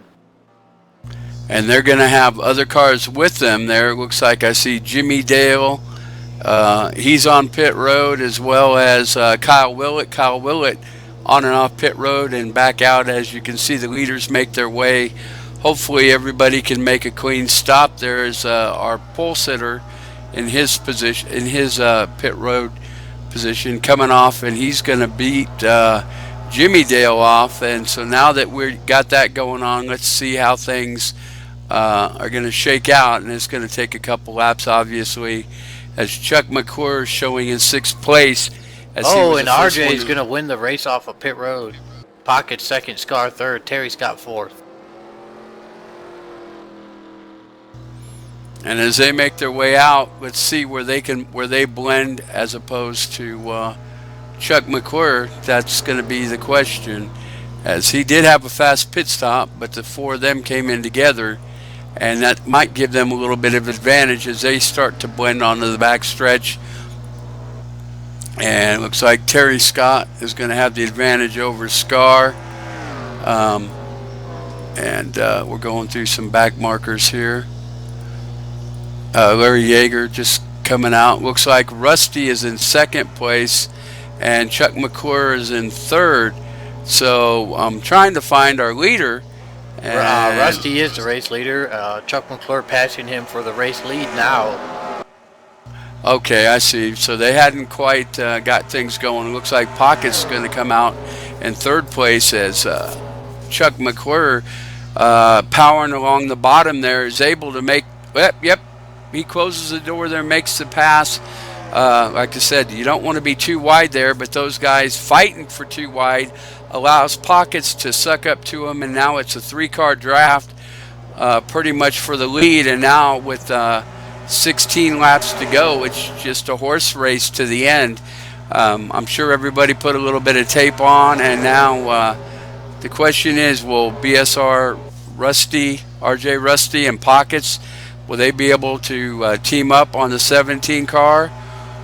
And they're going to have other cars with them there. It looks like I see Jimmy Dale. He's on pit road, as well as Kyle Willett. Kyle Willett on and off pit road and back out. As you can see, the leaders make their way. Hopefully everybody can make a clean stop. There's our pole sitter in his position, in his pit road position, coming off, and he's going to beat Jimmy Dale off. And so now that we've got that going on, let's see how things are going to shake out. And it's going to take a couple laps, obviously, as Chuck McClure showing in 6th place. And RJ is going to win the race off of pit road. Pocket 2nd, Scar 3rd, Terry Scott 4th. And as they make their way out, let's see where they blend as opposed to Chuck McClure. That's going to be the question, as he did have a fast pit stop, but the four of them came in together, and that might give them a little bit of advantage as they start to blend onto the back stretch. And it looks like Terry Scott is going to have the advantage over Scar. We're going through some back markers here. Larry Yeager just coming out. Looks like Rusty is in 2nd place and Chuck McClure is in 3rd. So I'm trying to find our leader. Rusty is the race leader. Chuck McClure passing him for the race lead now. Okay, I see. So they hadn't quite got things going. It looks like Pocket's going to come out in 3rd place as Chuck McClure, powering along the bottom there, is able to make... Yep. He closes the door there, makes the pass. Like I said, you don't want to be too wide there, but those guys fighting for too wide allows Pockets to suck up to him, and now it's a 3-car draft pretty much for the lead. And now with 16 laps to go, it's just a horse race to the end. I'm sure everybody put a little bit of tape on, and now the question is, will BSR Rusty, RJ Rusty, and Pockets, will they be able to team up on the 17 car,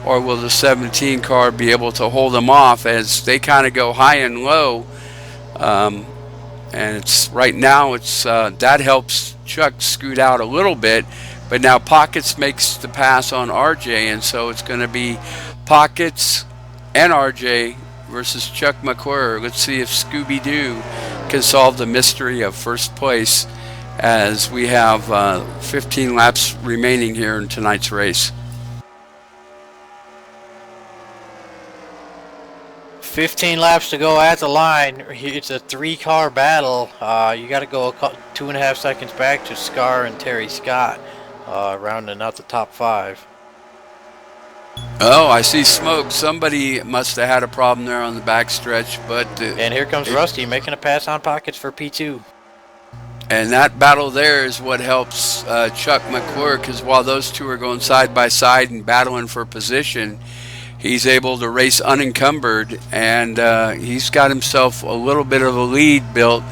or will the 17 car be able to hold them off as they kind of go high and low? And it's right now, it's that helps Chuck scoot out a little bit, but now Pockets makes the pass on RJ, and so it's going to be Pockets and RJ versus Chuck McClure. Let's see if Scooby-Doo can solve the mystery of 1st place, as we have 15 laps remaining here in tonight's race. 15 laps to go at the line. It's a 3-car battle. You got to go 2.5 seconds back to Scar and Terry Scott, rounding out the top 5. Oh, I see smoke. Somebody must have had a problem there on the back stretch, but and here comes Rusty making a pass on Pockets for P2. And that battle there is what helps Chuck McClure, because while those two are going side by side and battling for position, he's able to race unencumbered, and he's got himself a little bit of a lead built.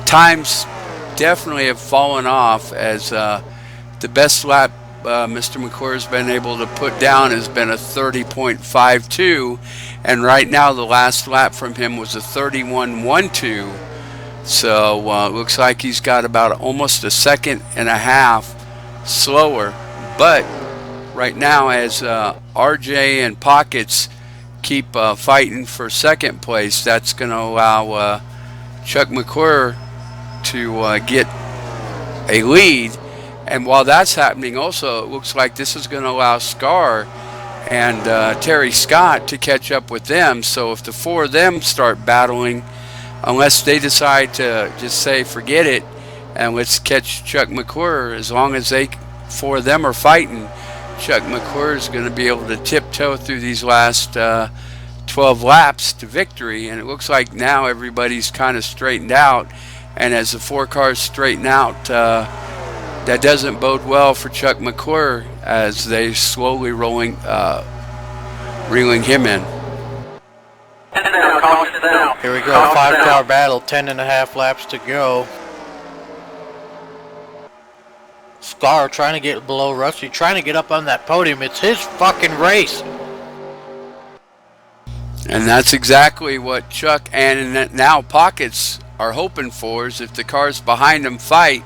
Times definitely have fallen off, as the best lap Mr. McClure has been able to put down has been a 30.52, and right now the last lap from him was a 31.12. So looks like he's got about almost a 1.5 seconds slower. But right now, as RJ and Pockets keep fighting for 2nd place, that's going to allow Chuck McClure to get a lead. And while that's happening also, it looks like this is going to allow Scar and Terry Scott to catch up with them. So if the 4 of them start battling, unless they decide to just say forget it and let's catch Chuck McClure, as long as 4 of them are fighting, Chuck McClure is going to be able to tiptoe through these last 12 laps to victory. And it looks like now everybody's kind of straightened out, and as the 4 cars straighten out, that doesn't bode well for Chuck McClure as they slowly reeling him in. Here we go, 5-car battle, 10.5 laps to go. Scar trying to get below Rusty, trying to get up on that podium. It's his fucking race. And that's exactly what Chuck and now Pockets are hoping for, is if the cars behind them fight,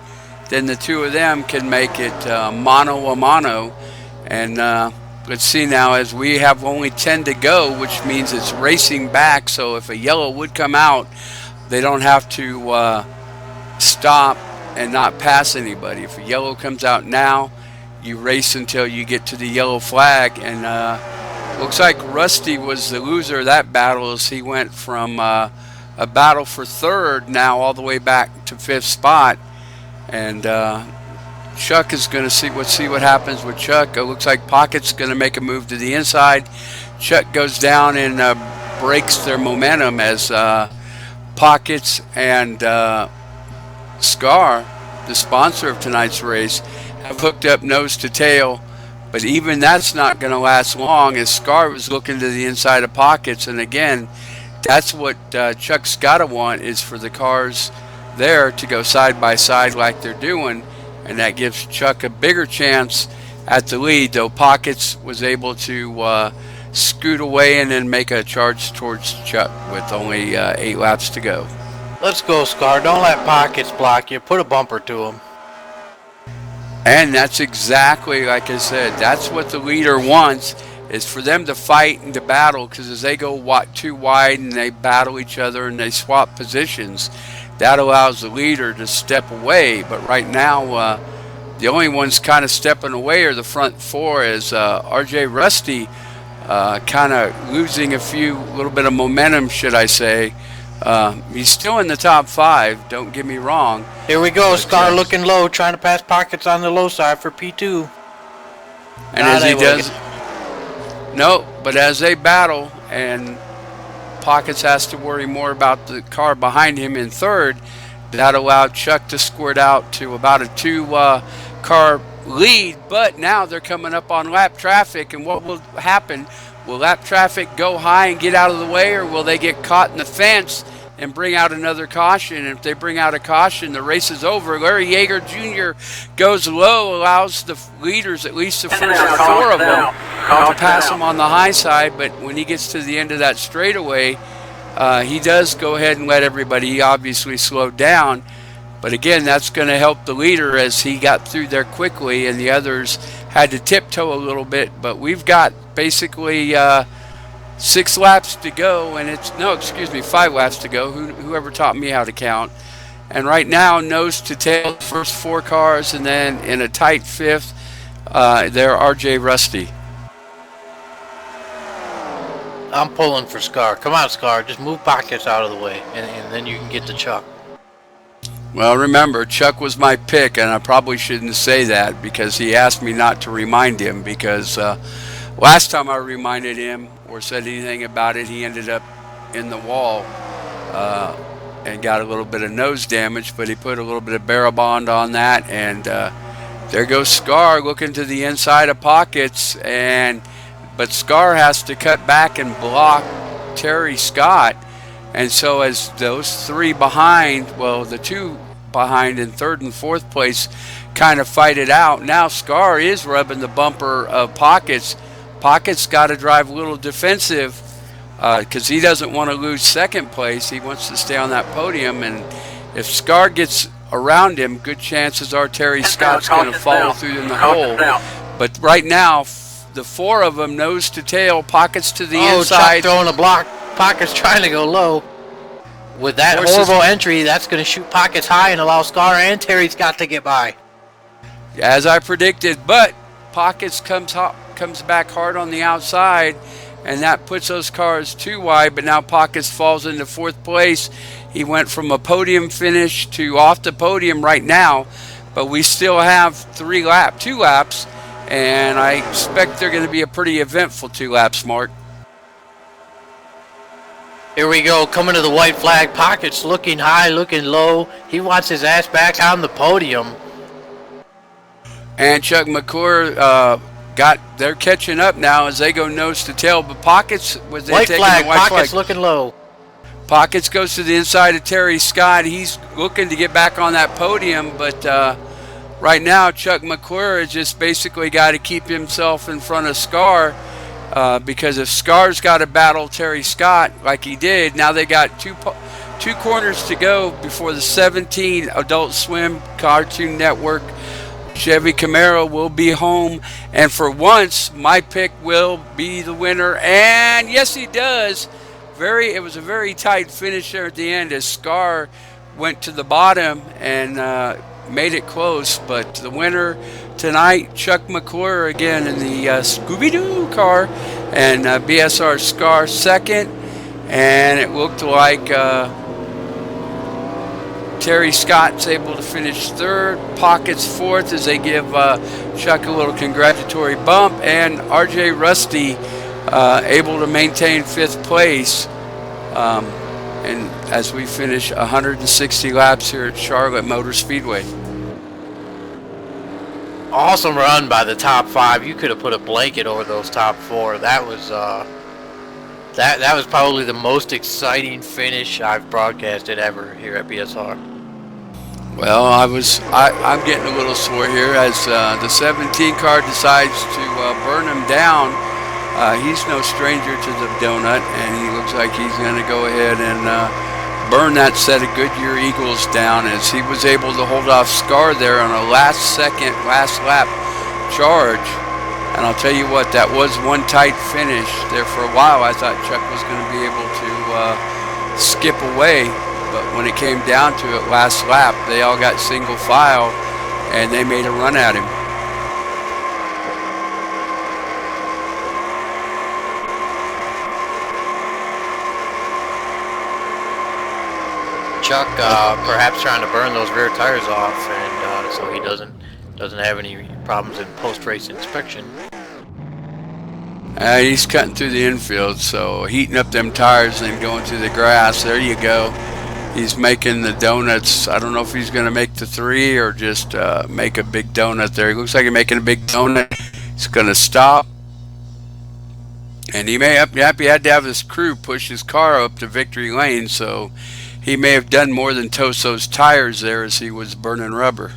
then the two of them can make it mano a mano. And let's see now, as we have only 10 to go, which means it's racing back. So if a yellow would come out, they don't have to stop and not pass anybody. If a yellow comes out now, you race until you get to the yellow flag. And looks like Rusty was the loser of that battle, as he went from a battle for third now all the way back to fifth spot. And Chuck is going to see what happens with Chuck. It looks like Pocket's going to make a move to the inside. Chuck goes down and breaks their momentum as Pockets and Scar, the sponsor of tonight's race, have hooked up nose to tail. But even that's not going to last long, as Scar was looking to the inside of Pockets. And again, that's what Chuck's got to want, is for the cars there to go side by side like they're doing. And that gives Chuck a bigger chance at the lead, though Pockets was able to scoot away and then make a charge towards Chuck with only 8 laps to go. Let's go, Scar. Don't let Pockets block you. Put a bumper to him. And that's exactly, like I said, that's what the leader wants, is for them to fight and to battle, because as they go too wide and they battle each other and they swap positions, that allows the leader to step away. But right now, the only ones kind of stepping away are the front four, as RJ Rusty kind of losing a little bit of momentum, should I say. He's still in the top 5, don't get me wrong. Here we go, Scar looking low, trying to pass Pockets on the low side for P2. And as he does, no, but as they battle and Pockets has to worry more about the car behind him in third, that allowed Chuck to squirt out to about a 2 car lead. But now they're coming up on lap traffic, and what will happen? Will lap traffic go high and get out of the way, or will they get caught in the fence and bring out another caution? And if they bring out a caution, the race is over. Larry Yeager Jr. goes low, allows the leaders, at least the first 4 of them, to pass him on the high side. But when he gets to the end of that straightaway, he does go ahead and let everybody. He obviously slowed down. But again, that's going to help the leader, as he got through there quickly and the others had to tiptoe a little bit. But we've got basically 6 laps to go, and 5 laps to go. Whoever taught me how to count. And right now, nose to tail, the first 4 cars, and then in a tight 5th, there RJ Rusty. I'm pulling for Scar. Come on, Scar. Just move Pockets out of the way, and then you can get to Chuck. Well, remember, Chuck was my pick, and I probably shouldn't say that, because he asked me not to remind him, because last time I reminded him or said anything about it, he ended up in the wall and got a little bit of nose damage, but he put a little bit of barrel bond on that, and there goes Scar looking to the inside of Pockets, but Scar has to cut back and block Terry Scott. And so as those 3 behind, well, the 2 behind in 3rd and 4th place kind of fight it out, now Scar is rubbing the bumper of Pockets. Pockets got to drive a little defensive, because he doesn't want to lose 2nd place. He wants to stay on that podium, and if Scar gets around him, good chances are Terry Scott's going to follow through in the hole. But right now, the 4 of them, nose to tail, Pockets to the inside. Chuck throwing a block. Pockets trying to go low. With that horrible entry, that's going to shoot Pockets high and allow Scar and Terry Scott to get by. As I predicted, but Pockets comes back hard on the outside, and that puts those cars too wide. But now Pockets falls into 4th place. He went from a podium finish to off the podium right now, but we still have 2 laps, and I expect they're going to be a pretty eventful 2 laps, Mark. Here we go, coming to the white flag. Pockets looking high, looking low. He wants his ass back on the podium. And Chuck McClure they're catching up now as they go nose to tail. But Pockets was white flag. Pockets looking low. Pockets goes to the inside of Terry Scott. He's looking to get back on that podium, but right now Chuck McClure has just basically got to keep himself in front of Scar. because if Scar's got to battle Terry Scott like he did, now they got two corners to go before the 17 Adult Swim Cartoon Network Chevy Camaro will be home, and for once my pick will be the winner, and yes he does. It was a very tight finish there at the end as Scar went to the bottom and made it close, but the winner tonight, Chuck McClure again in the Scooby-Doo car, and BSR Scar second, and it looked like Terry Scott's able to finish third, Pockets fourth as they give Chuck a little congratulatory bump, and RJ Rusty able to maintain fifth place. And as we finish 160 laps here at Charlotte Motor Speedway. Awesome run by the top 5. You could have put a blanket over those top 4. That was that was probably the most exciting finish I've broadcasted ever here at BSR. Well, I'm getting a little sore here as the 17 car decides to burn him down. He's no stranger to the donut, and he looks like he's going to go ahead and burn that set of Goodyear Eagles down as he was able to hold off Scar there on a last lap charge. And I'll tell you what, that was one tight finish there. For a while I thought Chuck was going to be able to skip away, but when it came down to it last lap, they all got single file and they made a run at him. Chuck perhaps trying to burn those rear tires off, and so he doesn't have any problems in post-race inspection. He's cutting through the infield, so heating up them tires and going through the grass. There you go. He's making the donuts. I don't know if he's going to make the 3 or just make a big donut there. He looks like he's making a big donut. He's going to stop. And he may have had to have his crew push his car up to victory lane, so he may have done more than toast those tires there as he was burning rubber.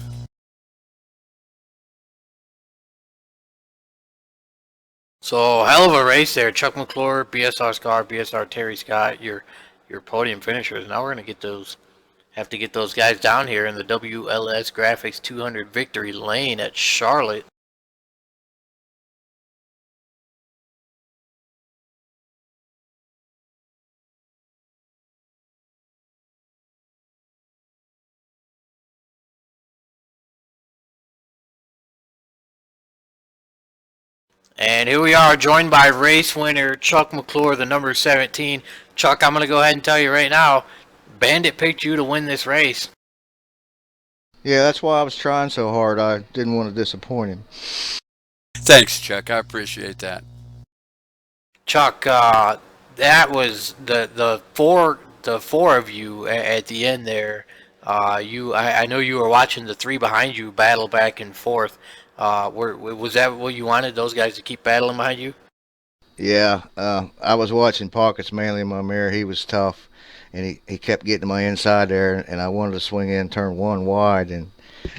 So hell of a race there. Chuck McClure, BSR Scar, BSR Terry Scott, your podium finishers. Now we're gonna have to get those guys down here in the WLS Graphics 200 victory lane at Charlotte. And here we are, joined by race winner Chuck McClure, the number 17. Chuck, I'm going to go ahead and tell you right now, Bandit picked you to win this race. Yeah, that's why I was trying so hard. I didn't want to disappoint him. Thanks, Chuck. I appreciate that. Chuck, that was the four of you at the end there. I know you were watching the 3 behind you battle back and forth. Was that what you wanted, those guys to keep battling behind you? Yeah, I was watching Pockets mainly in my mirror. He was tough, and he kept getting to my inside there, and I wanted to swing in turn 1 wide, and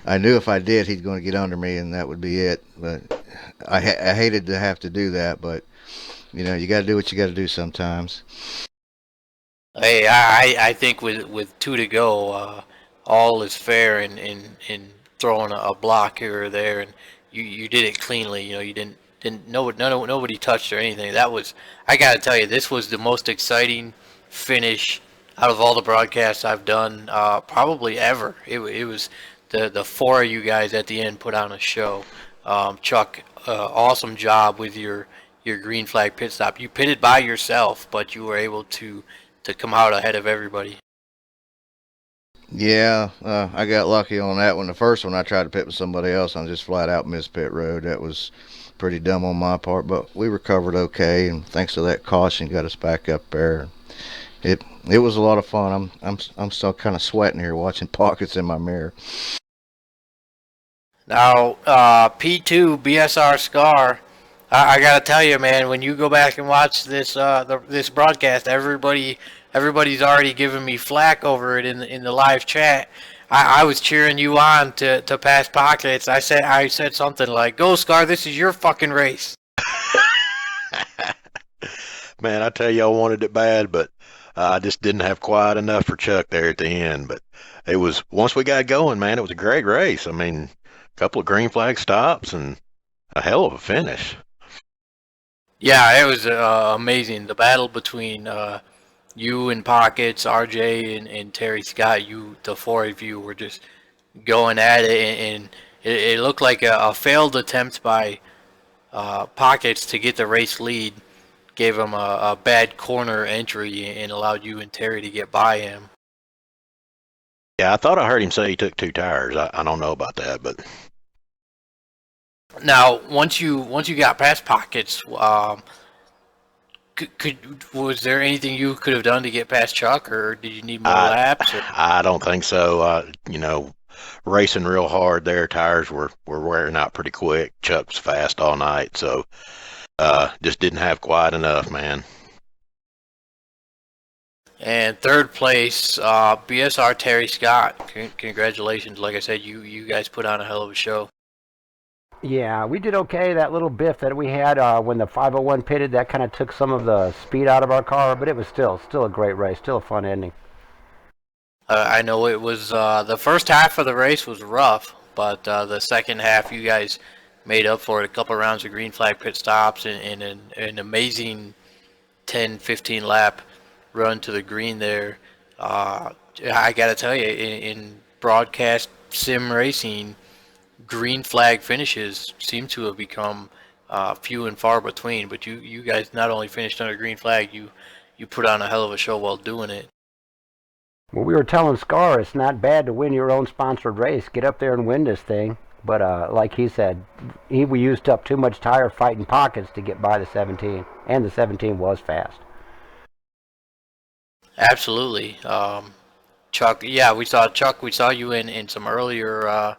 I knew if I did, he's going to get under me, and that would be it. But I hated to have to do that, but you know, you got to do what you got to do sometimes. Hey, I think with 2 to go, all is fair in throwing a block here or there, and you did it cleanly. You know, you didn't nobody touched or anything. That was, I gotta tell you, this was the most exciting finish out of all the broadcasts I've done probably ever. It was the 4 of you guys at the end put on a show. Chuck, awesome job with your green flag pit stop. You pitted by yourself, but you were able to come out ahead of everybody. Yeah, I got lucky on that one. The first one I tried to pit with somebody else, and I just flat out missed pit road. That was pretty dumb on my part, but we recovered okay, and thanks to that caution, got us back up there. It was a lot of fun. I'm still kind of sweating here watching Pockets in my mirror. Now, P2 BSR Scar, I gotta tell you, man, when you go back and watch this this broadcast, everybody's already giving me flack over it in the live chat. I was cheering you on to pass Pockets. I said something like, "Go Scar, this is your fucking race." Man, I tell you, I wanted it bad, but I just didn't have quite enough for Chuck there at the end. But it was once we got going, man, it was a great race. I mean, a couple of green flag stops and a hell of a finish. Yeah, it was amazing. The battle between you and Pockets, RJ, and Terry Scott, the four of you were just going at it, and it looked like a failed attempt by Pockets to get the race lead gave him a bad corner entry and allowed you and Terry to get by him. Yeah, I thought I heard him say he took 2 tires. I don't know about that, but Now, once you got past Pockets, was there anything you could have done to get past Chuck, or did you need more laps? Or? I don't think so. Racing real hard there, tires were wearing out pretty quick. Chuck's fast all night, so just didn't have quite enough, man. And third place, BSR Terry Scott. Congratulations. Like I said, you guys put on a hell of a show. Yeah, we did okay. That little biff that we had when the 501 pitted, that kind of took some of the speed out of our car, but it was still a great race, still a fun ending. I know it was the first half of the race was rough, but the second half you guys made up for it. A couple of rounds of green flag pit stops and an amazing 10-15 lap run to the green there. I got to tell you, in broadcast sim racing, green flag finishes seem to have become few and far between. But you guys not only finished under green flag, you put on a hell of a show while doing it. Well, we were telling Scar it's not bad to win your own sponsored race. Get up there and win this thing. But like he said, we used up too much tire fighting Pockets to get by the 17, and the 17 was fast. Absolutely. Chuck, yeah, we saw you in some earlier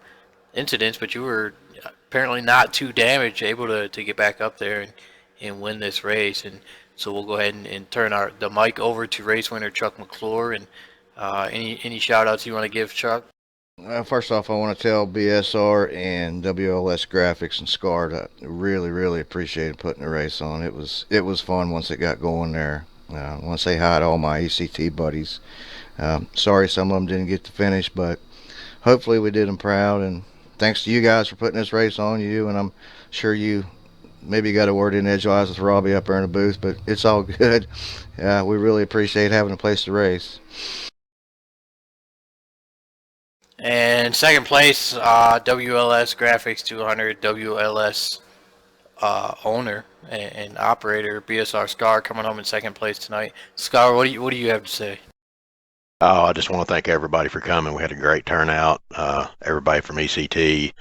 incidents, but you were apparently not too damaged, able to get back up there and win this race. And so we'll go ahead and turn the mic over to race winner Chuck McClure. And any shout outs you want to give, Chuck? First off, I want to tell BSR and WLS Graphics and Scar that I really appreciated putting the race on. It was fun once it got going there. I want to say hi to all my ECT buddies. Sorry some of them didn't get to finish, but hopefully we did them proud. And thanks to you guys for putting this race on, and I'm sure you maybe got a word in edgewise with Robbie up there in the booth, but it's all good. We really appreciate having a place to race. And second place, WLS Graphics 200, WLS owner and operator BSR Scar coming home in second place tonight. Scar, what do you have to say? Oh, I just want to thank everybody for coming. We had a great turnout. Everybody from ECT.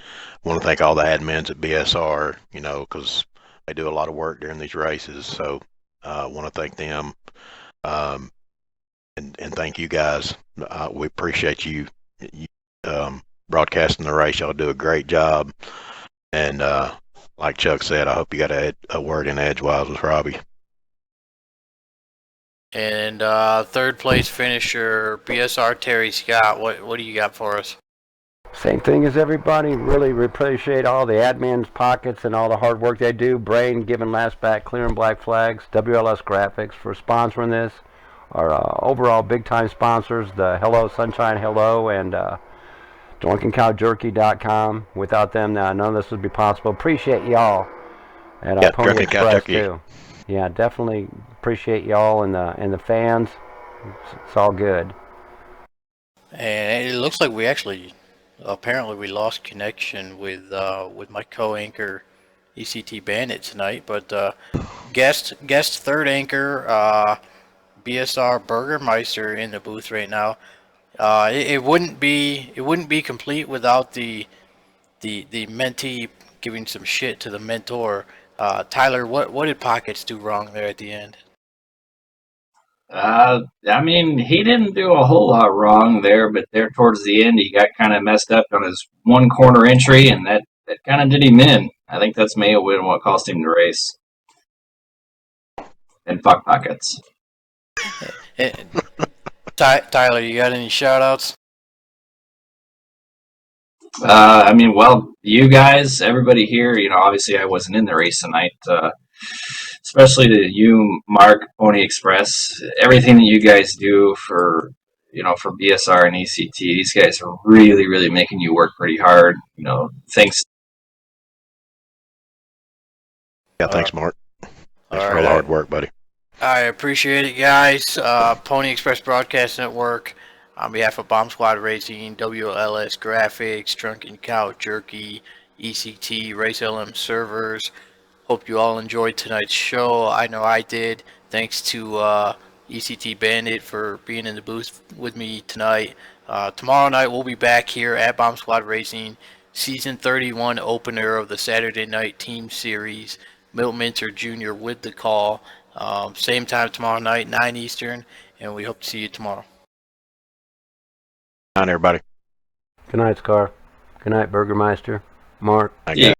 Want to thank all the admins at BSR, because they do a lot of work during these races. So I want to thank them. And thank you guys. We appreciate you broadcasting the race. Y'all do a great job. And like Chuck said, I hope you got a word in edgewise with Robbie. And third place finisher BSR Terry Scott. What do you got for us? Same thing as everybody. Really appreciate all the admins, Pockets, and all the hard work they do. Brain giving last back, clearing black flags. WLS Graphics for sponsoring this. Our overall big time sponsors, the Hello Sunshine Hello and DrunkenCowJerky.com. Without them, none of this would be possible. Appreciate y'all at Pony Express too. Yeah, definitely appreciate y'all and the fans. It's all good. And it looks like we apparently lost connection with my co-anchor ECT Bandit tonight, but guest third anchor BSR Burgermeister in the booth right now. It wouldn't be complete without the mentee giving some shit to the mentor. Tyler, what did Pockets do wrong there at the end? I mean, he didn't do a whole lot wrong there, but there towards the end, he got kind of messed up on his one corner entry, and that kind of did him in. I think that's may have been what cost him the race. And fuck Pockets. Tyler, you got any shout outs? I mean, well, you guys, everybody here, obviously I wasn't in the race tonight. especially to you, Mark, Pony Express. Everything that you guys do for for BSR and ECT, these guys are really, really making you work pretty hard. Thanks. Yeah, thanks, Mark. Thanks for all right. the hard work, buddy. I appreciate it, guys. Pony Express Broadcast Network, on behalf of Bomb Squad Racing, WLS Graphics, Drunken Cow Jerky, ECT, Race LM Servers. Hope you all enjoyed tonight's show. I know I did. Thanks to ECT Bandit for being in the booth with me tonight. Tomorrow night we'll be back here at Bomb Squad Racing, Season 31 opener of the Saturday Night Team Series. Milt Minter Jr. with the call. Same time tomorrow night, 9 Eastern, and we hope to see you tomorrow. Good night, everybody. Good night, Scar. Good night, Burgermeister. Mark. Thank you.